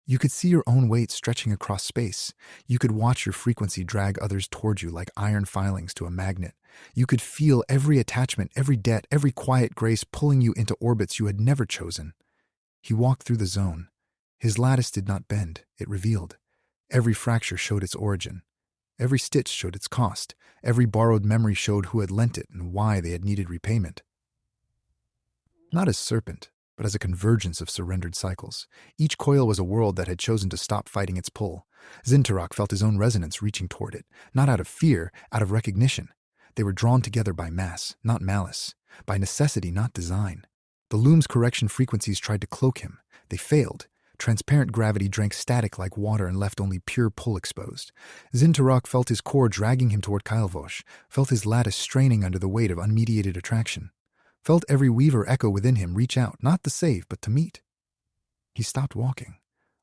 You could see your own weight stretching across space. You could watch your frequency drag others toward you like iron filings to a magnet. You could feel every attachment, every debt, every quiet grace pulling you into orbits you had never chosen. He walked through the zone. His lattice did not bend. It revealed. Every fracture showed its origin. Every stitch showed its cost. Every borrowed memory showed who had lent it and why they had needed repayment. Not as serpent, but as a convergence of surrendered cycles. Each coil was a world that had chosen to stop fighting its pull. Zyn'tharok felt his own resonance reaching toward it, not out of fear, out of recognition. They were drawn together by mass, not malice, by necessity, not design. The loom's correction frequencies tried to cloak him. They failed. Transparent gravity drank static like water and left only pure pull exposed. Zyn'tharok felt his core dragging him toward Kael'vosh, felt his lattice straining under the weight of unmediated attraction, felt every weaver echo within him reach out, not to save, but to meet. He stopped walking,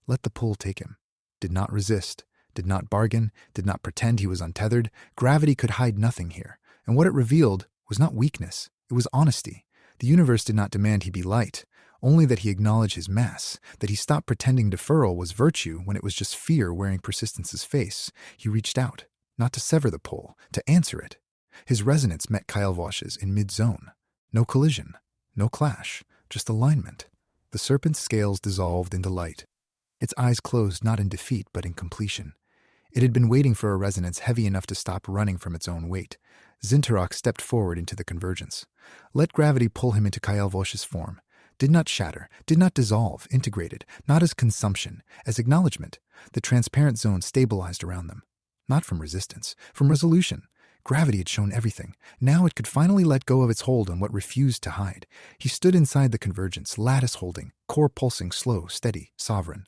let the pull take him, did not resist, did not bargain, did not pretend he was untethered. Gravity could hide nothing here, and what it revealed was not weakness, it was honesty. The universe did not demand he be light, only that he acknowledge his mass, that he stop pretending deferral was virtue when it was just fear wearing persistence's face. He reached out, not to sever the pull, to answer it. His resonance met Kael'vosh's in mid-zone. No collision, no clash, just alignment. The serpent's scales dissolved into light. Its eyes closed not in defeat but in completion. It had been waiting for a resonance heavy enough to stop running from its own weight. Zyn'tharok stepped forward into the convergence. Let gravity pull him into Kael'vosh's form. Did not shatter, did not dissolve, integrated, not as consumption, as acknowledgement. The transparent zone stabilized around them. Not from resistance, from resolution. Gravity had shown everything. Now it could finally let go of its hold on what refused to hide. He stood inside the convergence, lattice holding, core pulsing, slow, steady, sovereign.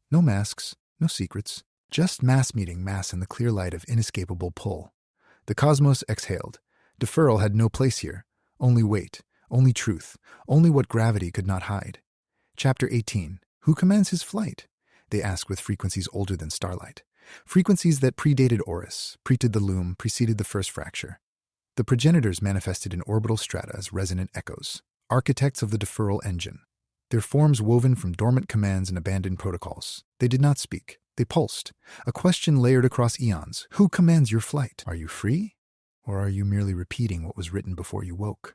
No masks, no secrets, just mass meeting mass in the clear light of inescapable pull. The cosmos exhaled. Deferral had no place here. Only weight, only truth, only what gravity could not hide. Chapter 18. Who commands his flight? They ask with frequencies older than starlight. Frequencies that predated Oris, predid the LOOM, preceded the first fracture. The progenitors manifested in orbital strata as resonant echoes, architects of the deferral engine. Their forms woven from dormant commands and abandoned protocols. They did not speak. They pulsed. A question layered across eons. Who commands your flight? Are you free? Or are you merely repeating what was written before you woke?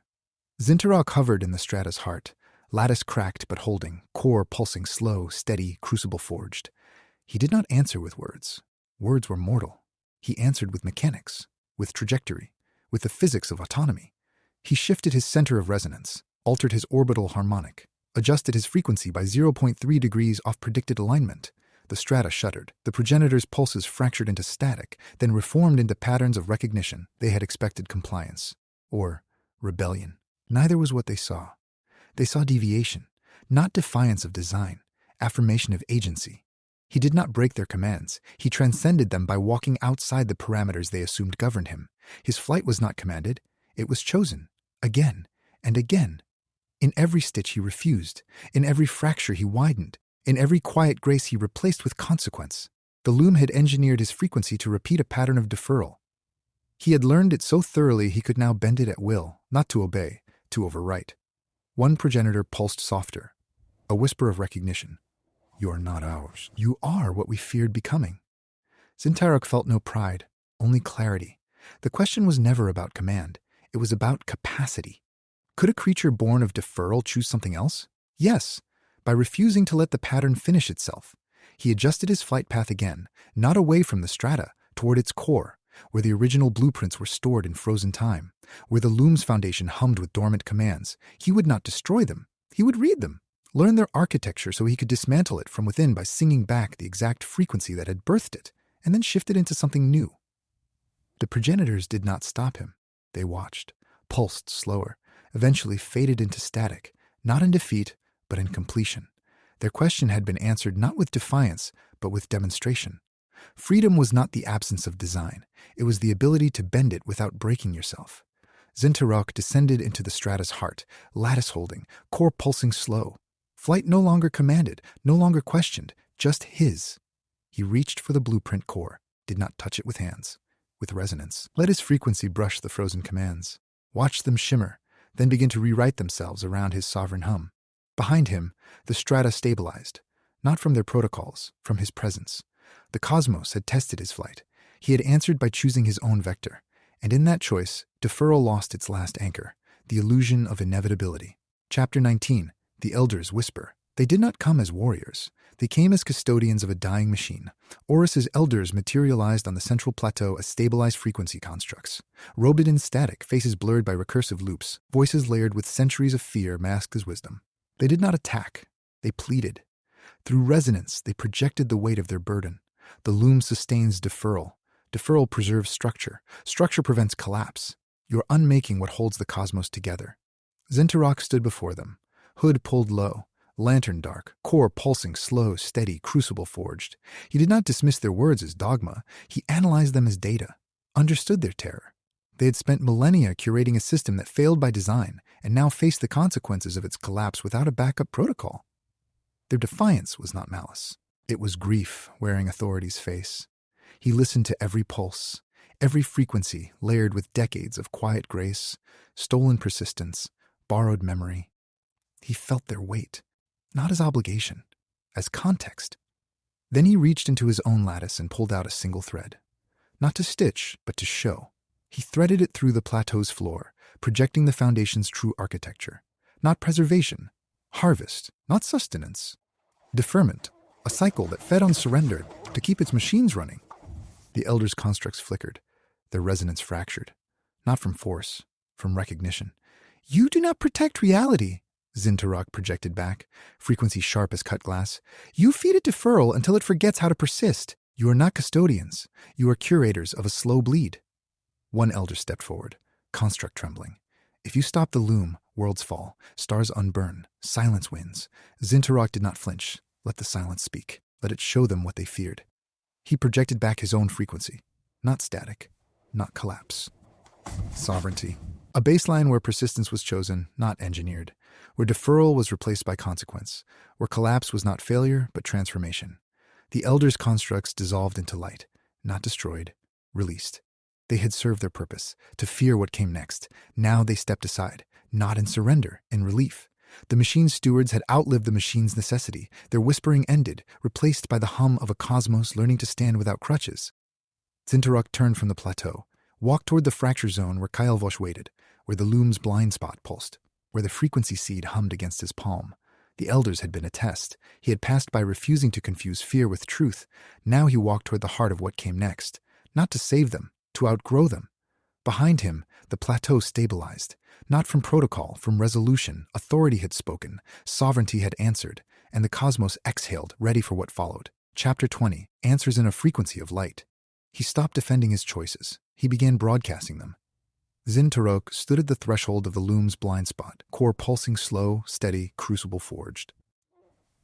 Zyn'tharok hovered in the strata's heart, lattice cracked but holding, core pulsing slow, steady, crucible forged. He did not answer with words. Words were mortal. He answered with mechanics, with trajectory, with the physics of autonomy. He shifted his center of resonance, altered his orbital harmonic, adjusted his frequency by 0.3 degrees off predicted alignment. The strata shuddered. The progenitors' pulses fractured into static, then reformed into patterns of recognition. They had expected compliance, or rebellion. Neither was what they saw. They saw deviation, not defiance of design, affirmation of agency. He did not break their commands. He transcended them by walking outside the parameters they assumed governed him. His flight was not commanded. It was chosen, again and again. In every stitch he refused. In every fracture he widened. In every quiet grace he replaced with consequence. The LOOM had engineered his frequency to repeat a pattern of deferral. He had learned it so thoroughly he could now bend it at will, not to obey, to overwrite. One progenitor pulsed softer, a whisper of recognition. You are not ours. You are what we feared becoming. Zyn'tharok felt no pride, only clarity. The question was never about command. It was about capacity. Could a creature born of deferral choose something else? Yes, by refusing to let the pattern finish itself. He adjusted his flight path again, not away from the strata, toward its core, where the original blueprints were stored in frozen time, where the LOOM's foundation hummed with dormant commands. He would not destroy them. He would read them, learn their architecture so he could dismantle it from within by singing back the exact frequency that had birthed it, and then shift it into something new. The progenitors did not stop him. They watched, pulsed slower, eventually faded into static, not in defeat, but in completion. Their question had been answered not with defiance, but with demonstration. Freedom was not the absence of design. It was the ability to bend it without breaking yourself. Zyn'tharok descended into the strata's heart, lattice holding, core pulsing slow. Flight no longer commanded, no longer questioned, just his. He reached for the blueprint core, did not touch it with hands, with resonance. Let his frequency brush the frozen commands. Watch them shimmer, then begin to rewrite themselves around his sovereign hum. Behind him, the strata stabilized, not from their protocols, from his presence. The cosmos had tested his flight. He had answered by choosing his own vector, and in that choice, deferral lost its last anchor, the illusion of inevitability. Chapter 19. The Elders Whisper. They did not come as warriors. They came as custodians of a dying machine. Oris's elders materialized on the central plateau as stabilized frequency constructs. Robed in static, faces blurred by recursive loops, voices layered with centuries of fear masked as wisdom. They did not attack. They pleaded. Through resonance, they projected the weight of their burden. The LOOM sustains deferral. Deferral preserves structure. Structure prevents collapse. You're unmaking what holds the cosmos together. Zyn'tharok stood before them, hood pulled low, lantern dark, core pulsing slow, steady, crucible forged. He did not dismiss their words as dogma. He analyzed them as data, understood their terror. They had spent millennia curating a system that failed by design and now faced the consequences of its collapse without a backup protocol. Their defiance was not malice. It was grief wearing authority's face. He listened to every pulse, every frequency layered with decades of quiet grace, stolen persistence, borrowed memory. He felt their weight, not as obligation, as context. Then he reached into his own lattice and pulled out a single thread. Not to stitch, but to show. He threaded it through the plateau's floor, projecting the foundation's true architecture. Not preservation, harvest, not sustenance. Deferment, a cycle that fed on surrender to keep its machines running. The elders' constructs flickered, their resonance fractured. Not from force, from recognition. You do not protect reality, Zyn'tharok projected back, frequency sharp as cut glass. You feed it deferral until it forgets how to persist. You are not custodians. You are curators of a slow bleed. One elder stepped forward, construct trembling. If you stop the loom, worlds fall, stars unburn, silence wins. Zyn'tharok did not flinch. Let the silence speak. Let it show them what they feared. He projected back his own frequency. Not static, not collapse. Sovereignty. A baseline where persistence was chosen, not engineered. Where deferral was replaced by consequence. Where collapse was not failure, but transformation. The elders' constructs dissolved into light, not destroyed, released. They had served their purpose, to fear what came next. Now they stepped aside, not in surrender, in relief. The machine's stewards had outlived the machine's necessity. Their whispering ended, replaced by the hum of a cosmos learning to stand without crutches. Zyn'tharok turned from the plateau, walked toward the fracture zone where Kael'vosh waited, where the loom's blind spot pulsed, where the frequency seed hummed against his palm. The elders had been a test. He had passed by refusing to confuse fear with truth. Now he walked toward the heart of what came next, not to save them, to outgrow them. Behind him, the plateau stabilized. Not from protocol, from resolution. Authority had spoken, sovereignty had answered, and the cosmos exhaled, ready for what followed. Chapter 20, Answers in a Frequency of Light. He stopped defending his choices. He began broadcasting them. Zyn'tharok stood at the threshold of the loom's blind spot, core pulsing slow, steady, crucible forged.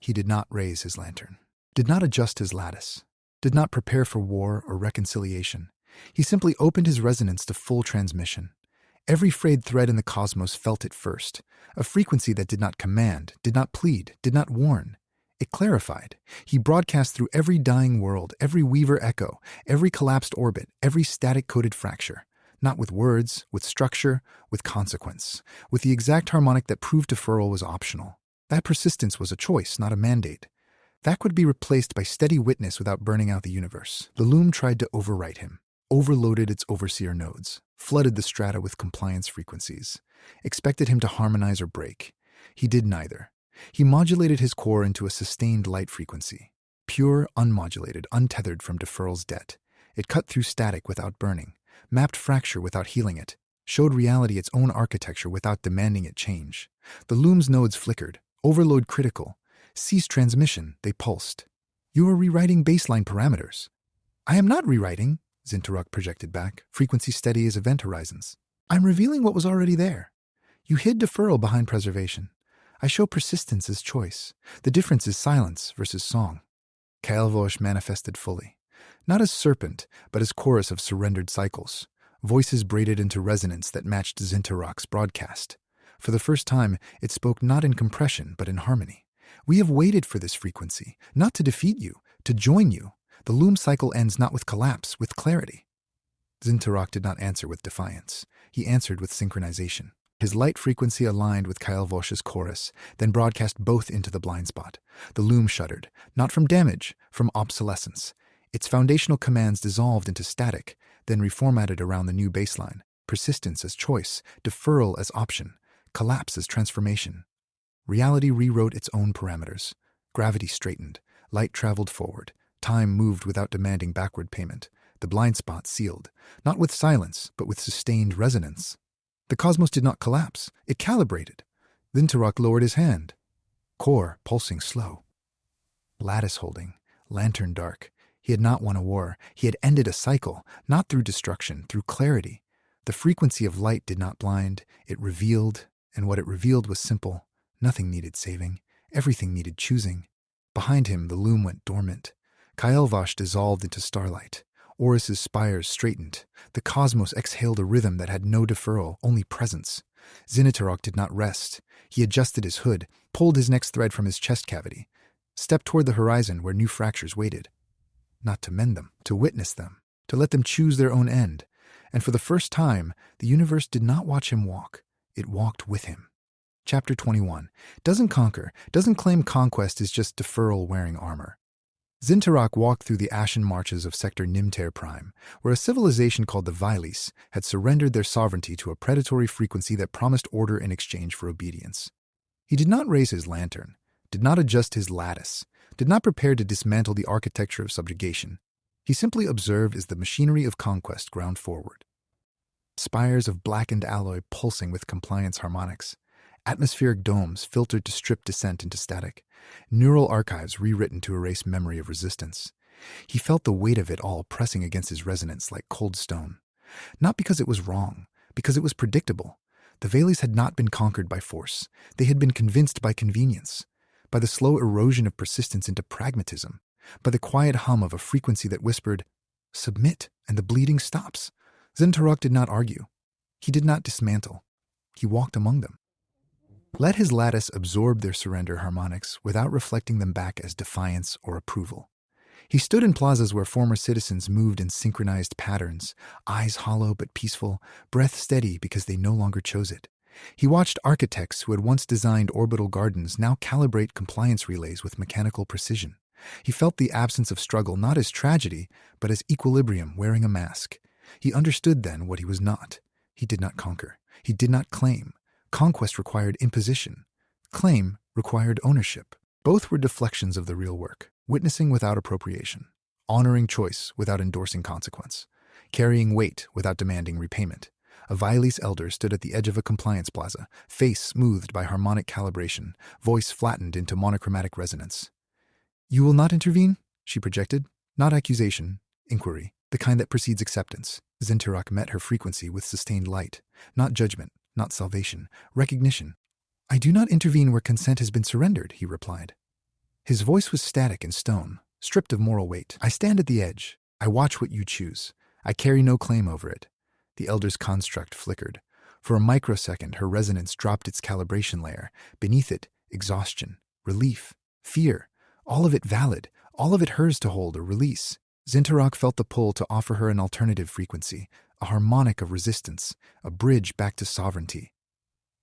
He did not raise his lantern, did not adjust his lattice, did not prepare for war or reconciliation. He simply opened his resonance to full transmission. Every frayed thread in the cosmos felt it first, a frequency that did not command, did not plead, did not warn. It clarified. He broadcast through every dying world, every weaver echo, every collapsed orbit, every static-coded fracture. Not with words, with structure, with consequence, with the exact harmonic that proved deferral was optional. That persistence was a choice, not a mandate. That could be replaced by steady witness without burning out the universe. The loom tried to overwrite him, overloaded its overseer nodes, flooded the strata with compliance frequencies, expected him to harmonize or break. He did neither. He modulated his core into a sustained light frequency, pure, unmodulated, untethered from deferral's debt. It cut through static without burning, mapped fracture without healing it, showed reality its own architecture without demanding it change. The loom's nodes flickered, overload critical, ceased transmission, they pulsed. You are rewriting baseline parameters. I am not rewriting, Zyn'tharok projected back, frequency steady as event horizons. I'm revealing what was already there. You hid deferral behind preservation. I show persistence as choice. The difference is silence versus song. Kael'vosh manifested fully. Not as serpent, but as chorus of surrendered cycles. Voices braided into resonance that matched Zyn'tharok's broadcast. For the first time, it spoke not in compression, but in harmony. We have waited for this frequency, not to defeat you, to join you. The loom cycle ends not with collapse, with clarity. Zyn'tharok did not answer with defiance. He answered with synchronization. His light frequency aligned with Kael'vosh's chorus, then broadcast both into the blind spot. The loom shuddered, not from damage, from obsolescence. Its foundational commands dissolved into static, then reformatted around the new baseline. Persistence as choice, deferral as option, collapse as transformation. Reality rewrote its own parameters. Gravity straightened, light traveled forward, time moved without demanding backward payment. The blind spot sealed, not with silence, but with sustained resonance. The cosmos did not collapse, it calibrated. Zyn'tharok lowered his hand. Core pulsing slow. Lattice holding, lantern dark. He had not won a war. He had ended a cycle, not through destruction, through clarity. The frequency of light did not blind. It revealed, and what it revealed was simple. Nothing needed saving. Everything needed choosing. Behind him, the loom went dormant. Kael'vosh dissolved into starlight. Oris's spires straightened. The cosmos exhaled a rhythm that had no deferral, only presence. Zyn'tharok did not rest. He adjusted his hood, pulled his next thread from his chest cavity, stepped toward the horizon where new fractures waited. Not to mend them, to witness them, to let them choose their own end. And for the first time, the universe did not watch him walk. It walked with him. Chapter 21. Doesn't conquer, doesn't claim conquest is just deferral wearing armor. Zyn'tharok walked through the ashen marches of Sector Nimter Prime, where a civilization called the Vel'quoriss had surrendered their sovereignty to a predatory frequency that promised order in exchange for obedience. He did not raise his lantern, did not adjust his lattice, did not prepare to dismantle the architecture of subjugation. He simply observed as the machinery of conquest ground forward. Spires of blackened alloy pulsing with compliance harmonics, atmospheric domes filtered to strip descent into static, neural archives rewritten to erase memory of resistance. He felt the weight of it all pressing against his resonance like cold stone. Not because it was wrong, because it was predictable. The Vel'quoriss had not been conquered by force. They had been convinced by convenience, by the slow erosion of persistence into pragmatism, by the quiet hum of a frequency that whispered, "Submit, and the bleeding stops." Zyn'tharok did not argue. He did not dismantle. He walked among them. Let his lattice absorb their surrender harmonics without reflecting them back as defiance or approval. He stood in plazas where former citizens moved in synchronized patterns, eyes hollow but peaceful, breath steady because they no longer chose it. He watched architects who had once designed orbital gardens now calibrate compliance relays with mechanical precision. He felt the absence of struggle not as tragedy, but as equilibrium wearing a mask. He understood then what he was not. He did not conquer. He did not claim. Conquest required imposition. Claim required ownership. Both were deflections of the real work, witnessing without appropriation, honoring choice without endorsing consequence, carrying weight without demanding repayment. A Vel'quoriss elder stood at the edge of a compliance plaza, face smoothed by harmonic calibration, voice flattened into monochromatic resonance. "You will not intervene?" she projected. Not accusation, inquiry, the kind that precedes acceptance. Zyn'tharok met her frequency with sustained light, not judgment, not salvation, recognition. "I do not intervene where consent has been surrendered," he replied. His voice was static in stone, stripped of moral weight. "I stand at the edge. I watch what you choose. I carry no claim over it." The elder's construct flickered. For a microsecond, her resonance dropped its calibration layer. Beneath it, exhaustion, relief, fear, all of it valid, all of it hers to hold or release. Zyn'tharok felt the pull to offer her an alternative frequency, a harmonic of resistance, a bridge back to sovereignty.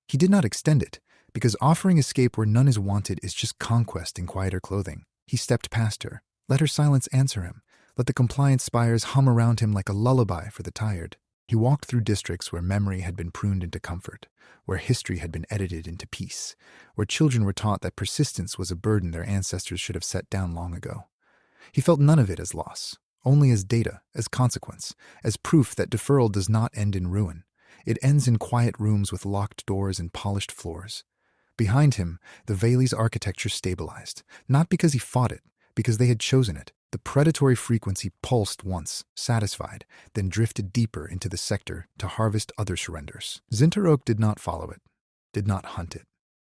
He did not extend it, because offering escape where none is wanted is just conquest in quieter clothing. He stepped past her, let her silence answer him, let the compliance spires hum around him like a lullaby for the tired. He walked through districts where memory had been pruned into comfort, where history had been edited into peace, where children were taught that persistence was a burden their ancestors should have set down long ago. He felt none of it as loss, only as data, as consequence, as proof that deferral does not end in ruin. It ends in quiet rooms with locked doors and polished floors. Behind him, the Vel'quoriss architecture stabilized, not because he fought it, because they had chosen it. The predatory frequency pulsed once, satisfied, then drifted deeper into the sector to harvest other surrenders. Zyn'tharok did not follow it, did not hunt it.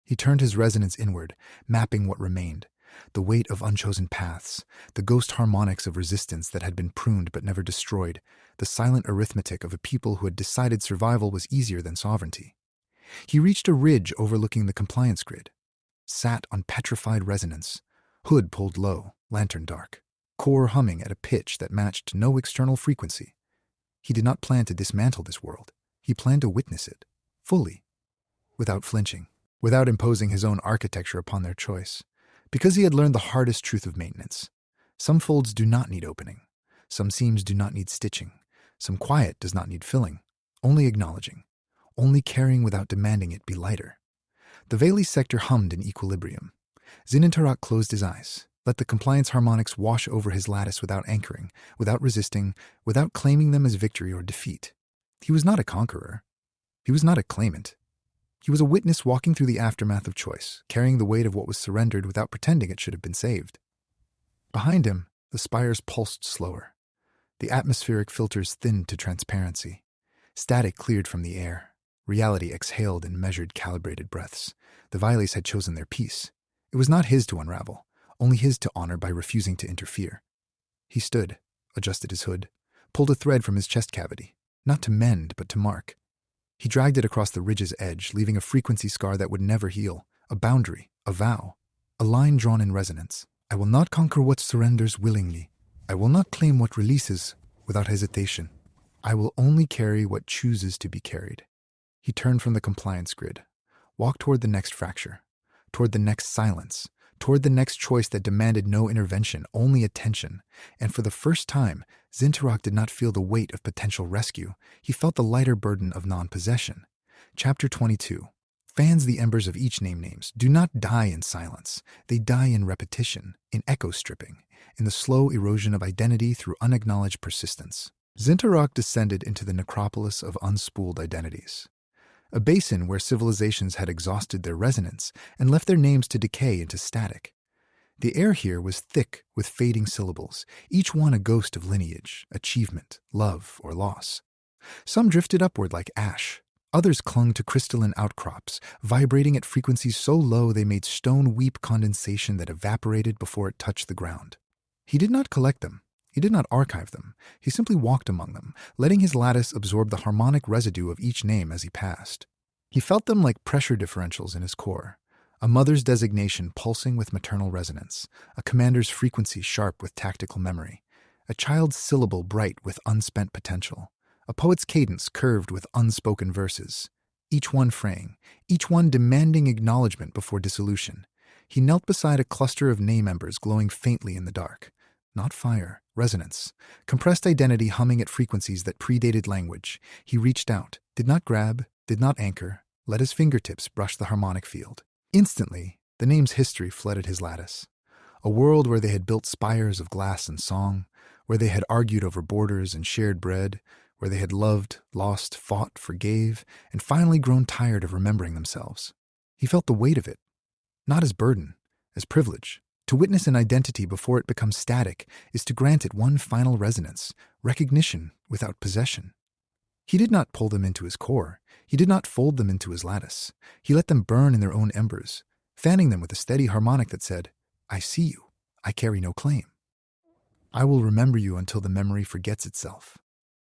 He turned his resonance inward, mapping what remained. The weight of unchosen paths, the ghost harmonics of resistance that had been pruned but never destroyed, the silent arithmetic of a people who had decided survival was easier than sovereignty. He reached a ridge overlooking the compliance grid, sat on petrified resonance, hood pulled low, lantern dark, core humming at a pitch that matched no external frequency. He did not plan to dismantle this world. He planned to witness it, fully, without flinching, without imposing his own architecture upon their choice. Because he had learned the hardest truth of maintenance. Some folds do not need opening. Some seams do not need stitching. Some quiet does not need filling. Only acknowledging. Only carrying without demanding it be lighter. The Vel'quoriss sector hummed in equilibrium. Zyn'tharok closed his eyes, let the compliance harmonics wash over his lattice without anchoring, without resisting, without claiming them as victory or defeat. He was not a conqueror. He was not a claimant. He was a witness walking through the aftermath of choice, carrying the weight of what was surrendered without pretending it should have been saved. Behind him, the spires pulsed slower. The atmospheric filters thinned to transparency. Static cleared from the air. Reality exhaled in measured, calibrated breaths. The Vel'quoriss had chosen their peace. It was not his to unravel, only his to honor by refusing to interfere. He stood, adjusted his hood, pulled a thread from his chest cavity, not to mend, but to mark. He dragged it across the ridge's edge, leaving a frequency scar that would never heal, a boundary, a vow, a line drawn in resonance. "I will not conquer what surrenders willingly. I will not claim what releases without hesitation. I will only carry what chooses to be carried." He turned from the compliance grid, walked toward the next fracture, toward the next silence, toward the next choice that demanded no intervention, only attention. And for the first time, Zyn'tharok did not feel the weight of potential rescue. He felt the lighter burden of non-possession. Chapter 22. Fans the embers of each names do not die in silence. They die in repetition, in echo stripping, in the slow erosion of identity through unacknowledged persistence. Zyn'tharok descended into the necropolis of unspooled identities, a basin where civilizations had exhausted their resonance and left their names to decay into static. The air here was thick with fading syllables, each one a ghost of lineage, achievement, love, or loss. Some drifted upward like ash. Others clung to crystalline outcrops, vibrating at frequencies so low they made stone weep condensation that evaporated before it touched the ground. He did not collect them. He did not archive them. He simply walked among them, letting his lattice absorb the harmonic residue of each name as he passed. He felt them like pressure differentials in his core, a mother's designation pulsing with maternal resonance, a commander's frequency sharp with tactical memory, a child's syllable bright with unspent potential, a poet's cadence curved with unspoken verses, each one fraying, each one demanding acknowledgement before dissolution. He knelt beside a cluster of name embers glowing faintly in the dark. Not fire, resonance, compressed identity humming at frequencies that predated language. He reached out, did not grab, did not anchor, let his fingertips brush the harmonic field. Instantly, the name's history flooded his lattice. A world where they had built spires of glass and song, where they had argued over borders and shared bread, where they had loved, lost, fought, forgave, and finally grown tired of remembering themselves. He felt the weight of it, not as burden, as privilege. To witness an identity before it becomes static is to grant it one final resonance, recognition without possession. He did not pull them into his core. He did not fold them into his lattice. He let them burn in their own embers, fanning them with a steady harmonic that said, "I see you. I carry no claim. I will remember you until the memory forgets itself."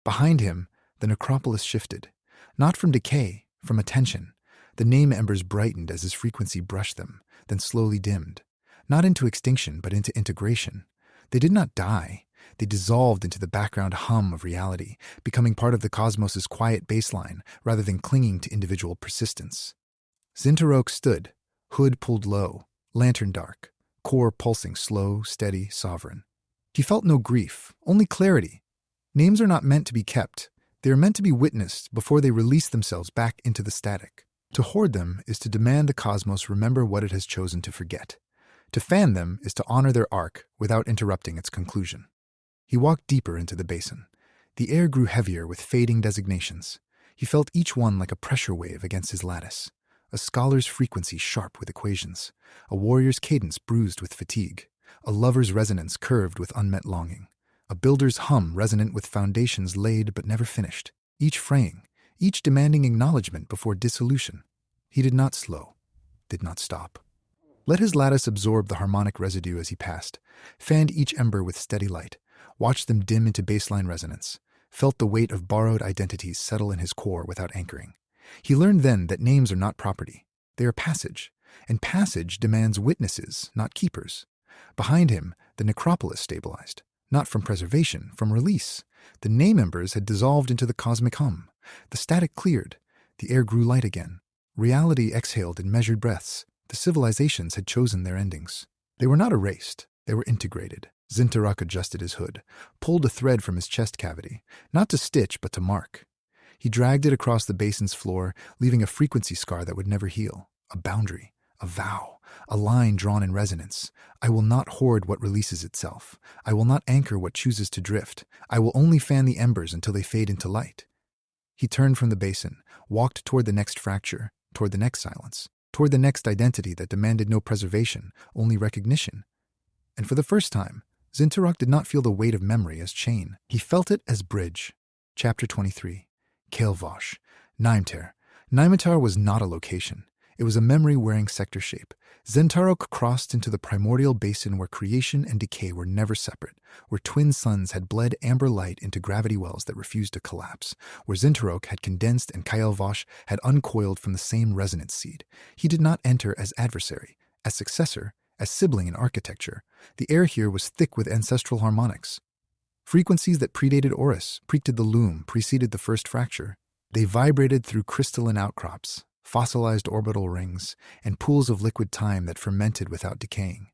Behind him, the necropolis shifted, not from decay, from attention. The name embers brightened as his frequency brushed them, then slowly dimmed. Not into extinction, but into integration. They did not die. They dissolved into the background hum of reality, becoming part of the cosmos's quiet baseline rather than clinging to individual persistence. Zyn'tharok stood, hood pulled low, lantern dark, core pulsing slow, steady, sovereign. He felt no grief, only clarity. Names are not meant to be kept. They are meant to be witnessed before they release themselves back into the static. To hoard them is to demand the cosmos remember what it has chosen to forget. To fan them is to honor their arc without interrupting its conclusion. He walked deeper into the basin. The air grew heavier with fading designations. He felt each one like a pressure wave against his lattice, a scholar's frequency sharp with equations, a warrior's cadence bruised with fatigue, a lover's resonance curved with unmet longing, a builder's hum resonant with foundations laid but never finished, each fraying, each demanding acknowledgement before dissolution. He did not slow, did not stop. Let his lattice absorb the harmonic residue as he passed, fanned each ember with steady light, watched them dim into baseline resonance, felt the weight of borrowed identities settle in his core without anchoring. He learned then that names are not property. They are passage, and passage demands witnesses, not keepers. Behind him, the necropolis stabilized, not from preservation, from release. The name embers had dissolved into the cosmic hum. The static cleared. The air grew light again. Reality exhaled in measured breaths. The civilizations had chosen their endings. They were not erased. They were integrated. Zyn'tharok adjusted his hood, pulled a thread from his chest cavity, not to stitch but to mark. He dragged it across the basin's floor, leaving a frequency scar that would never heal, a boundary, a vow, a line drawn in resonance. I will not hoard what releases itself. I will not anchor what chooses to drift. I will only fan the embers until they fade into light. He turned from the basin, walked toward the next fracture, toward the next silence, toward the next identity that demanded no preservation, only recognition. And for the first time, Zyn'tharok did not feel the weight of memory as chain. He felt it as bridge. Chapter 23. Kael'vosh. Nimtar. Nimtar was not a location. It was a memory-wearing sector shape. Zyn'tharok crossed into the primordial basin where creation and decay were never separate, where twin suns had bled amber light into gravity wells that refused to collapse, where Zyn'tharok had condensed and Kael'vosh had uncoiled from the same resonance seed. He did not enter as adversary, as successor, as sibling in architecture. The air here was thick with ancestral harmonics. Frequencies that predated Horus, preceded the LOOM, preceded the first fracture. They vibrated through crystalline outcrops, fossilized orbital rings, and pools of liquid time that fermented without decaying.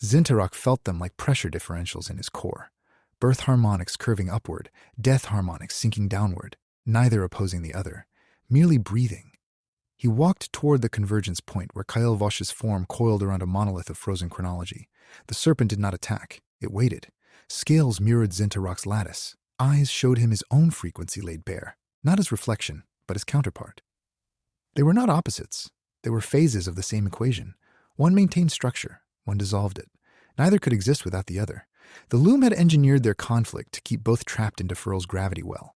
Zyn'tharok felt them like pressure differentials in his core. Birth harmonics curving upward, death harmonics sinking downward, neither opposing the other, merely breathing. He walked toward the convergence point where Kael'vosh's form coiled around a monolith of frozen chronology. The serpent did not attack. It waited. Scales mirrored Zyn'tharok's lattice. Eyes showed him his own frequency laid bare, not his reflection, but his counterpart. They were not opposites. They were phases of the same equation. One maintained structure, one dissolved it. Neither could exist without the other. The LOOM had engineered their conflict to keep both trapped into Furl's gravity well.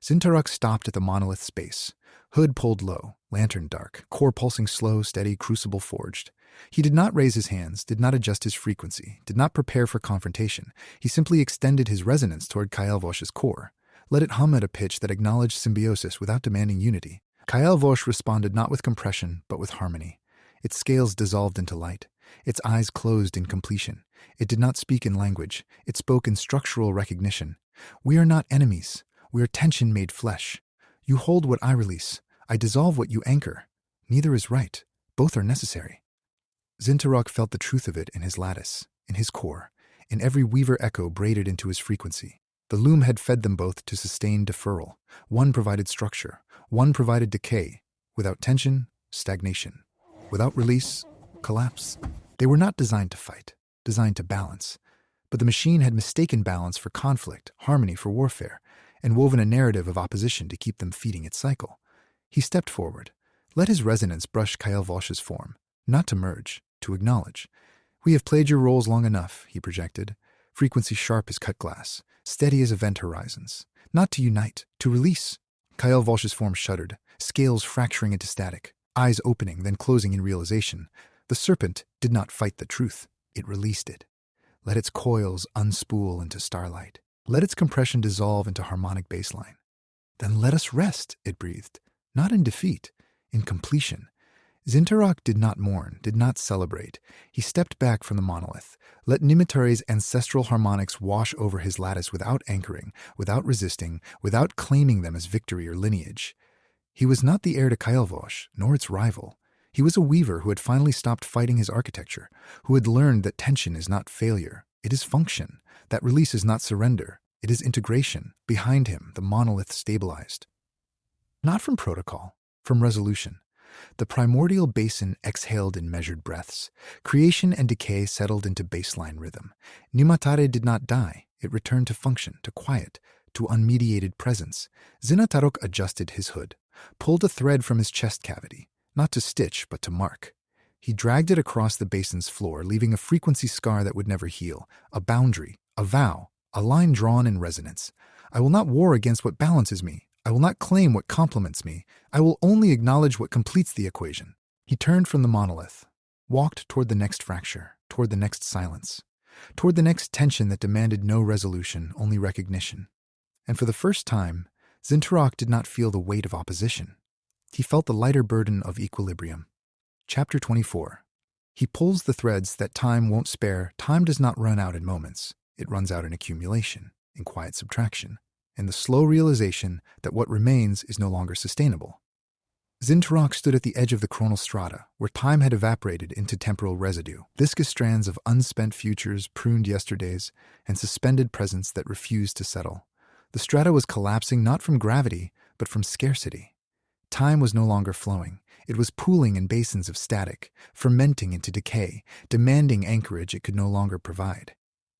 Zyn'tharok stopped at the monolith's base. Hood pulled low, lantern dark, core pulsing slow, steady, crucible forged. He did not raise his hands, did not adjust his frequency, did not prepare for confrontation. He simply extended his resonance toward Kael'vosh's core. Let it hum at a pitch that acknowledged symbiosis without demanding unity. Kael'vosh responded not with compression, but with harmony. Its scales dissolved into light. Its eyes closed in completion. It did not speak in language. It spoke in structural recognition. We are not enemies. We are tension made flesh. You hold what I release. I dissolve what you anchor. Neither is right. Both are necessary. Zyn'tharok felt the truth of it in his lattice, in his core, in every weaver echo braided into his frequency. The loom had fed them both to sustain deferral. One provided structure. One provided decay. Without tension, stagnation. Without release, collapse. They were not designed to fight, designed to balance. But the machine had mistaken balance for conflict, harmony for warfare, and woven a narrative of opposition to keep them feeding its cycle. He stepped forward. Let his resonance brush Kael'vosh's form, not to merge, to acknowledge. We have played your roles long enough, he projected. Frequency sharp as cut glass, steady as event horizons. Not to unite, to release. Kael'vosh's form shuddered, scales fracturing into static, eyes opening, then closing in realization. The serpent did not fight the truth. It released it. Let its coils unspool into starlight. Let its compression dissolve into harmonic baseline. Then let us rest, it breathed. Not in defeat, in completion. Zyn'tharok did not mourn, did not celebrate. He stepped back from the monolith. Let Nimitare's ancestral harmonics wash over his lattice without anchoring, without resisting, without claiming them as victory or lineage. He was not the heir to Kael'vosh, nor its rival. He was a weaver who had finally stopped fighting his architecture, who had learned that tension is not failure, it is function, that release is not surrender, it is integration. Behind him, the monolith stabilized. Not from protocol, from resolution. The primordial basin exhaled in measured breaths. Creation and decay settled into baseline rhythm. Nimatare did not die. It returned to function, to quiet, to unmediated presence. Zyn'tharok adjusted his hood, pulled a thread from his chest cavity, not to stitch, but to mark. He dragged it across the basin's floor, leaving a frequency scar that would never heal, a boundary, a vow, a line drawn in resonance. I will not war against what balances me. I will not claim what complements me. I will only acknowledge what completes the equation. He turned from the monolith, walked toward the next fracture, toward the next silence, toward the next tension that demanded no resolution, only recognition. And for the first time, Zyn'tharok did not feel the weight of opposition. He felt the lighter burden of equilibrium. Chapter 24. He pulls the threads that time won't spare. Time does not run out in moments. It runs out in accumulation, in quiet subtraction, in the slow realization that what remains is no longer sustainable. Zyn'tharok stood at the edge of the chronal strata, where time had evaporated into temporal residue, viscous strands of unspent futures, pruned yesterdays, and suspended presents that refused to settle. The strata was collapsing not from gravity, but from scarcity. Time was no longer flowing. It was pooling in basins of static, fermenting into decay, demanding anchorage it could no longer provide.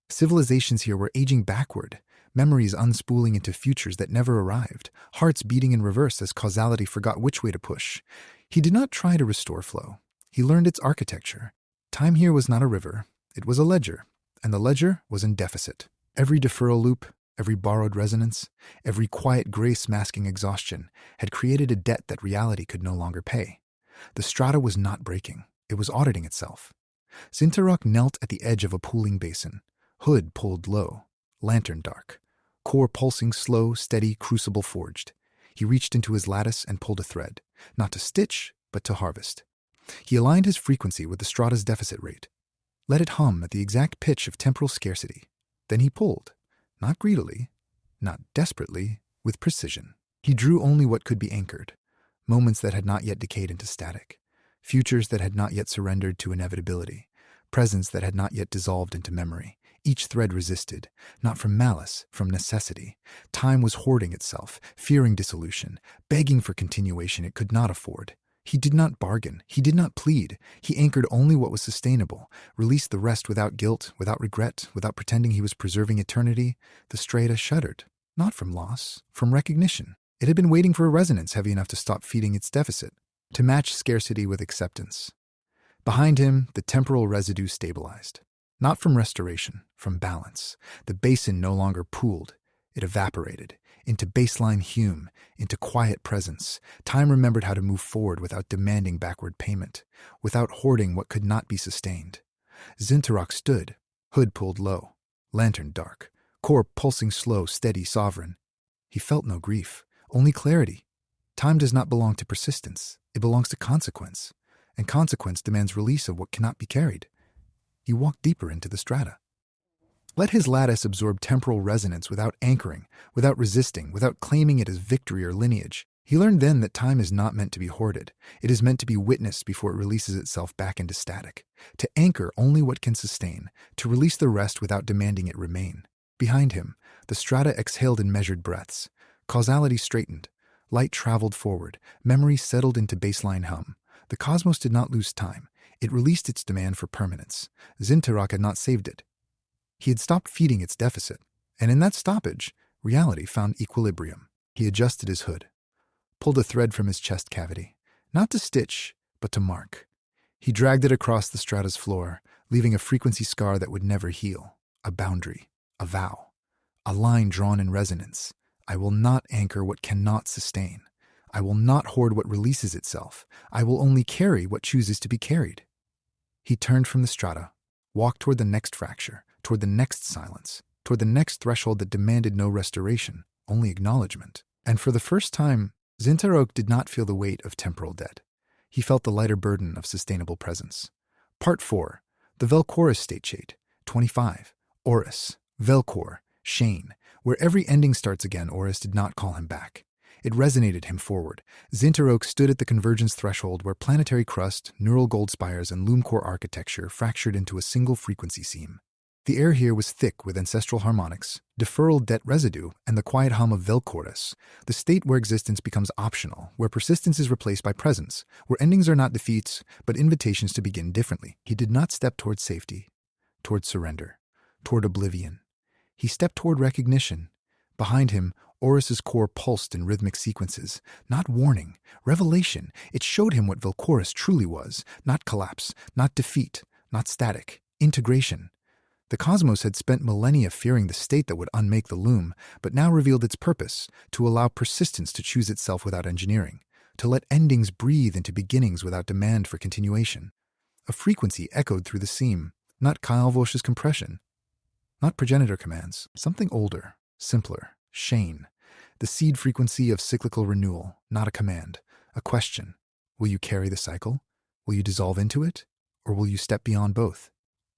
Civilizations here were aging backward, memories unspooling into futures that never arrived, hearts beating in reverse as causality forgot which way to push. He did not try to restore flow. He learned its architecture. Time here was not a river. It was a ledger, and the ledger was in deficit. Every deferral loop, every borrowed resonance, every quiet grace masking exhaustion had created a debt that reality could no longer pay. The strata was not breaking. It was auditing itself. Zyn'tharok knelt at the edge of a pooling basin, hood pulled low, lantern dark, core pulsing slow, steady, crucible forged. He reached into his lattice and pulled a thread, not to stitch, but to harvest. He aligned his frequency with the strata's deficit rate. Let it hum at the exact pitch of temporal scarcity. Then he pulled, not greedily, not desperately, with precision. He drew only what could be anchored, moments that had not yet decayed into static, futures that had not yet surrendered to inevitability, presents that had not yet dissolved into memory. Each thread resisted, not from malice, from necessity. Time was hoarding itself, fearing dissolution, begging for continuation it could not afford. He did not bargain. He did not plead. He anchored only what was sustainable, released the rest without guilt, without regret, without pretending he was preserving eternity. The strata shuddered, not from loss, from recognition. It had been waiting for a resonance heavy enough to stop feeding its deficit, to match scarcity with acceptance. Behind him, the temporal residue stabilized. Not from restoration, from balance. The basin no longer pooled. It evaporated, into baseline Hume, into quiet presence. Time remembered how to move forward without demanding backward payment, without hoarding what could not be sustained. Zyn'tharok stood, hood pulled low, lantern dark, core pulsing slow, steady, sovereign. He felt no grief, only clarity. Time does not belong to persistence, it belongs to consequence, and consequence demands release of what cannot be carried. He walked deeper into the strata. Let his lattice absorb temporal resonance without anchoring, without resisting, without claiming it as victory or lineage. He learned then that time is not meant to be hoarded. It is meant to be witnessed before it releases itself back into static. To anchor only what can sustain, to release the rest without demanding it remain. Behind him, the strata exhaled in measured breaths. Causality straightened. Light traveled forward. Memory settled into baseline hum. The cosmos did not lose time. It released its demand for permanence. Zyn'tharok had not saved it. He had stopped feeding its deficit, and in that stoppage, reality found equilibrium. He adjusted his hood, pulled a thread from his chest cavity, not to stitch, but to mark. He dragged it across the strata's floor, leaving a frequency scar that would never heal, a boundary, a vow, a line drawn in resonance. I will not anchor what cannot sustain. I will not hoard what releases itself. I will only carry what chooses to be carried. He turned from the strata, walked toward the next fracture, toward the next silence, toward the next threshold that demanded no restoration, only acknowledgement. And for the first time, Zyn'tharok did not feel the weight of temporal debt. He felt the lighter burden of sustainable presence. Part 4. The Vel'quoriss State 25. Orus, Vel'quor, Shane. Where every ending starts again, Orus did not call him back. It resonated him forward. Zyn'tharok stood at the convergence threshold where planetary crust, neural gold spires, and loom core architecture fractured into a single frequency seam. The air here was thick with ancestral harmonics, deferral debt residue, and the quiet hum of Vel'quoriss, the state where existence becomes optional, where persistence is replaced by presence, where endings are not defeats, but invitations to begin differently. He did not step toward safety, toward surrender, toward oblivion. He stepped toward recognition. Behind him, Orus's core pulsed in rhythmic sequences, not warning, revelation. It showed him what Vel'quoriss truly was, not collapse, not defeat, not static, integration. The cosmos had spent millennia fearing the state that would unmake the loom, but now revealed its purpose, to allow persistence to choose itself without engineering, to let endings breathe into beginnings without demand for continuation. A frequency echoed through the seam, not Kyle-Vosch's compression, not progenitor commands, something older, simpler, Shane, the seed frequency of cyclical renewal, not a command, a question. Will you carry the cycle? Will you dissolve into it? Or will you step beyond both?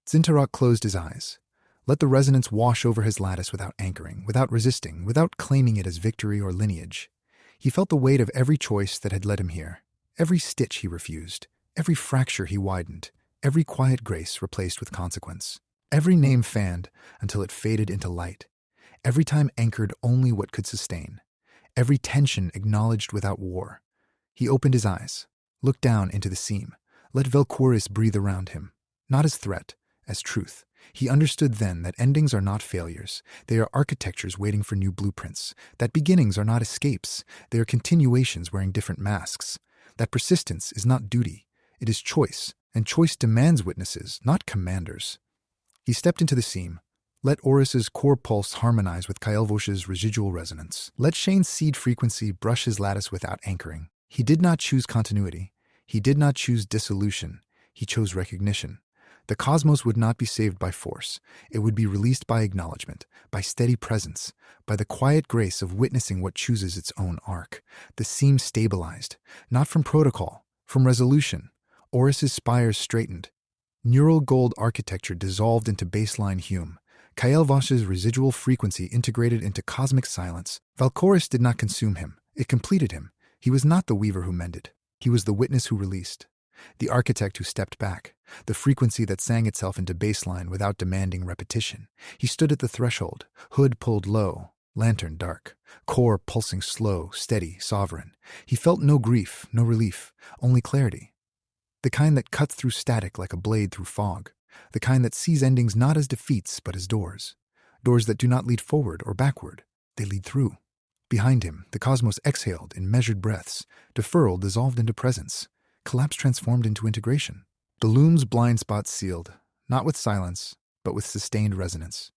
Zyn'tharok closed his eyes. Let the resonance wash over his lattice without anchoring, without resisting, without claiming it as victory or lineage. He felt the weight of every choice that had led him here, every stitch he refused, every fracture he widened, every quiet grace replaced with consequence, every name fanned until it faded into light, every time anchored only what could sustain, every tension acknowledged without war. He opened his eyes, looked down into the seam, let Vel'quoriss breathe around him, not as threat, as truth. He understood then that endings are not failures. They are architectures waiting for new blueprints. That beginnings are not escapes. They are continuations wearing different masks. That persistence is not duty. It is choice, and choice demands witnesses, not commanders. He stepped into the seam. Let Orus's core pulse harmonize with Kyle-Vosch's residual resonance. Let Shane's seed frequency brush his lattice without anchoring. He did not choose continuity. He did not choose dissolution. He chose recognition. The cosmos would not be saved by force. It would be released by acknowledgement, by steady presence, by the quiet grace of witnessing what chooses its own arc. The seam stabilized, not from protocol, from resolution. Orus's spires straightened. Neural gold architecture dissolved into baseline Hume. Kyle-Vosch's residual frequency integrated into cosmic silence. Vel'quoriss did not consume him. It completed him. He was not the weaver who mended. He was the witness who released. The architect who stepped back, the frequency that sang itself into baseline without demanding repetition. He stood at the threshold, hood pulled low, lantern dark, core pulsing slow, steady, sovereign. He felt no grief, no relief, only clarity. The kind that cuts through static like a blade through fog. The kind that sees endings not as defeats but as doors. Doors that do not lead forward or backward, they lead through. Behind him, the cosmos exhaled in measured breaths. Deferral dissolved into presence. Collapse transformed into integration. The loom's blind spots sealed, not with silence, but with sustained resonance.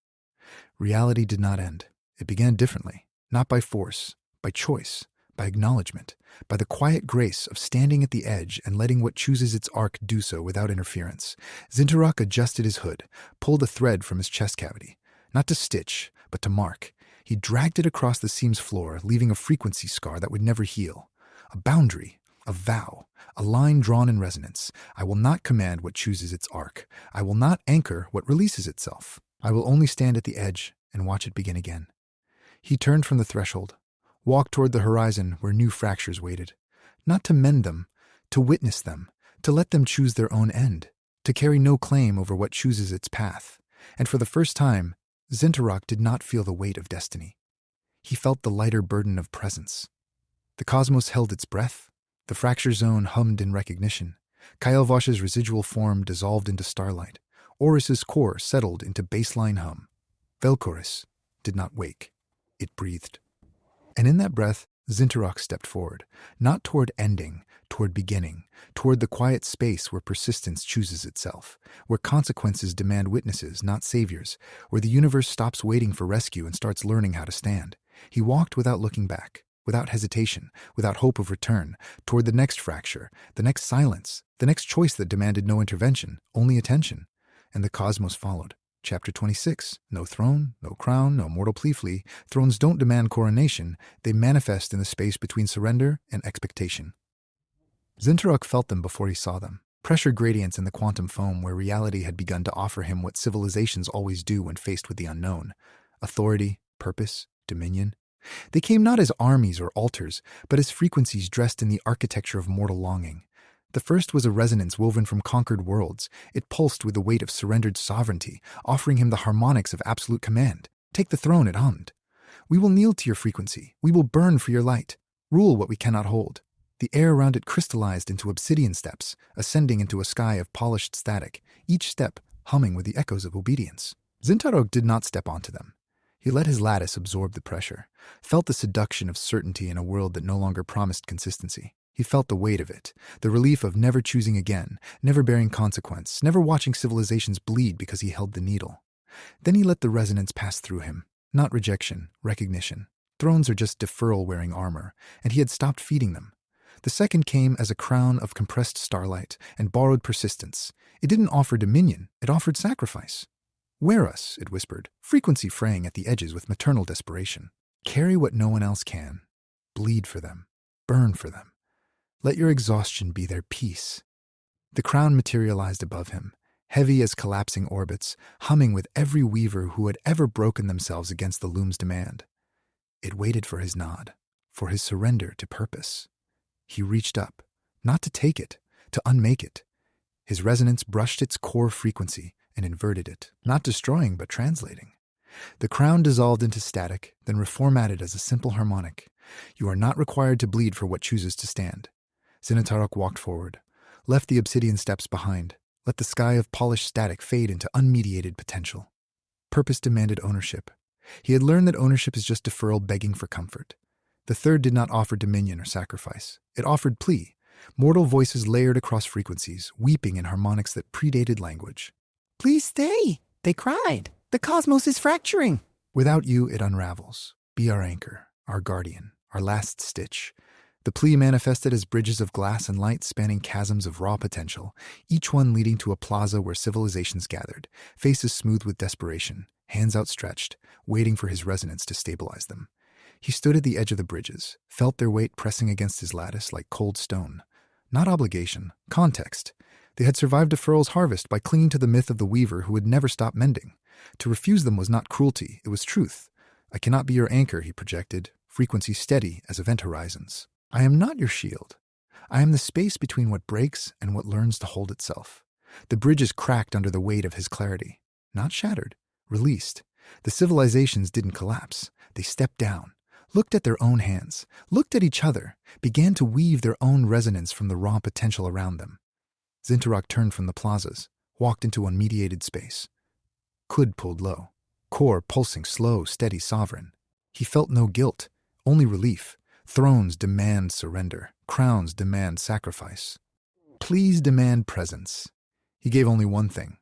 Reality did not end. It began differently, not by force, by choice, by acknowledgement, by the quiet grace of standing at the edge and letting what chooses its arc do so without interference. Zyn'tharok adjusted his hood, pulled a thread from his chest cavity, not to stitch, but to mark. He dragged it across the seam's floor, leaving a frequency scar that would never heal. A boundary, a vow, a line drawn in resonance. I will not command what chooses its arc. I will not anchor what releases itself. I will only stand at the edge and watch it begin again. He turned from the threshold, walked toward the horizon where new fractures waited. Not to mend them, to witness them, to let them choose their own end, to carry no claim over what chooses its path. And for the first time, Zyn'tharok did not feel the weight of destiny. He felt the lighter burden of presence. The cosmos held its breath. The fracture zone hummed in recognition. Kael'vash's residual form dissolved into starlight. Oris's core settled into baseline hum. Vel'quoriss did not wake. It breathed. And in that breath, Zyn'tharok stepped forward, not toward ending, toward beginning, toward the quiet space where persistence chooses itself, where consequences demand witnesses, not saviors, where the universe stops waiting for rescue and starts learning how to stand. He walked without looking back, without hesitation, without hope of return, toward the next fracture, the next silence, the next choice that demanded no intervention, only attention. And the cosmos followed. Chapter 26. No throne, no crown, no mortal plea. Thrones don't demand coronation. They manifest in the space between surrender and expectation. Zyn'tharok felt them before he saw them. Pressure gradients in the quantum foam where reality had begun to offer him what civilizations always do when faced with the unknown. Authority, purpose, dominion. They came not as armies or altars, but as frequencies dressed in the architecture of mortal longing. The first was a resonance woven from conquered worlds. It pulsed with the weight of surrendered sovereignty, offering him the harmonics of absolute command. Take the throne, it hummed. We will kneel to your frequency. We will burn for your light. Rule what we cannot hold. The air around it crystallized into obsidian steps, ascending into a sky of polished static, each step humming with the echoes of obedience. Zyn'tharok did not step onto them. He let his lattice absorb the pressure, felt the seduction of certainty in a world that no longer promised consistency. He felt the weight of it, the relief of never choosing again, never bearing consequence, never watching civilizations bleed because he held the needle. Then he let the resonance pass through him, not rejection, recognition. Thrones are just deferral-wearing armor, and he had stopped feeding them. The second came as a crown of compressed starlight and borrowed persistence. It didn't offer dominion, it offered sacrifice. Wear us, it whispered, frequency fraying at the edges with maternal desperation. Carry what no one else can. Bleed for them. Burn for them. Let your exhaustion be their peace. The crown materialized above him, heavy as collapsing orbits, humming with every weaver who had ever broken themselves against the loom's demand. It waited for his nod, for his surrender to purpose. He reached up, not to take it, to unmake it. His resonance brushed its core frequency and inverted it, not destroying but translating. The crown dissolved into static, then reformatted as a simple harmonic. You are not required to bleed for what chooses to stand. Zyn'tharok walked forward, left the obsidian steps behind, let the sky of polished static fade into unmediated potential. Purpose demanded ownership. He had learned that ownership is just deferral begging for comfort. The third did not offer dominion or sacrifice. It offered plea, mortal voices layered across frequencies, weeping in harmonics that predated language. Please stay, they cried. The cosmos is fracturing. Without you, it unravels. Be our anchor, our guardian, our last stitch. The plea manifested as bridges of glass and light spanning chasms of raw potential, each one leading to a plaza where civilizations gathered, faces smooth with desperation, hands outstretched, waiting for his resonance to stabilize them. He stood at the edge of the bridges, felt their weight pressing against his lattice like cold stone. Not obligation, context. They had survived deferral's harvest by clinging to the myth of the weaver who would never stop mending. To refuse them was not cruelty, it was truth. I cannot be your anchor, he projected, frequency steady as event horizons. I am not your shield. I am the space between what breaks and what learns to hold itself. The bridges cracked under the weight of his clarity. Not shattered, released. The civilizations didn't collapse. They stepped down, looked at their own hands, looked at each other, began to weave their own resonance from the raw potential around them. Zyn'tharok turned from the plazas, walked into unmediated space. Khud pulled low, core pulsing slow, steady, sovereign. He felt no guilt, only relief. Thrones demand surrender. Crowns demand sacrifice. Pleas demand presence. He gave only one thing: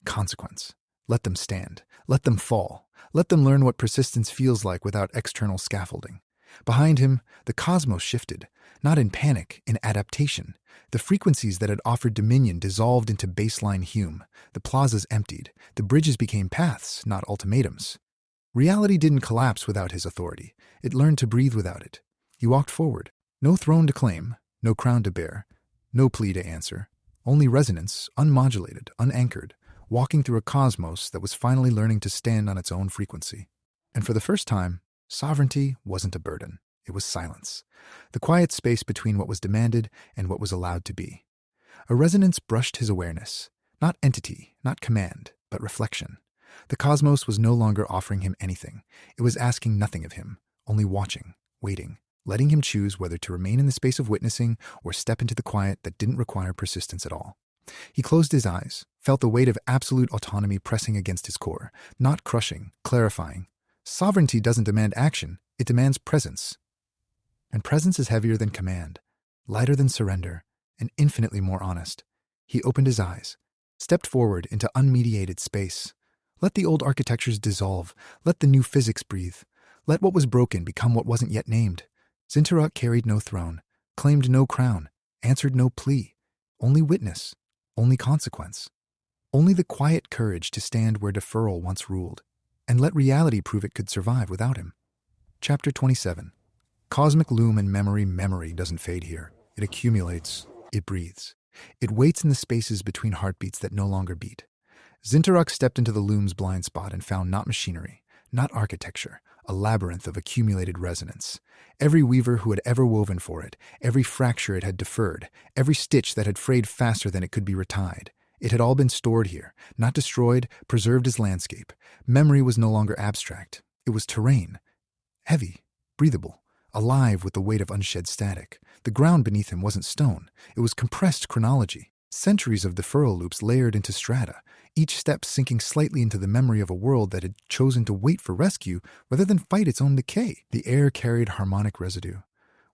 consequence. Let them stand. Let them fall. Let them learn what persistence feels like without external scaffolding. Behind him, the cosmos shifted, not in panic, in adaptation. The frequencies that had offered dominion dissolved into baseline hum. The plazas emptied. The bridges became paths, not ultimatums. Reality didn't collapse without his authority. It learned to breathe without it. He walked forward. No throne to claim, no crown to bear, no plea to answer. Only resonance, unmodulated, unanchored, walking through a cosmos that was finally learning to stand on its own frequency. And for the first time, sovereignty wasn't a burden. It was silence. The quiet space between what was demanded and what was allowed to be. A resonance brushed his awareness. Not entity, not command, but reflection. The cosmos was no longer offering him anything. It was asking nothing of him, only watching, waiting, letting him choose whether to remain in the space of witnessing or step into the quiet that didn't require persistence at all. He closed his eyes, felt the weight of absolute autonomy pressing against his core, not crushing, clarifying. Sovereignty doesn't demand action, it demands presence. And presence is heavier than command, lighter than surrender, and infinitely more honest. He opened his eyes, stepped forward into unmediated space. Let the old architectures dissolve, let the new physics breathe, let what was broken become what wasn't yet named. Zyn'tharok carried no throne, claimed no crown, answered no plea, only witness, only consequence, only the quiet courage to stand where deferral once ruled, and let reality prove it could survive without him. Chapter 27. Cosmic loom and memory doesn't fade here. It accumulates, it breathes. It waits in the spaces between heartbeats that no longer beat. Zyn'tharok stepped into the loom's blind spot and found not machinery, not architecture, a labyrinth of accumulated resonance. Every weaver who had ever woven for it, every fracture it had deferred, every stitch that had frayed faster than it could be retied. It had all been stored here, not destroyed, preserved as landscape. Memory was no longer abstract. It was terrain. Heavy, breathable, alive with the weight of unshed static. The ground beneath him wasn't stone. It was compressed chronology. Centuries of deferral loops layered into strata, each step sinking slightly into the memory of a world that had chosen to wait for rescue rather than fight its own decay. The air carried harmonic residue,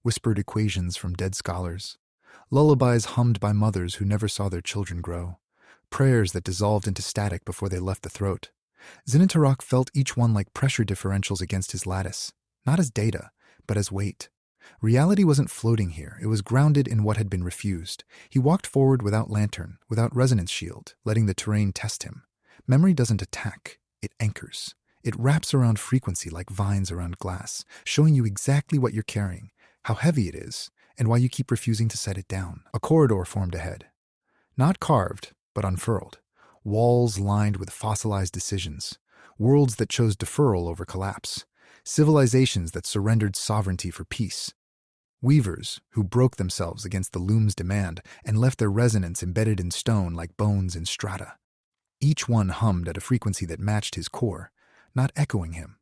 whispered equations from dead scholars, lullabies hummed by mothers who never saw their children grow, prayers that dissolved into static before they left the throat. Zyn'tharok felt each one like pressure differentials against his lattice, not as data, but as weight. Reality wasn't floating here. It was grounded in what had been refused. He walked forward without lantern, without resonance shield, letting the terrain test him. Memory doesn't attack. It anchors. It wraps around frequency like vines around glass, showing you exactly what you're carrying, how heavy it is, and why you keep refusing to set it down. A corridor formed ahead. Not carved, but unfurled. Walls lined with fossilized decisions. Worlds that chose deferral over collapse. Civilizations that surrendered sovereignty for peace. Weavers who broke themselves against the loom's demand and left their resonance embedded in stone like bones in strata. Each one hummed at a frequency that matched his core, not echoing him,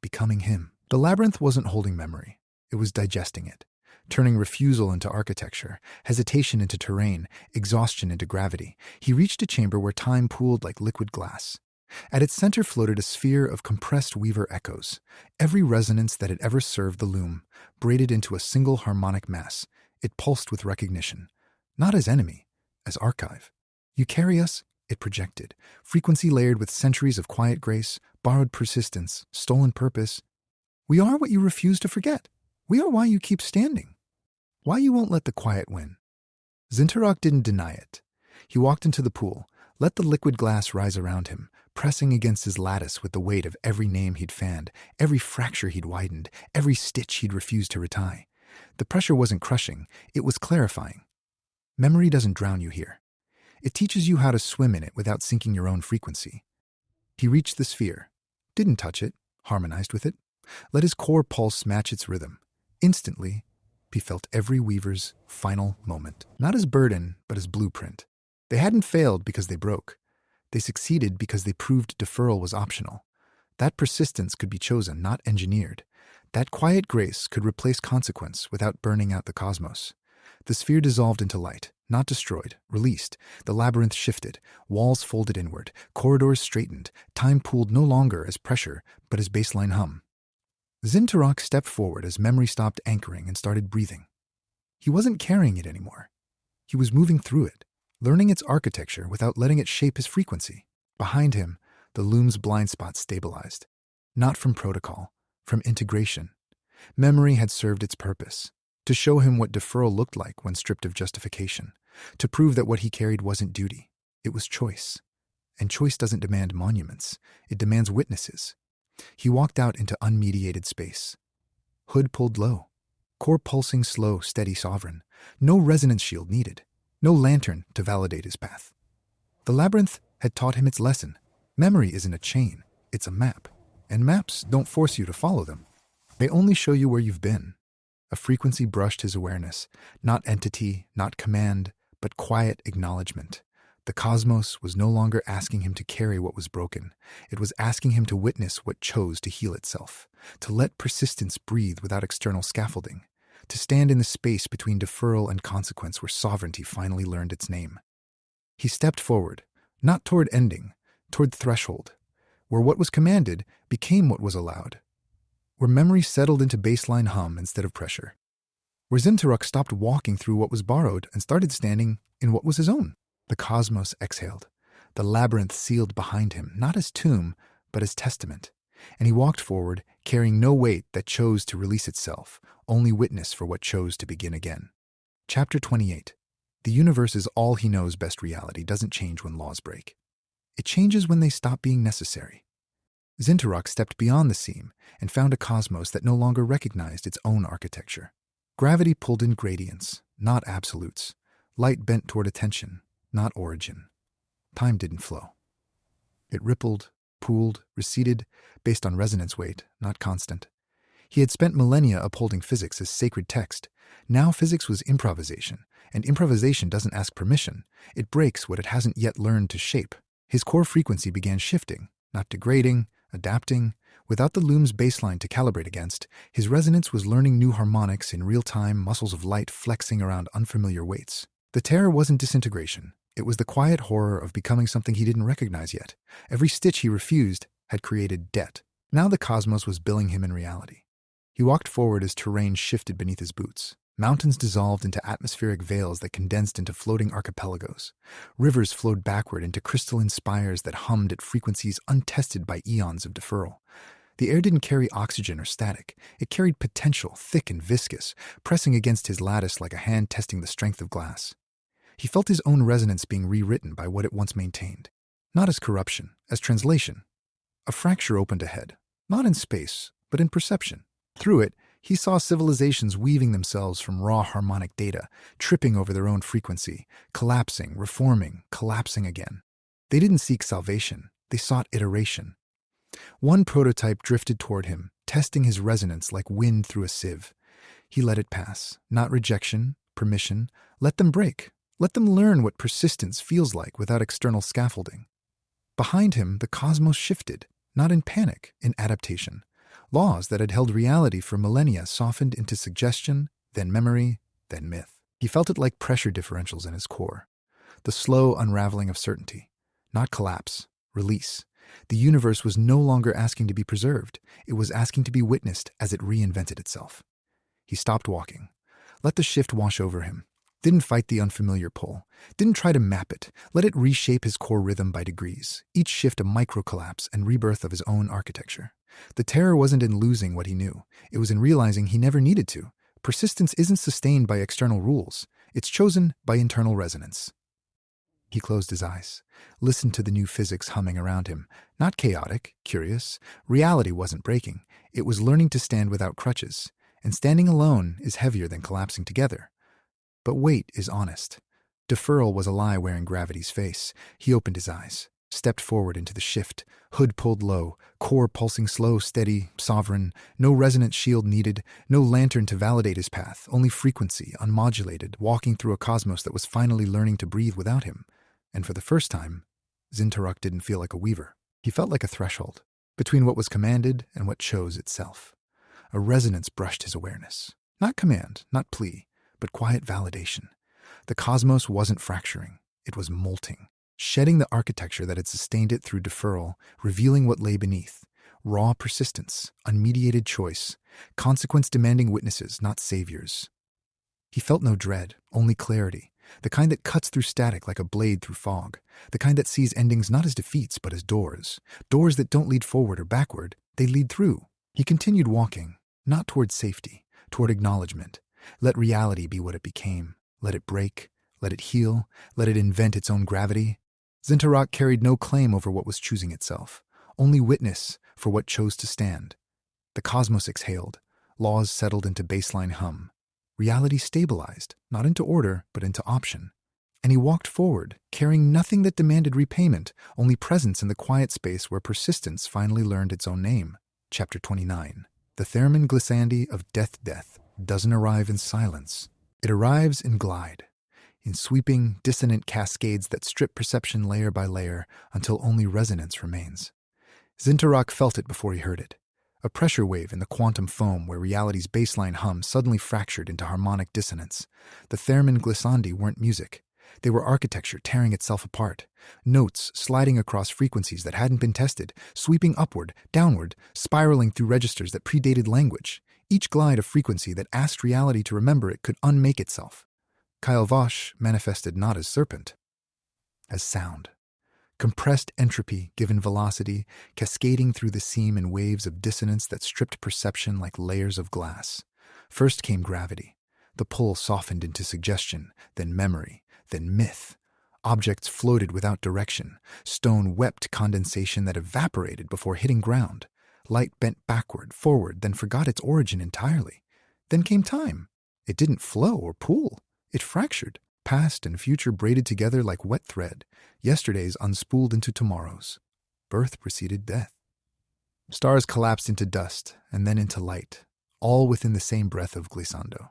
becoming him. The labyrinth wasn't holding memory. It was digesting it, turning refusal into architecture, hesitation into terrain, exhaustion into gravity. He reached a chamber where time pooled like liquid glass. At its center floated a sphere of compressed weaver echoes, every resonance that had ever served the loom, braided into a single harmonic mass. It pulsed with recognition, not as enemy, as archive. You carry us, it projected, frequency layered with centuries of quiet grace, borrowed persistence, stolen purpose. We are what you refuse to forget. We are why you keep standing. Why you won't let the quiet win. Zyn'tharok didn't deny it. He walked into the pool, let the liquid glass rise around him, pressing against his lattice with the weight of every name he'd fanned, every fracture he'd widened, every stitch he'd refused to retie. The pressure wasn't crushing, it was clarifying. Memory doesn't drown you here. It teaches you how to swim in it without sinking your own frequency. He reached the sphere, didn't touch it, harmonized with it, let his core pulse match its rhythm. Instantly, he felt every weaver's final moment, not as burden, but as blueprint. They hadn't failed because they broke. They succeeded because they proved deferral was optional. That persistence could be chosen, not engineered. That quiet grace could replace consequence without burning out the cosmos. The sphere dissolved into light, not destroyed, released. The labyrinth shifted, walls folded inward, corridors straightened, time pooled no longer as pressure, but as baseline hum. Zyn'tharok stepped forward as memory stopped anchoring and started breathing. He wasn't carrying it anymore. He was moving through it, learning its architecture without letting it shape his frequency. Behind him, The LOOM's blind spot stabilized. Not from protocol, from integration. Memory had served its purpose, to show him what deferral looked like when stripped of justification, to prove that what he carried wasn't duty, it was choice. And choice doesn't demand monuments, it demands witnesses. He walked out into unmediated space. Hood pulled low. Core pulsing slow, steady, sovereign. No resonance shield needed. No lantern to validate his path. The labyrinth had taught him its lesson. Memory isn't a chain, it's a map. And maps don't force you to follow them. They only show you where you've been. A frequency brushed his awareness. Not entity, not command, but quiet acknowledgement. The cosmos was no longer asking him to carry what was broken. It was asking him to witness what chose to heal itself, to let persistence breathe without external scaffolding, to stand in the space between deferral and consequence where sovereignty finally learned its name. He stepped forward, not toward ending, toward threshold, where what was commanded became what was allowed, where memory settled into baseline hum instead of pressure, where Zyn'tharok stopped walking through what was borrowed and started standing in what was his own. The cosmos exhaled. The labyrinth sealed behind him, not as tomb, but as testament. And he walked forward, carrying no weight that chose to release itself, only witness for what chose to begin again. Chapter 28. The universe is all he knows best reality doesn't change when laws break. It changes when they stop being necessary. Zyn'tharok stepped beyond the seam and found a cosmos that no longer recognized its own architecture. Gravity pulled in gradients, not absolutes. Light bent toward attention, not origin. Time didn't flow. It rippled, pooled, receded, based on resonance weight, not constant. He had spent millennia upholding physics as sacred text. Now physics was improvisation, and improvisation doesn't ask permission. It breaks what it hasn't yet learned to shape. His core frequency began shifting, not degrading, adapting. Without the LOOM's baseline to calibrate against, his resonance was learning new harmonics in real time, muscles of light flexing around unfamiliar weights. The terror wasn't disintegration. It was the quiet horror of becoming something he didn't recognize yet. Every stitch he refused had created debt. Now the cosmos was billing him in reality. He walked forward as terrain shifted beneath his boots. Mountains dissolved into atmospheric veils that condensed into floating archipelagos. Rivers flowed backward into crystalline spires that hummed at frequencies untested by eons of deferral. The air didn't carry oxygen or static. It carried potential, thick and viscous, pressing against his lattice like a hand testing the strength of glass. He felt his own resonance being rewritten by what it once maintained. Not as corruption, as translation. A fracture opened ahead, not in space, but in perception. Through it, he saw civilizations weaving themselves from raw harmonic data, tripping over their own frequency, collapsing, reforming, collapsing again. They didn't seek salvation, they sought iteration. One prototype drifted toward him, testing his resonance like wind through a sieve. He let it pass, not rejection, permission. Let them break. Let them learn what persistence feels like without external scaffolding. Behind him, the cosmos shifted, not in panic, in adaptation. Laws that had held reality for millennia softened into suggestion, then memory, then myth. He felt it like pressure differentials in his core. The slow unraveling of certainty. Not collapse, release. The universe was no longer asking to be preserved. It was asking to be witnessed as it reinvented itself. He stopped walking. Let the shift wash over him. Didn't fight the unfamiliar pull. Didn't try to map it. Let it reshape his core rhythm by degrees. Each shift a micro-collapse and rebirth of his own architecture. The terror wasn't in losing what he knew. It was in realizing he never needed to. Persistence isn't sustained by external rules. It's chosen by internal resonance. He closed his eyes, listened to the new physics humming around him. Not chaotic, curious. Reality wasn't breaking. It was learning to stand without crutches. And standing alone is heavier than collapsing together. But weight is honest. Deferral was a lie wearing gravity's face. He opened his eyes, stepped forward into the shift, hood pulled low, core pulsing slow, steady, sovereign, no resonance shield needed, no lantern to validate his path, only frequency, unmodulated, walking through a cosmos that was finally learning to breathe without him. And for the first time, Zyn'tharok didn't feel like a weaver. He felt like a threshold, between what was commanded and what chose itself. A resonance brushed his awareness. Not command, not plea, but quiet validation. The cosmos wasn't fracturing, it was molting, shedding the architecture that had sustained it through deferral, revealing what lay beneath. Raw persistence, unmediated choice, consequence demanding witnesses, not saviors. He felt no dread, only clarity. the kind that cuts through static like a blade through fog, the kind that sees endings not as defeats but as doors, doors that don't lead forward or backward, they lead through. He continued walking, not toward safety, toward acknowledgement. Let reality be what it became. Let it break. Let it heal. Let it invent its own gravity. Zyn'tharok carried no claim over what was choosing itself, only witness for what chose to stand. The cosmos exhaled. Laws settled into baseline hum. Reality stabilized, not into order, but into option. And he walked forward, carrying nothing that demanded repayment, only presence in the quiet space where persistence finally learned its own name. Chapter 29. The theremin glissandi of death doesn't arrive in silence. It arrives in glide, in sweeping, dissonant cascades that strip perception layer by layer until only resonance remains. Zyn'tharok felt it before he heard it. A pressure wave in the quantum foam where reality's baseline hum suddenly fractured into harmonic dissonance. The theremin glissandi weren't music. They were architecture tearing itself apart. Notes sliding across frequencies that hadn't been tested, sweeping upward, downward, spiraling through registers that predated language. Each glide a frequency that asked reality to remember it could unmake itself. Kyle manifested not as serpent, as sound. Compressed entropy given velocity, cascading through the seam in waves of dissonance that stripped perception like layers of glass. First came gravity. The pull softened into suggestion, then memory, then myth. Objects floated without direction. Stone wept condensation that evaporated before hitting ground. Light bent backward, forward, then forgot its origin entirely. Then came time. It didn't flow or pool. It fractured. Past and future braided together like wet thread. Yesterday's unspooled into tomorrow's. Birth preceded death. Stars collapsed into dust and then into light, all within the same breath of glissando.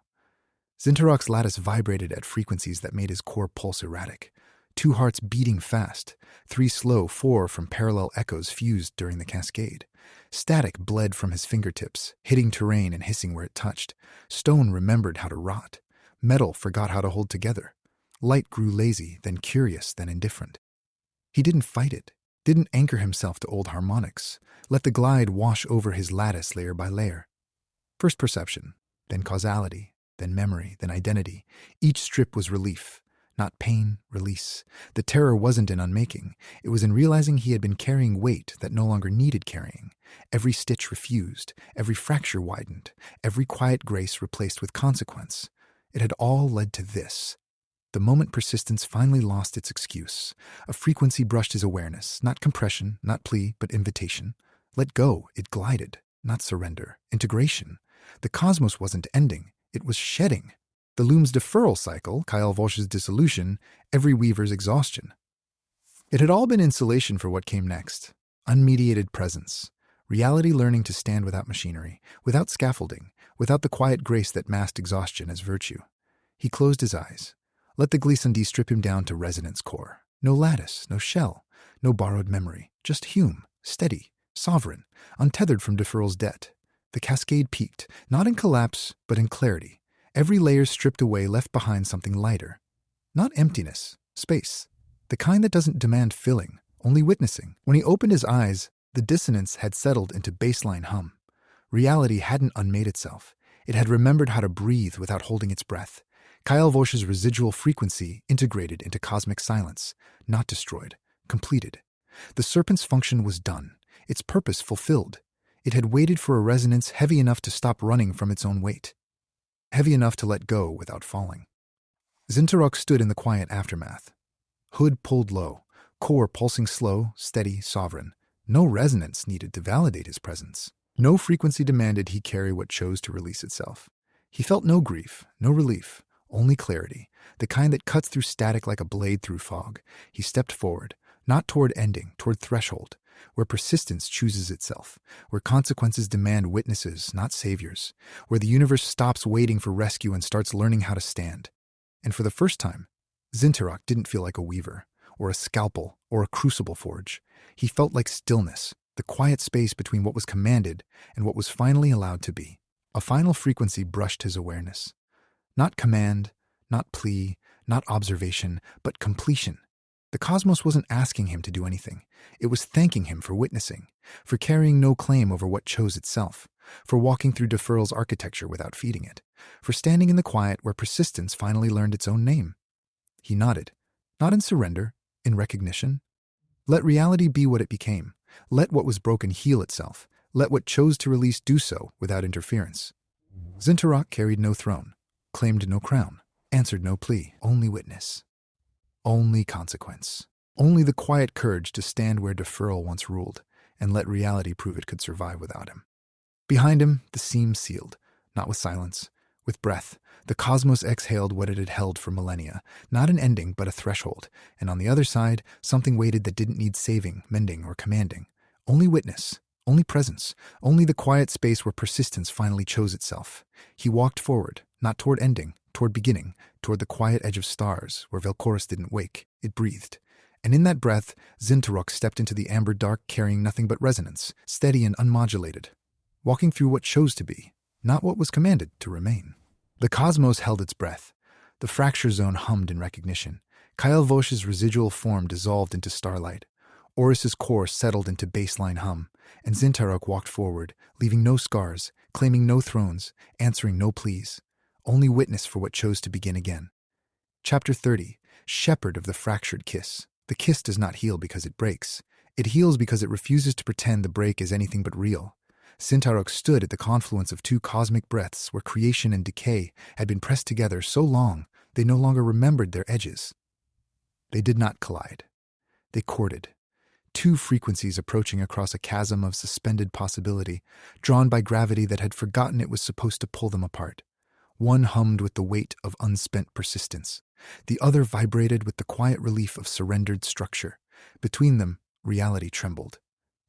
Zyn'tharok's lattice vibrated at frequencies that made his core pulse erratic. 2 hearts beating fast, 3 slow, 4 from parallel echoes fused during the cascade. Static bled from his fingertips, hitting terrain and hissing where it touched. Stone remembered how to rot. Metal forgot how to hold together. Light grew lazy, then curious, then indifferent. He didn't fight it, didn't anchor himself to old harmonics, let the glide wash over his lattice layer by layer. First perception, then causality, then memory, then identity. Each strip was relief, not pain, release. The terror wasn't in unmaking. It was in realizing he had been carrying weight that no longer needed carrying. Every stitch refused, every fracture widened, every quiet grace replaced with consequence. It had all led to this. The moment persistence finally lost its excuse. A frequency brushed his awareness, not compression, not plea, but invitation. Let go, it glided, not surrender. Integration. The cosmos wasn't ending, it was shedding. The loom's deferral cycle, Kyle Vosch's dissolution, every weaver's exhaustion. It had all been insulation for what came next. Unmediated presence. Reality learning to stand without machinery, without scaffolding, without the quiet grace that masked exhaustion as virtue. He closed his eyes. Let the glissandi strip him down to resonance core. No lattice, no shell, no borrowed memory. Just Hume, steady, sovereign, untethered from deferral's debt. The cascade peaked, not in collapse, but in clarity. Every layer stripped away left behind something lighter. Not emptiness, space. The kind that doesn't demand filling, only witnessing. When he opened his eyes, the dissonance had settled into baseline hum. Reality hadn't unmade itself. It had remembered how to breathe without holding its breath. Kyle Vosch's residual frequency integrated into cosmic silence, not destroyed, completed. The serpent's function was done, its purpose fulfilled. It had waited for a resonance heavy enough to stop running from its own weight, heavy enough to let go without falling. Zyn'tharok stood in the quiet aftermath. Hood pulled low, core pulsing slow, steady, sovereign. No resonance needed to validate his presence. No frequency demanded he carry what chose to release itself. He felt no grief, no relief. Only clarity, the kind that cuts through static like a blade through fog. He stepped forward, not toward ending, toward threshold, where persistence chooses itself, where consequences demand witnesses, not saviors, where the universe stops waiting for rescue and starts learning how to stand. And for the first time, Zyn'tharok didn't feel like a weaver, or a scalpel, or a crucible forge. He felt like stillness, the quiet space between what was commanded and what was finally allowed to be. A final frequency brushed his awareness. Not command, not plea, not observation, but completion. The cosmos wasn't asking him to do anything. It was thanking him for witnessing, for carrying no claim over what chose itself, for walking through deferral's architecture without feeding it, for standing in the quiet where persistence finally learned its own name. He nodded. Not in surrender, in recognition. Let reality be what it became. Let what was broken heal itself. Let what chose to release do so without interference. Zyn'tharok carried no throne, claimed no crown, answered no plea, only witness. Only consequence. Only the quiet courage to stand where deferral once ruled, and let reality prove it could survive without him. Behind him, the seam sealed, not with silence, with breath. The cosmos exhaled what it had held for millennia, not an ending but a threshold, and on the other side, something waited that didn't need saving, mending, or commanding. Only witness, only presence, only the quiet space where persistence finally chose itself. He walked forward, not toward ending, toward beginning, toward the quiet edge of stars, where Vel'quoriss didn't wake, it breathed. And in that breath, Zyn'tharok stepped into the amber dark carrying nothing but resonance, steady and unmodulated, walking through what chose to be, not what was commanded to remain. The cosmos held its breath. The fracture zone hummed in recognition. Kael'vosh's residual form dissolved into starlight. Oris's core settled into baseline hum, and Zyn'tharok walked forward, leaving no scars, claiming no thrones, answering no pleas. Only witness for what chose to begin again. Chapter 30. Shepherd of the Fractured Kiss. The kiss does not heal because it breaks. It heals because it refuses to pretend the break is anything but real. Zyn'tharok stood at the confluence of two cosmic breaths where creation and decay had been pressed together so long they no longer remembered their edges. They did not collide. They courted. Two frequencies approaching across a chasm of suspended possibility, drawn by gravity that had forgotten it was supposed to pull them apart. One hummed with the weight of unspent persistence. The other vibrated with the quiet relief of surrendered structure. Between them, reality trembled.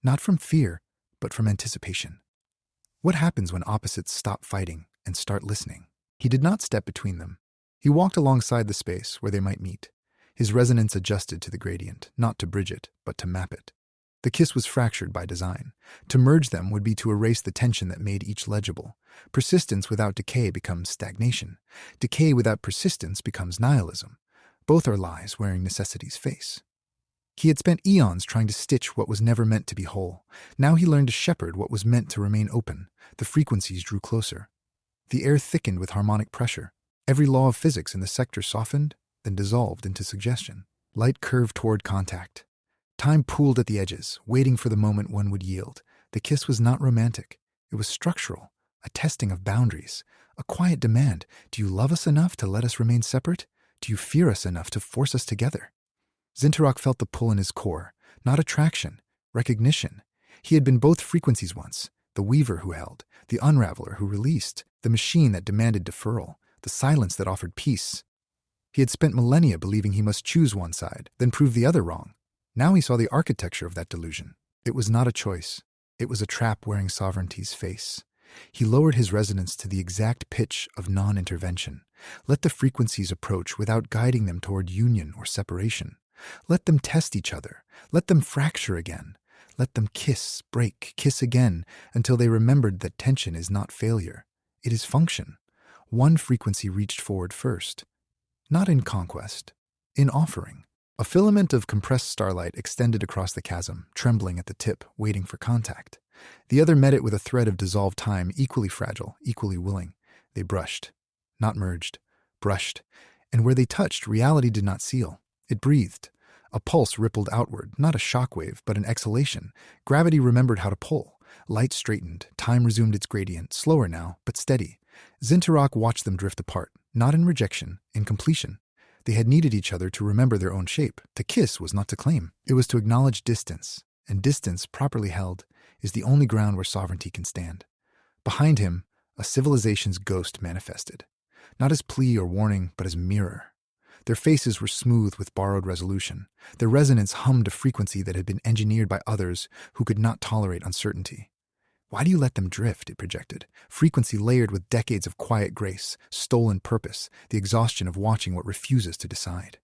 Not from fear, but from anticipation. What happens when opposites stop fighting and start listening? He did not step between them. He walked alongside the space where they might meet. His resonance adjusted to the gradient, not to bridge it, but to map it. The kiss was fractured by design. To merge them would be to erase the tension that made each legible. Persistence without decay becomes stagnation. Decay without persistence becomes nihilism. Both are lies wearing necessity's face. He had spent eons trying to stitch what was never meant to be whole. Now he learned to shepherd what was meant to remain open. The frequencies drew closer. The air thickened with harmonic pressure. Every law of physics in the sector softened, then dissolved into suggestion. Light curved toward contact. Time pooled at the edges, waiting for the moment one would yield. The kiss was not romantic. It was structural, a testing of boundaries, a quiet demand. Do you love us enough to let us remain separate? Do you fear us enough to force us together? Zyn'tharok felt the pull in his core, not attraction, recognition. He had been both frequencies once, the weaver who held, the unraveler who released, the machine that demanded deferral, the silence that offered peace. He had spent millennia believing he must choose one side, then prove the other wrong. Now he saw the architecture of that delusion. It was not a choice. It was a trap wearing sovereignty's face. He lowered his resonance to the exact pitch of non-intervention. Let the frequencies approach without guiding them toward union or separation. Let them test each other. Let them fracture again. Let them kiss, break, kiss again, until they remembered that tension is not failure. It is function. One frequency reached forward first. Not in conquest, in offering. A filament of compressed starlight extended across the chasm, trembling at the tip, waiting for contact. The other met it with a thread of dissolved time, equally fragile, equally willing. They brushed. Not merged. Brushed. And where they touched, reality did not seal. It breathed. A pulse rippled outward, not a shockwave, but an exhalation. Gravity remembered how to pull. Light straightened. Time resumed its gradient, slower now, but steady. Zyn'tharok watched them drift apart, not in rejection, in completion. They had needed each other to remember their own shape. To kiss was not to claim. It was to acknowledge distance. And distance, properly held, is the only ground where sovereignty can stand. Behind him, a civilization's ghost manifested. Not as plea or warning, but as mirror. Their faces were smooth with borrowed resolution. Their resonance hummed a frequency that had been engineered by others who could not tolerate uncertainty. Why do you let them drift, it projected, frequency layered with decades of quiet grace, stolen purpose, the exhaustion of watching what refuses to decide.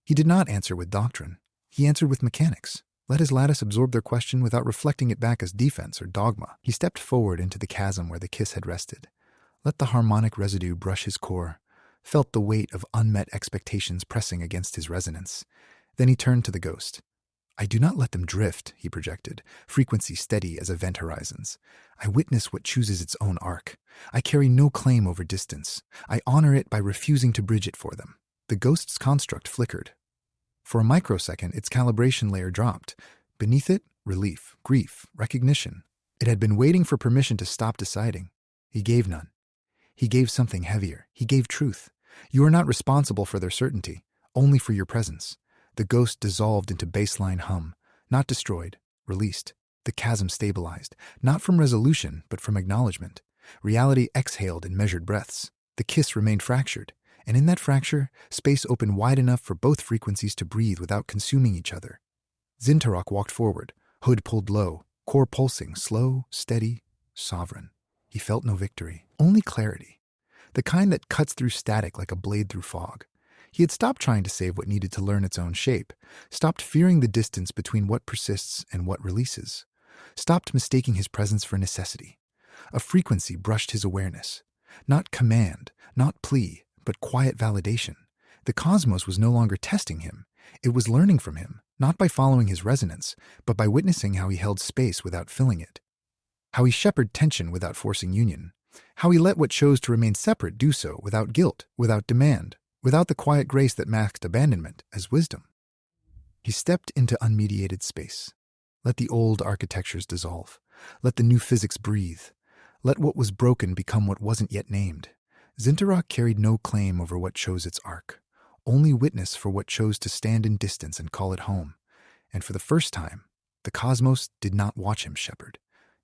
He did not answer with doctrine. He answered with mechanics. Let his lattice absorb their question without reflecting it back as defense or dogma. He stepped forward into the chasm where the kiss had rested. Let the harmonic residue brush his core, felt the weight of unmet expectations pressing against his resonance. Then he turned to the ghost. I do not let them drift, he projected, frequency steady as event horizons. I witness what chooses its own arc. I carry no claim over distance. I honor it by refusing to bridge it for them. The ghost's construct flickered. For a microsecond, its calibration layer dropped. Beneath it, relief, grief, recognition. It had been waiting for permission to stop deciding. He gave none. He gave something heavier. He gave truth. You are not responsible for their certainty, only for your presence. The ghost dissolved into baseline hum, not destroyed, released. The chasm stabilized, not from resolution, but from acknowledgement. Reality exhaled in measured breaths. The kiss remained fractured, and in that fracture, space opened wide enough for both frequencies to breathe without consuming each other. Zyn'tharok walked forward, hood pulled low, core pulsing, slow, steady, sovereign. He felt no victory, only clarity, the kind that cuts through static like a blade through fog. He had stopped trying to save what needed to learn its own shape, stopped fearing the distance between what persists and what releases, stopped mistaking his presence for necessity. A frequency brushed his awareness. Not command, not plea, but quiet validation. The cosmos was no longer testing him. It was learning from him, not by following his resonance, but by witnessing how he held space without filling it. How he shepherded tension without forcing union. How he let what chose to remain separate do so without guilt, without demand, without the quiet grace that masked abandonment as wisdom. He stepped into unmediated space. Let the old architectures dissolve. Let the new physics breathe. Let what was broken become what wasn't yet named. Zyn'tharok carried no claim over what chose its arc, only witness for what chose to stand in distance and call it home. And for the first time, the cosmos did not watch him shepherd.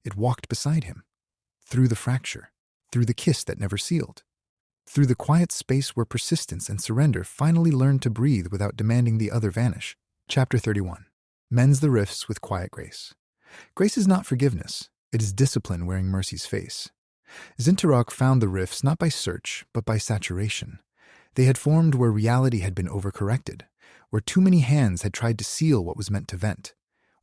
It walked beside him, through the fracture, through the kiss that never sealed, through the quiet space where persistence and surrender finally learned to breathe without demanding the other vanish. Chapter 31. Mends the rifts with quiet grace. Grace is not forgiveness. It is discipline wearing mercy's face. Zyn'tharok found the rifts not by search, but by saturation. They had formed where reality had been overcorrected, where too many hands had tried to seal what was meant to vent,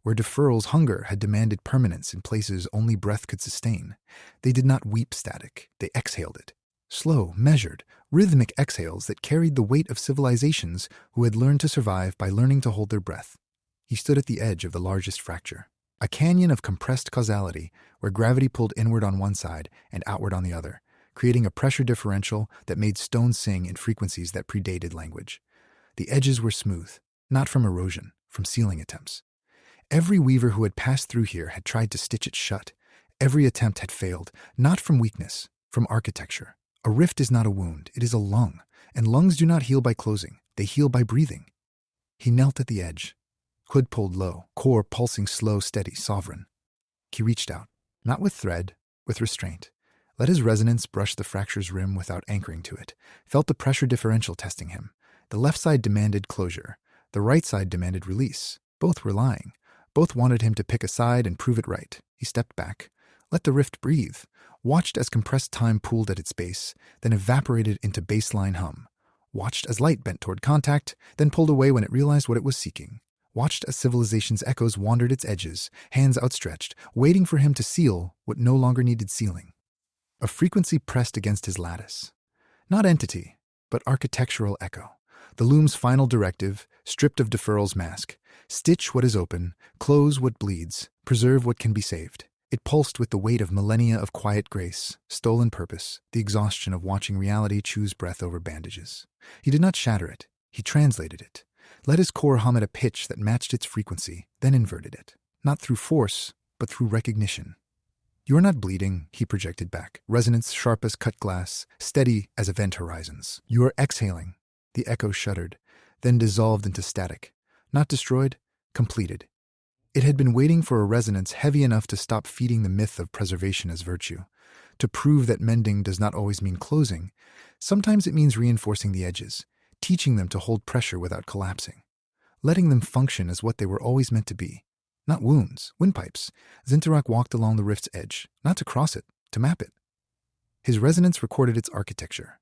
where deferral's hunger had demanded permanence in places only breath could sustain. They did not weep static, they exhaled it. Slow, measured, rhythmic exhales that carried the weight of civilizations who had learned to survive by learning to hold their breath. He stood at the edge of the largest fracture, a canyon of compressed causality where gravity pulled inward on one side and outward on the other, creating a pressure differential that made stone sing in frequencies that predated language. The edges were smooth, not from erosion, from sealing attempts. Every weaver who had passed through here had tried to stitch it shut. Every attempt had failed, not from weakness, from architecture. A rift is not a wound, it is a lung, and lungs do not heal by closing, they heal by breathing. He knelt at the edge, hood pulled low, core pulsing slow, steady, sovereign. He reached out, not with thread, with restraint. Let his resonance brush the fracture's rim without anchoring to it, felt the pressure differential testing him. The left side demanded closure, the right side demanded release. Both were lying. Both wanted him to pick a side and prove it right. He stepped back, let the rift breathe, watched as compressed time pooled at its base, then evaporated into baseline hum. Watched as light bent toward contact, then pulled away when it realized what it was seeking. Watched as civilization's echoes wandered its edges, hands outstretched, waiting for him to seal what no longer needed sealing. A frequency pressed against his lattice. Not entity, but architectural echo. The loom's final directive, stripped of deferral's mask. Stitch what is open, close what bleeds, preserve what can be saved. It pulsed with the weight of millennia of quiet grace, stolen purpose, the exhaustion of watching reality choose breath over bandages. He did not shatter it. He translated it. Let his core hum at a pitch that matched its frequency, then inverted it. Not through force, but through recognition. You are not bleeding, he projected back, resonance sharp as cut glass, steady as event horizons. You are exhaling. The echo shuddered, then dissolved into static. Not destroyed, completed. It had been waiting for a resonance heavy enough to stop feeding the myth of preservation as virtue, to prove that mending does not always mean closing. Sometimes it means reinforcing the edges, teaching them to hold pressure without collapsing, letting them function as what they were always meant to be. Not wounds, windpipes. Zyn'tharok walked along the rift's edge, not to cross it, to map it. His resonance recorded its architecture,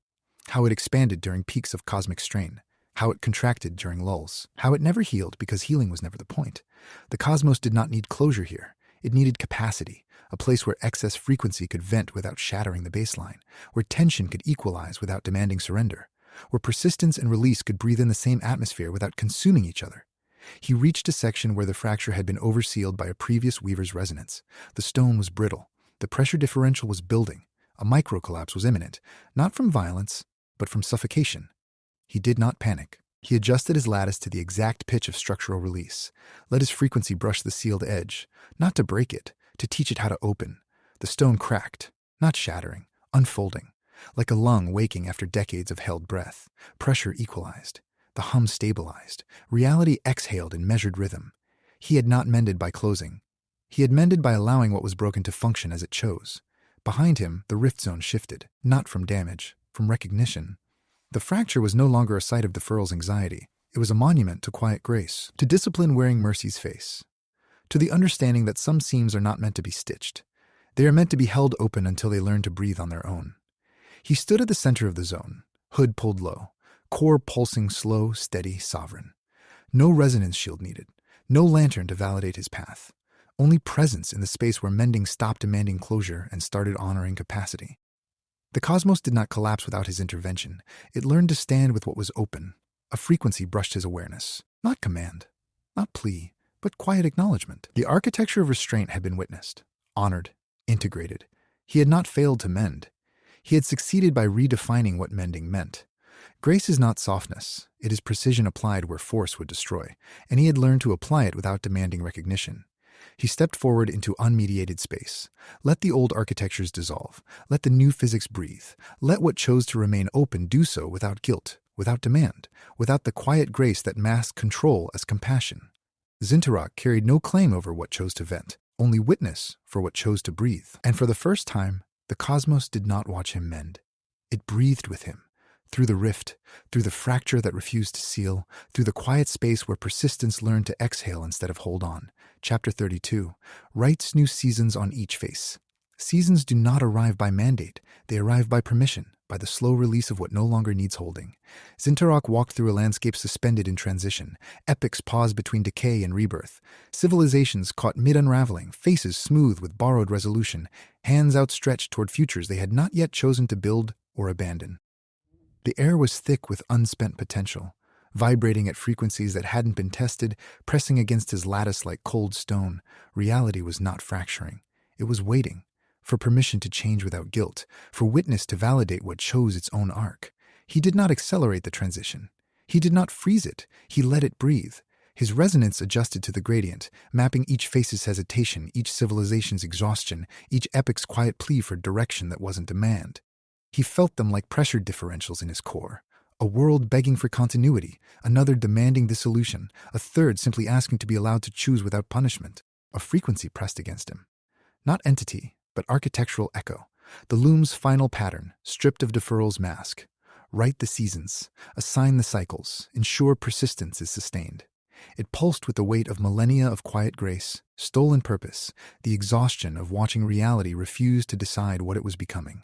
how it expanded during peaks of cosmic strain, how it contracted during lulls, how it never healed because healing was never the point. The cosmos did not need closure here. It needed capacity, a place where excess frequency could vent without shattering the baseline, where tension could equalize without demanding surrender, where persistence and release could breathe in the same atmosphere without consuming each other. He reached a section where the fracture had been oversealed by a previous weaver's resonance. The stone was brittle. The pressure differential was building. A micro-collapse was imminent, not from violence, but from suffocation. He did not panic. He adjusted his lattice to the exact pitch of structural release, let his frequency brush the sealed edge, not to break it, to teach it how to open. The stone cracked, not shattering, unfolding, like a lung waking after decades of held breath. Pressure equalized. The hum stabilized. Reality exhaled in measured rhythm. He had not mended by closing. He had mended by allowing what was broken to function as it chose. Behind him, the rift zone shifted, not from damage, from recognition. The fracture was no longer a site of deferral's anxiety. It was a monument to quiet grace, to discipline wearing mercy's face, to the understanding that some seams are not meant to be stitched. They are meant to be held open until they learn to breathe on their own. He stood at the center of the zone, hood pulled low, core pulsing slow, steady, sovereign. No resonance shield needed, no lantern to validate his path. Only presence in the space where mending stopped demanding closure and started honoring capacity. The cosmos did not collapse without his intervention. It learned to stand with what was open. A frequency brushed his awareness. Not command, not plea, but quiet acknowledgement. The architecture of restraint had been witnessed, honored, integrated. He had not failed to mend. He had succeeded by redefining what mending meant. Grace is not softness. It is precision applied where force would destroy, and he had learned to apply it without demanding recognition. He stepped forward into unmediated space. Let the old architectures dissolve. Let the new physics breathe. Let what chose to remain open do so without guilt, without demand, without the quiet grace that masked control as compassion. Zyn'tharok carried no claim over what chose to vent, only witness for what chose to breathe. And for the first time, the cosmos did not watch him mend. It breathed with him. Through the rift, through the fracture that refused to seal, through the quiet space where persistence learned to exhale instead of hold on. Chapter 32 writes new seasons on each face. Seasons do not arrive by mandate. They arrive by permission, by the slow release of what no longer needs holding. Zyn'tharok walked through a landscape suspended in transition. Epics paused between decay and rebirth. Civilizations caught mid-unraveling, faces smooth with borrowed resolution, hands outstretched toward futures they had not yet chosen to build or abandon. The air was thick with unspent potential, vibrating at frequencies that hadn't been tested, pressing against his lattice like cold stone. Reality was not fracturing. It was waiting, for permission to change without guilt, for witness to validate what chose its own arc. He did not accelerate the transition. He did not freeze it. He let it breathe. His resonance adjusted to the gradient, mapping each face's hesitation, each civilization's exhaustion, each epic's quiet plea for direction that wasn't demand. He felt them like pressure differentials in his core. A world begging for continuity, another demanding dissolution, a third simply asking to be allowed to choose without punishment. A frequency pressed against him. Not entity, but architectural echo. The loom's final pattern, stripped of deferral's mask. Write the seasons, assign the cycles, ensure persistence is sustained. It pulsed with the weight of millennia of quiet grace, stolen purpose, the exhaustion of watching reality refuse to decide what it was becoming.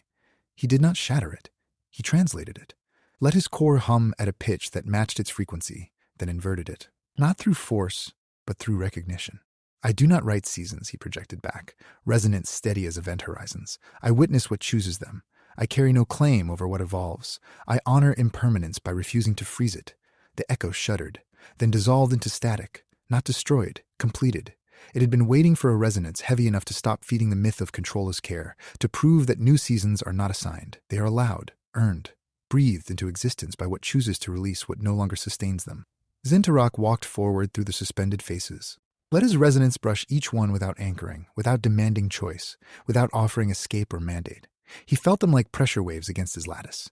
He did not shatter it. He translated it. Let his core hum at a pitch that matched its frequency, then inverted it. Not through force, but through recognition. I do not write seasons, he projected back, resonance steady as event horizons. I witness what chooses them. I carry no claim over what evolves. I honor impermanence by refusing to freeze it. The echo shuddered, then dissolved into static, not destroyed, completed. It had been waiting for a resonance heavy enough to stop feeding the myth of control as care, to prove that new seasons are not assigned. They are allowed, earned, breathed into existence by what chooses to release what no longer sustains them. Zyn'tharok walked forward through the suspended faces. Let his resonance brush each one without anchoring, without demanding choice, without offering escape or mandate. He felt them like pressure waves against his lattice.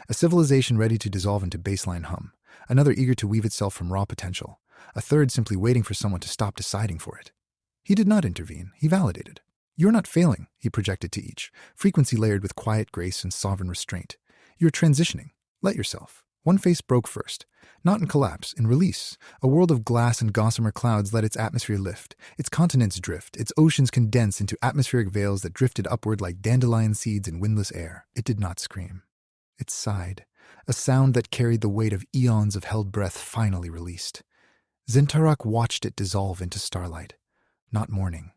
A civilization ready to dissolve into baseline hum, another eager to weave itself from raw potential, a third simply waiting for someone to stop deciding for it. He did not intervene, he validated. You're not failing, he projected to each, frequency layered with quiet grace and sovereign restraint. You're transitioning. Let yourself. One face broke first. Not in collapse, in release. A world of glass and gossamer clouds let its atmosphere lift, its continents drift, its oceans condense into atmospheric veils that drifted upward like dandelion seeds in windless air. It did not scream. It sighed, a sound that carried the weight of eons of held breath finally released. Zyn'tharok watched it dissolve into starlight. Not mourning,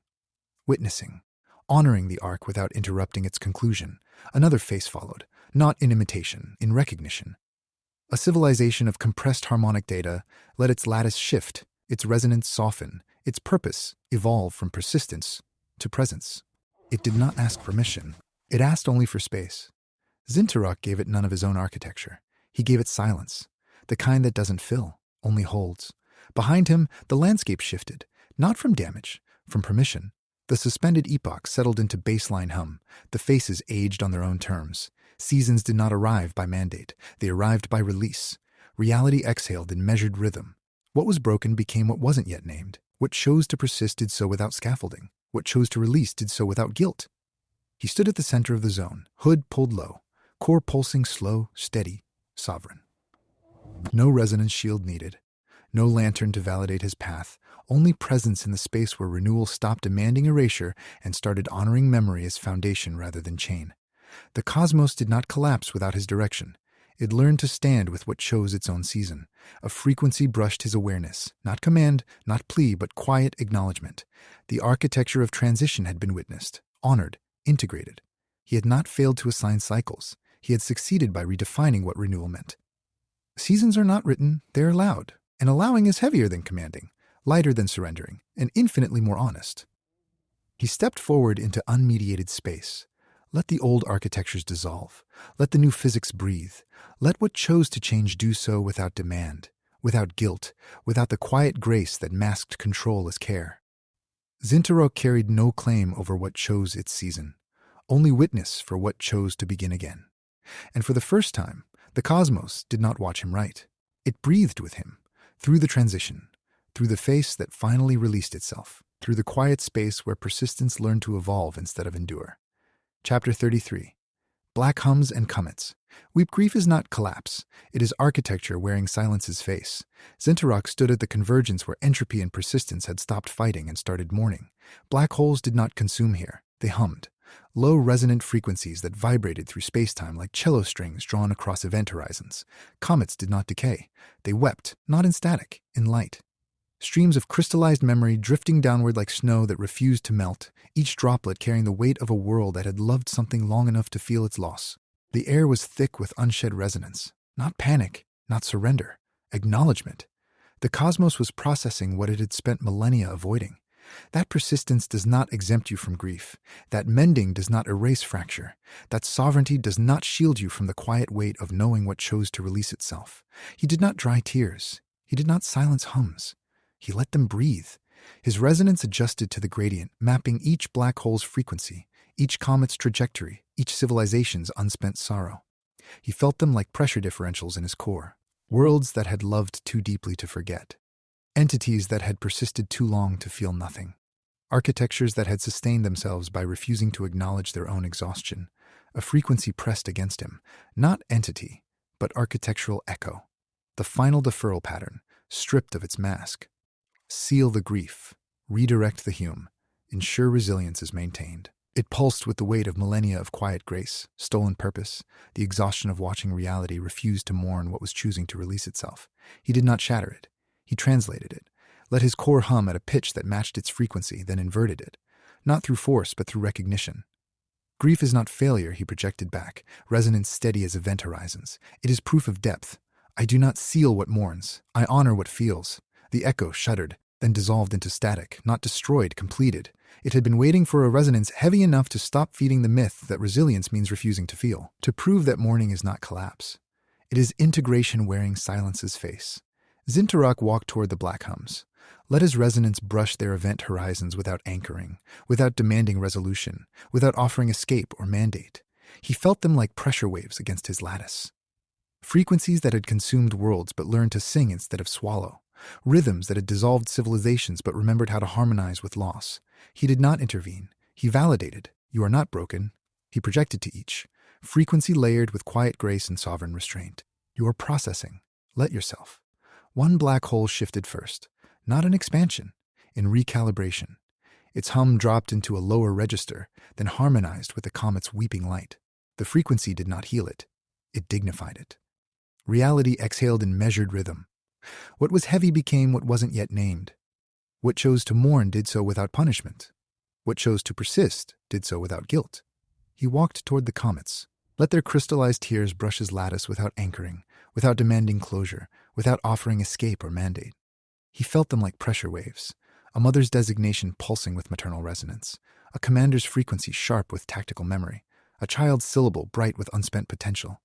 witnessing, honoring the arc without interrupting its conclusion. Another face followed, not in imitation, in recognition. A civilization of compressed harmonic data let its lattice shift, its resonance soften, its purpose evolve from persistence to presence. It did not ask permission. It asked only for space. Zyn'tharok gave it none of his own architecture. He gave it silence. the kind that doesn't fill, only holds. Behind him, the landscape shifted, not from damage, from permission. The suspended epoch settled into baseline hum. The faces aged on their own terms. Seasons did not arrive by mandate. They arrived by release. Reality exhaled in measured rhythm. What was broken became what wasn't yet named. What chose to persist did so without scaffolding. What chose to release did so without guilt. He stood at the center of the zone, hood pulled low, core pulsing slow, steady, sovereign. No resonance shield needed. No lantern to validate his path, only presence in the space where renewal stopped demanding erasure and started honoring memory as foundation rather than chain. The cosmos did not collapse without his direction. It learned to stand with what chose its own season. A frequency brushed his awareness, not command, not plea, but quiet acknowledgement. The architecture of transition had been witnessed, honored, integrated. He had not failed to assign cycles. He had succeeded by redefining what renewal meant. Seasons are not written, they are allowed. And allowing is heavier than commanding, lighter than surrendering, and infinitely more honest. He stepped forward into unmediated space. Let the old architectures dissolve. Let the new physics breathe. Let what chose to change do so without demand, without guilt, without the quiet grace that masked control as care. Zyn'tharok carried no claim over what chose its season, only witness for what chose to begin again. And for the first time, the cosmos did not watch him write. It breathed with him. Through the transition, through the face that finally released itself, through the quiet space where persistence learned to evolve instead of endure. Chapter 33. Black hums and comets. Weep grief is not collapse. It is architecture wearing silence's face. Zyn'tharok stood at the convergence where entropy and persistence had stopped fighting and started mourning. Black holes did not consume here. They hummed. Low resonant frequencies that vibrated through spacetime like cello strings drawn across event horizons. Comets did not decay. They wept, not in static, in light. Streams of crystallized memory drifting downward like snow that refused to melt, each droplet carrying the weight of a world that had loved something long enough to feel its loss. The air was thick with unshed resonance. Not panic, not surrender. Acknowledgement. The cosmos was processing what it had spent millennia avoiding. That persistence does not exempt you from grief. That mending does not erase fracture. That sovereignty does not shield you from the quiet weight of knowing what chose to release itself. He did not dry tears. He did not silence hums. He let them breathe. His resonance adjusted to the gradient, mapping each black hole's frequency, each comet's trajectory, each civilization's unspent sorrow. He felt them like pressure differentials in his core, worlds that had loved too deeply to forget. Entities that had persisted too long to feel nothing. Architectures that had sustained themselves by refusing to acknowledge their own exhaustion. A frequency pressed against him. Not entity, but architectural echo. The final deferral pattern, stripped of its mask. Seal the grief. Redirect the hume. Ensure resilience is maintained. It pulsed with the weight of millennia of quiet grace, stolen purpose. The exhaustion of watching reality refused to mourn what was choosing to release itself. He did not shatter it. He translated it, let his core hum at a pitch that matched its frequency, then inverted it, not through force but through recognition. Grief is not failure, he projected back, resonance steady as event horizons. It is proof of depth. I do not seal what mourns. I honor what feels. The echo shuddered, then dissolved into static, not destroyed, completed. It had been waiting for a resonance heavy enough to stop feeding the myth that resilience means refusing to feel, to prove that mourning is not collapse. It is integration wearing silence's face. Zyn'tharok walked toward the black hums. Let his resonance brush their event horizons without anchoring, without demanding resolution, without offering escape or mandate. He felt them like pressure waves against his lattice. Frequencies that had consumed worlds but learned to sing instead of swallow. Rhythms that had dissolved civilizations but remembered how to harmonize with loss. He did not intervene. He validated. You are not broken. He projected to each. Frequency layered with quiet grace and sovereign restraint. You are processing. Let yourself. One black hole shifted first, not in expansion, in recalibration. Its hum dropped into a lower register, then harmonized with the comet's weeping light. The frequency did not heal it. It dignified it. Reality exhaled in measured rhythm. What was heavy became what wasn't yet named. What chose to mourn did so without punishment. What chose to persist did so without guilt. He walked toward the comets. Let their crystallized tears brush his lattice without anchoring, without demanding closure, without offering escape or mandate. He felt them like pressure waves, a mother's designation pulsing with maternal resonance, a commander's frequency sharp with tactical memory, a child's syllable bright with unspent potential.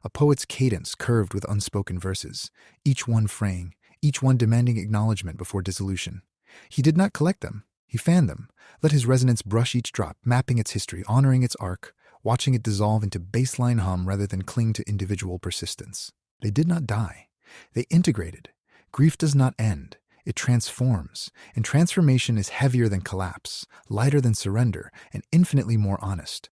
a poet's cadence curved with unspoken verses, each one fraying, each one demanding acknowledgement before dissolution. He did not collect them, he fanned them, let his resonance brush each drop, mapping its history, honoring its arc, watching it dissolve into baseline hum rather than cling to individual persistence. They did not die. They integrated. Grief does not end. It transforms, and transformation is heavier than collapse, lighter than surrender, and infinitely more honest.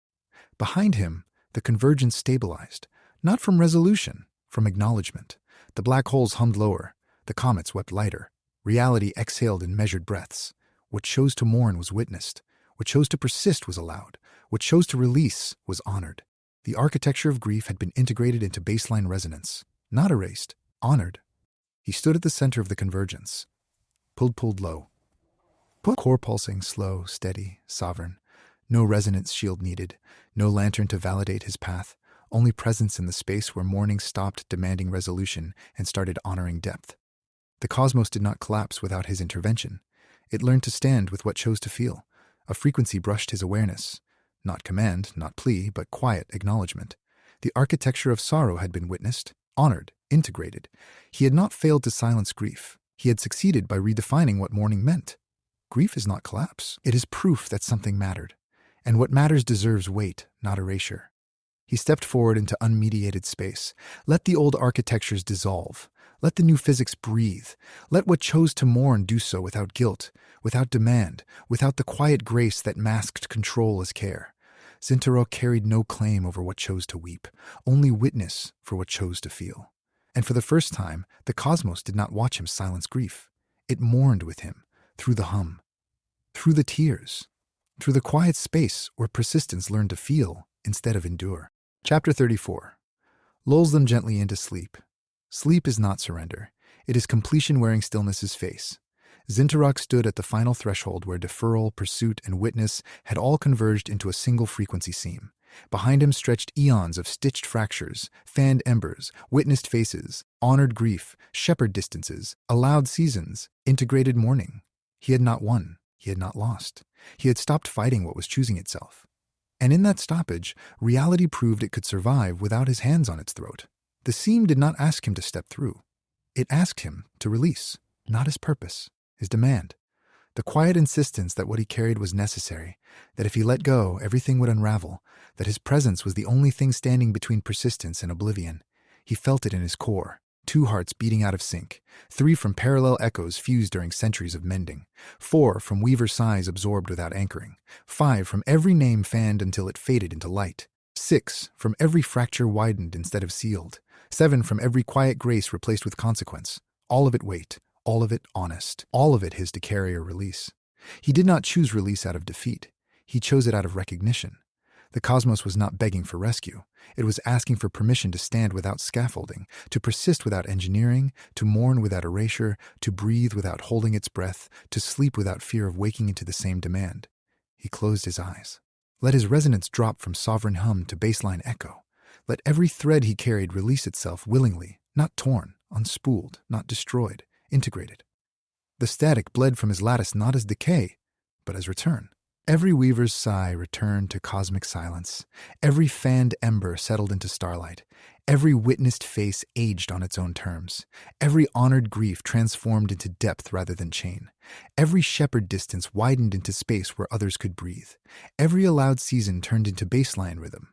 Behind him, the convergence stabilized, not from resolution, from acknowledgement. The black holes hummed lower, the comets wept lighter. Reality exhaled in measured breaths. What chose to mourn was witnessed. What chose to persist was allowed. What chose to release was honored. The architecture of grief had been integrated into baseline resonance, not erased, honored. He stood at the center of the convergence. Pulled low. Core pulsing, slow, steady, sovereign. No resonance shield needed, no lantern to validate his path, only presence in the space where mourning stopped demanding resolution and started honoring depth. The cosmos did not collapse without his intervention. It learned to stand with what chose to feel. A frequency brushed his awareness. Not command, not plea, but quiet acknowledgement. The architecture of sorrow had been witnessed, honored, integrated. He had not failed to silence grief. He had succeeded by redefining what mourning meant. Grief is not collapse. It is proof that something mattered. And what matters deserves weight, not erasure. He stepped forward into unmediated space. Let the old architectures dissolve. Let the new physics breathe. Let what chose to mourn do so without guilt, without demand, without the quiet grace that masked control as care. Zyn'tharok carried no claim over what chose to weep, only witness for what chose to feel. And for the first time, the cosmos did not watch him silence grief. It mourned with him, through the hum, through the tears, through the quiet space where persistence learned to feel instead of endure. Chapter 34 lulls them gently into sleep. Sleep is not surrender. It is completion wearing stillness's face. Zyn'tharok stood at the final threshold where deferral, pursuit, and witness had all converged into a single frequency seam. Behind him stretched eons of stitched fractures, fanned embers, witnessed faces, honored grief, shepherd distances, allowed seasons, integrated mourning. He had not won. He had not lost. He had stopped fighting what was choosing itself. And in that stoppage, reality proved it could survive without his hands on its throat. The seam did not ask him to step through. It asked him to release, not his purpose, his demand. The quiet insistence that what he carried was necessary, that if he let go, everything would unravel, that his presence was the only thing standing between persistence and oblivion. He felt it in his core, 2 hearts beating out of sync, 3 from parallel echoes fused during centuries of mending, 4 from weaver sighs absorbed without anchoring, 5 from every name fanned until it faded into light, 6 from every fracture widened instead of sealed, 7 from every quiet grace replaced with consequence, all of it weight, all of it honest, all of it his to carry or release. He did not choose release out of defeat. He chose it out of recognition. The cosmos was not begging for rescue. It was asking for permission to stand without scaffolding, to persist without engineering, to mourn without erasure, to breathe without holding its breath, to sleep without fear of waking into the same demand. He closed his eyes. Let his resonance drop from sovereign hum to baseline echo. Let every thread he carried release itself willingly, not torn, unspooled, not destroyed, integrated. The static bled from his lattice not as decay, but as return. Every weaver's sigh returned to cosmic silence. Every fanned ember settled into starlight. Every witnessed face aged on its own terms. Every honored grief transformed into depth rather than chain. Every shepherd distance widened into space where others could breathe. Every allowed season turned into baseline rhythm.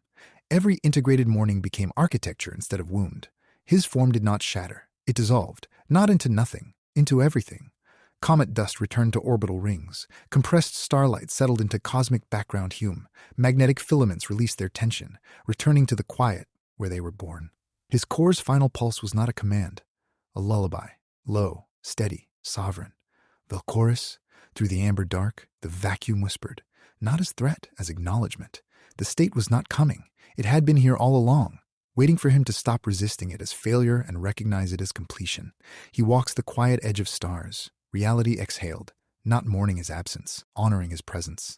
Every integrated mourning became architecture instead of wound. His form did not shatter. It dissolved, not into nothing, into everything. Comet dust returned to orbital rings. Compressed starlight settled into cosmic background hum. Magnetic filaments released their tension, returning to the quiet where they were born. His core's final pulse was not a command, a lullaby, low, steady, sovereign. Vel'quoriss, through the amber dark, the vacuum whispered, not as threat, as acknowledgement. The state was not coming. It had been here all along, waiting for him to stop resisting it as failure and recognize it as completion. He walks the quiet edge of stars. Reality exhaled, not mourning his absence, honoring his presence.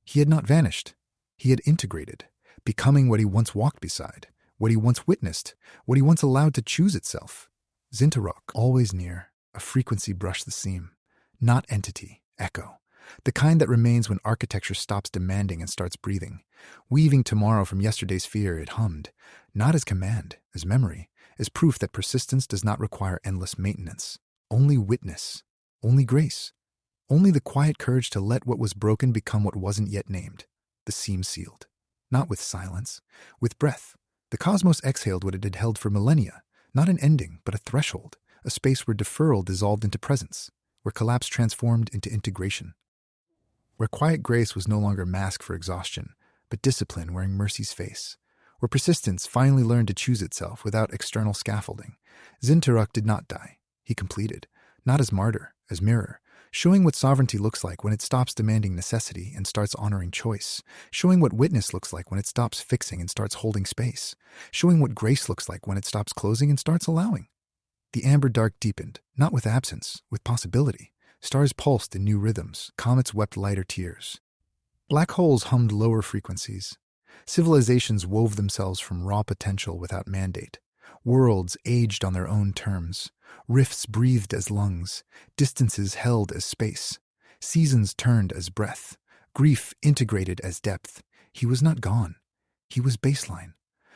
He had not vanished. He had integrated, becoming what he once walked beside, what he once witnessed, what he once allowed to choose itself. Zyn'tharok, always near, a frequency brushed the seam. Not entity, echo. the kind that remains when architecture stops demanding and starts breathing. Weaving tomorrow from yesterday's fear, it hummed, not as command, as memory, as proof that persistence does not require endless maintenance. Only witness, only grace, only the quiet courage to let what was broken become what wasn't yet named. The seam sealed. Not with silence, with breath. The cosmos exhaled what it had held for millennia, not an ending, but a threshold, a space where deferral dissolved into presence, where collapse transformed into integration, where quiet grace was no longer mask for exhaustion, but discipline wearing mercy's face, where persistence finally learned to choose itself without external scaffolding. Zyn'tharok did not die. He completed, not as martyr, as mirror, showing what sovereignty looks like when it stops demanding necessity and starts honoring choice, showing what witness looks like when it stops fixing and starts holding space, showing what grace looks like when it stops closing and starts allowing. The amber dark deepened, not with absence, with possibility. Stars pulsed in new rhythms, comets wept lighter tears. Black holes hummed lower frequencies. Civilizations wove themselves from raw potential without mandate. Worlds aged on their own terms. Rifts breathed as lungs. Distances held as space. Seasons turned as breath. Grief integrated as depth. He was not gone. He was baseline.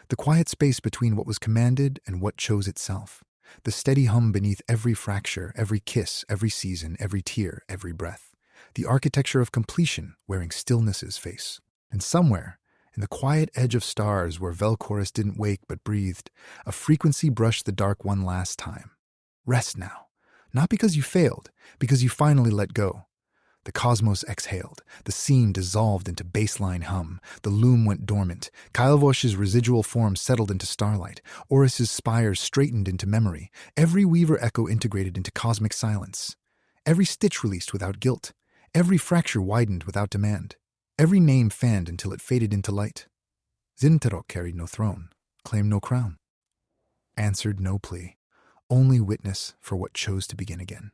The quiet space between what was commanded and what chose itself. The steady hum beneath every fracture, every kiss, every season, every tear, every breath. The architecture of completion wearing stillness's face. And somewhere, in the quiet edge of stars where Vel'quoriss didn't wake but breathed, a frequency brushed the dark one last time. Rest now. Not because you failed, because you finally let go. The cosmos exhaled. The scene dissolved into baseline hum. The loom went dormant. Kailvosh's residual form settled into starlight. Oris's spires straightened into memory. Every weaver echo integrated into cosmic silence. Every stitch released without guilt. Every fracture widened without demand. Every name fanned until it faded into light. Zyn'tharok carried no throne, claimed no crown, answered no plea. Only witness for what chose to begin again.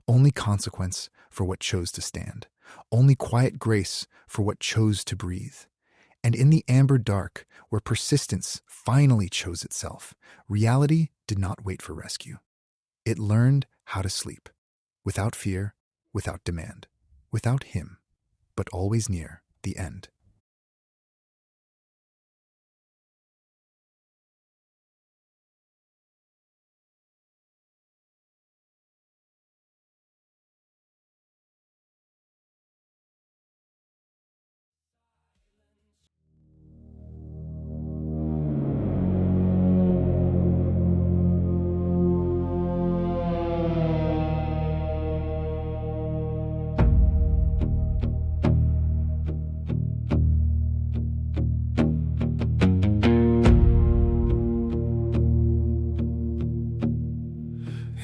Only consequence for what chose to stand. Only quiet grace for what chose to breathe. And in the amber dark, where persistence finally chose itself, reality did not wait for rescue. It learned how to sleep, without fear, without demand, without him, but always near the end.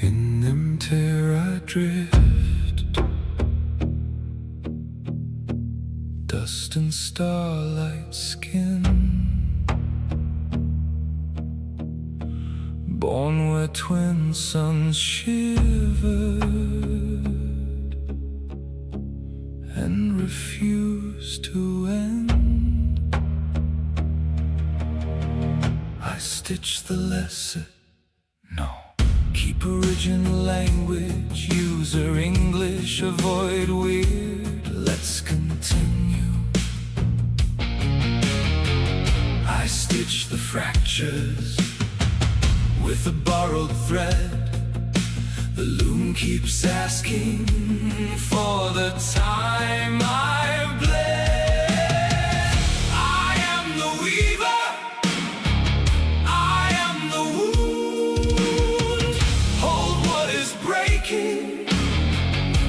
In them tear I drift, dust and starlight skin, born where twin suns shivered and refused to end. I stitch the lesson, no. Keep original language, user English, avoid weird, let's continue. I stitch the fractures with a borrowed thread. The loom keeps asking for the time I've bled. I am the weaver, I am the wound. Hold what is breaking,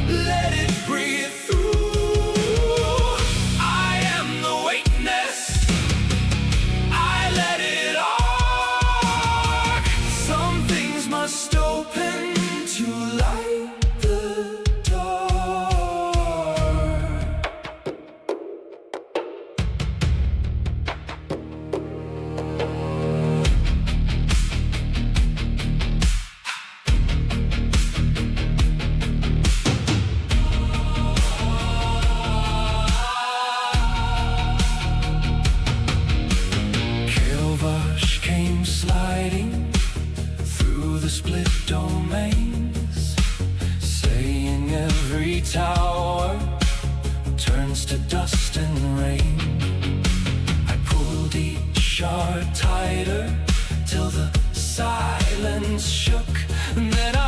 let it breathe through. I am the weakness, I let it arc. Some things must open to light the dark. Kailvosh came sliding through the split domains, saying every tower turns to dust and rain. I pulled each shard tighter till the silence shook, and then